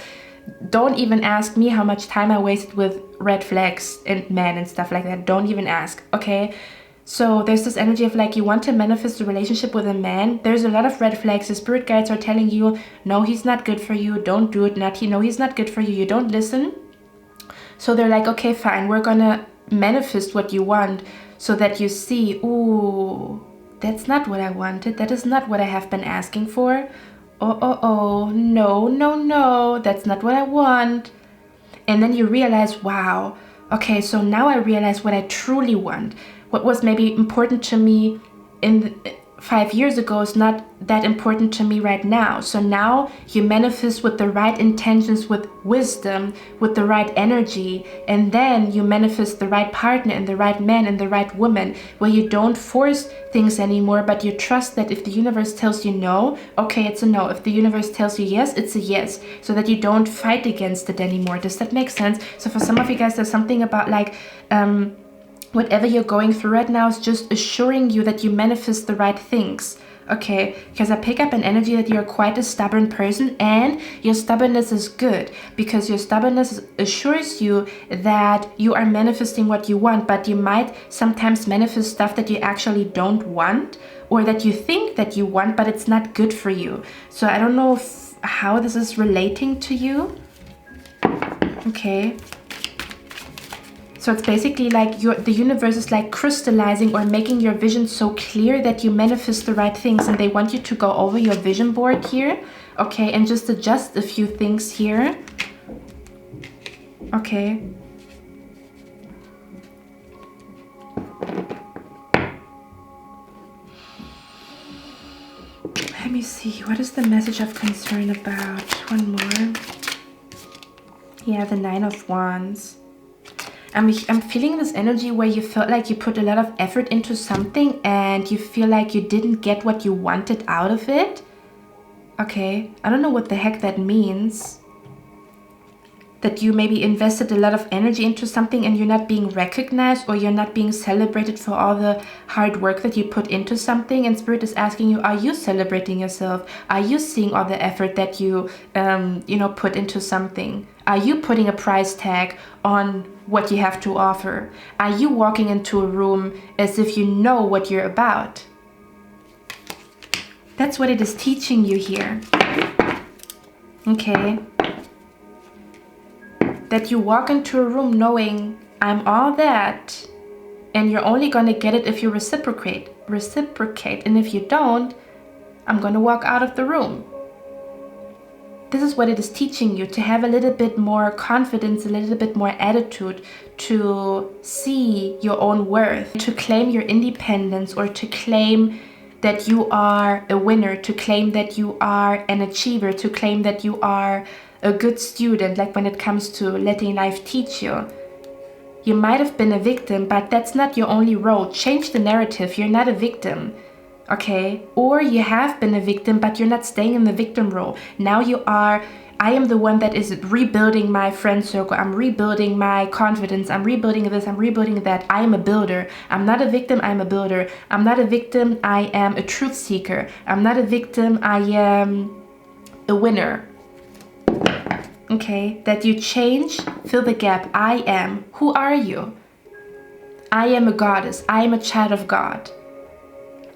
Don't even ask me how much time I wasted with red flags and men and stuff like that. Don't even ask, okay? So there's this energy of like, you want to manifest a relationship with a man. There's a lot of red flags. The spirit guides are telling you, no, he's not good for you. Don't do it. No, he's not good for you. You don't listen. So they're like, okay, fine. We're going to manifest what you want, so that you see, ooh, that's not what I wanted. That is not what I have been asking for. Oh, no, that's not what I want. And then you realize, wow, okay, so now I realize what I truly want. What was maybe important to me 5 years ago is not that important to me right now. So now you manifest with the right intentions, with wisdom, with the right energy, and then you manifest the right partner and the right man and the right woman, where you don't force things anymore, but you trust that if the universe tells you no, okay, it's a no. If the universe tells you yes, it's a yes, so that you don't fight against it anymore. Does that make sense? So for some of you guys, there's something about like whatever you're going through right now is just assuring you that you manifest the right things, okay? Because I pick up an energy that you're quite a stubborn person, and your stubbornness is good, because your stubbornness assures you that you are manifesting what you want, but you might sometimes manifest stuff that you actually don't want, or that you think that you want, but it's not good for you. So I don't know how this is relating to you, okay? So it's basically like the universe is like crystallizing or making your vision so clear that you manifest the right things, and they want you to go over your vision board here, okay, and just adjust a few things here, okay. Let me see, what is the message of concern about? One more. Yeah, the 9 of Wands. I'm feeling this energy where you felt like you put a lot of effort into something and you feel like you didn't get what you wanted out of it. Okay, I don't know what the heck that means. That you maybe invested a lot of energy into something and you're not being recognized, or you're not being celebrated for all the hard work that you put into something. And Spirit is asking you, are you celebrating yourself? Are you seeing all the effort that you, put into something? Are you putting a price tag on what you have to offer? Are you walking into a room as if you know what you're about? That's what it is teaching you here. Okay. That you walk into a room knowing I'm all that, and you're only gonna get it if you reciprocate. And if you don't, I'm gonna walk out of the room. This is what it is teaching you, to have a little bit more confidence, a little bit more attitude, to see your own worth, to claim your independence, or to claim that you are a winner, to claim that you are an achiever, to claim that you are a good student, like when it comes to letting life teach you. You might have been a victim, but that's not your only role. Change the narrative. You're not a victim. Okay? Or you have been a victim, but you're not staying in the victim role. Now you are, I am the one that is rebuilding my friend circle. I'm rebuilding my confidence. I'm rebuilding this. I'm rebuilding that. I am a builder. I'm not a victim. I'm a builder. I'm not a victim. I am a truth seeker. I'm not a victim. I am a winner. Okay? That you change, fill the gap. I am. Who are you? I am a goddess. I am a child of God.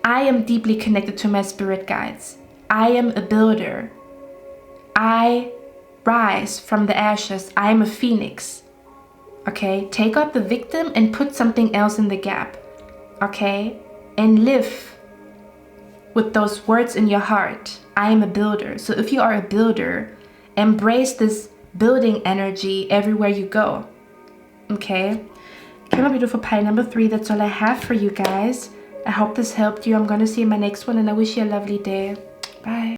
I am deeply connected to my spirit guides. I am a builder. I rise from the ashes. I am a phoenix. Okay? Take out the victim and put something else in the gap. Okay? And live with those words in your heart. I am a builder. So if you are a builder, embrace this building energy everywhere you go. Okay? Okay, my beautiful pile number 3. That's all I have for you guys. I hope this helped you. I'm going to see you in my next one, and I wish you a lovely day. Bye.